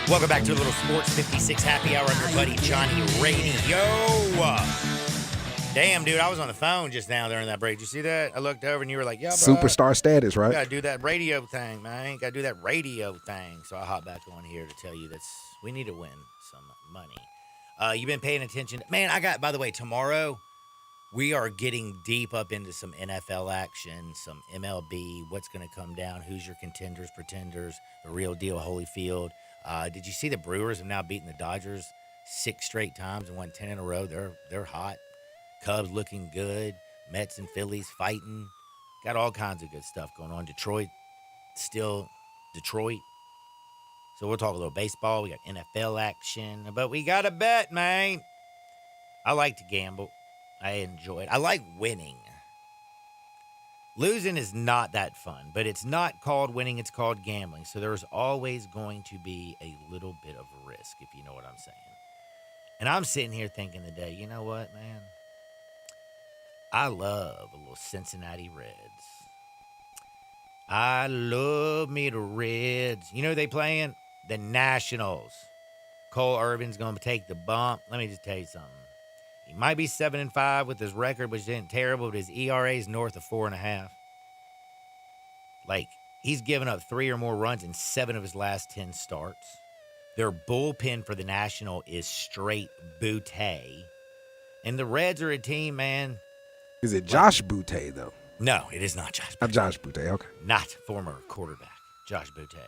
Speaker 2: Welcome back to a little Sports 56 Happy Hour. I'm your buddy Johnny Radio. Damn, dude, I was on the phone just now during that break. Did you see that? I looked over and you were like, yeah, bro.
Speaker 3: Superstar status, right?
Speaker 2: You got to do that radio thing, man. Got to do that radio thing. So I hop back on here to tell you we need to win some money. You've been paying attention. Man, by the way, tomorrow we are getting deep up into some NFL action, some MLB, what's going to come down, who's your contenders, pretenders, the real deal, Holyfield. Did you see the Brewers have now beaten the Dodgers 6 straight times and won 10 in a row? They're hot. Cubs looking good. Mets and Phillies fighting. Got all kinds of good stuff going on. Detroit, still Detroit. So we'll talk a little baseball. We got NFL action. But we got to bet, man. I like to gamble. I enjoy it. I like winning. Losing is not that fun, but it's not called winning, it's called gambling. So there's always going to be a little bit of risk, if you know what I'm saying. And I'm sitting here thinking today, you know what, man? I love a little Cincinnati Reds. I love me the Reds. You know who they playing? The Nationals. Cole Irvin's going to take the bump. Let me just tell you something. He might be 7-5 with his record, which isn't terrible, but his ERA is north of 4.5. Like, he's given up 3 or more runs in 7 of his last 10 starts. Their bullpen for the National is straight bootay. And the Reds are a team, man.
Speaker 3: Is it Josh Butte, though?
Speaker 2: No, it is not Josh Butte.
Speaker 3: Not Josh Butte, okay.
Speaker 2: Not former quarterback, Josh Butte.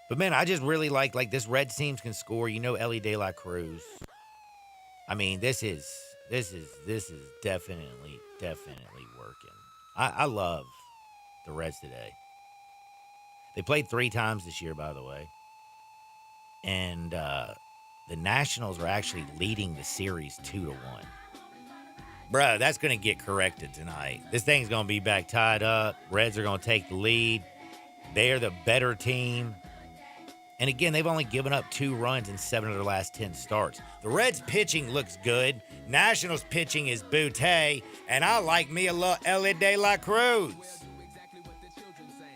Speaker 2: But, man, I just really like this Reds teams can score. You know Ellie De La Cruz. I mean, this is definitely working. I love the Reds today. They played 3 times this year, by the way. And the Nationals are actually leading the series 2-1. Bro, that's going to get corrected tonight. This thing's going to be back tied up. Reds are going to take the lead. They're the better team. And again, they've only given up 2 runs in 7 of their last 10 starts. The Reds' pitching looks good. Nationals' pitching is bootay. And I like me a little Ellie De La Cruz.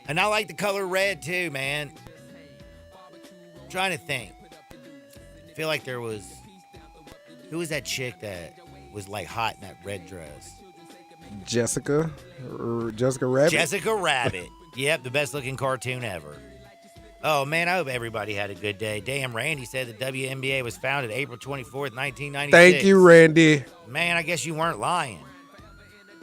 Speaker 2: And I like the color red, too, man. I'm trying to think. I feel like there was... Who was that chick that was, like, hot in that red dress?
Speaker 3: Jessica Rabbit?
Speaker 2: Jessica Rabbit. Yep, the best-looking cartoon ever. Oh, man, I hope everybody had a good day. Damn, Randy said the WNBA was founded April 24th, 1996.
Speaker 3: Thank you, Randy.
Speaker 2: Man, I guess you weren't lying.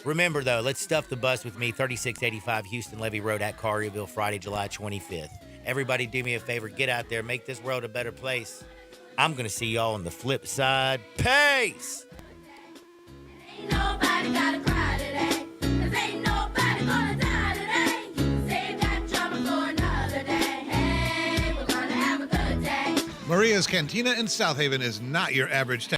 Speaker 2: Remember, though, let's stuff the bus with me, 3685 Houston Levy Road at Collierville, Friday, July 25th. Everybody do me a favor. Get out there. Make this world a better place. I'm going to see y'all on the flip side. Peace! Ain't nobody gotta cry today, 'cause ain't nobody gonna die today. Save that trouble for another day. Hey, we're gonna have a good day.
Speaker 19: Marie Maria's Cantina in South Haven is not your average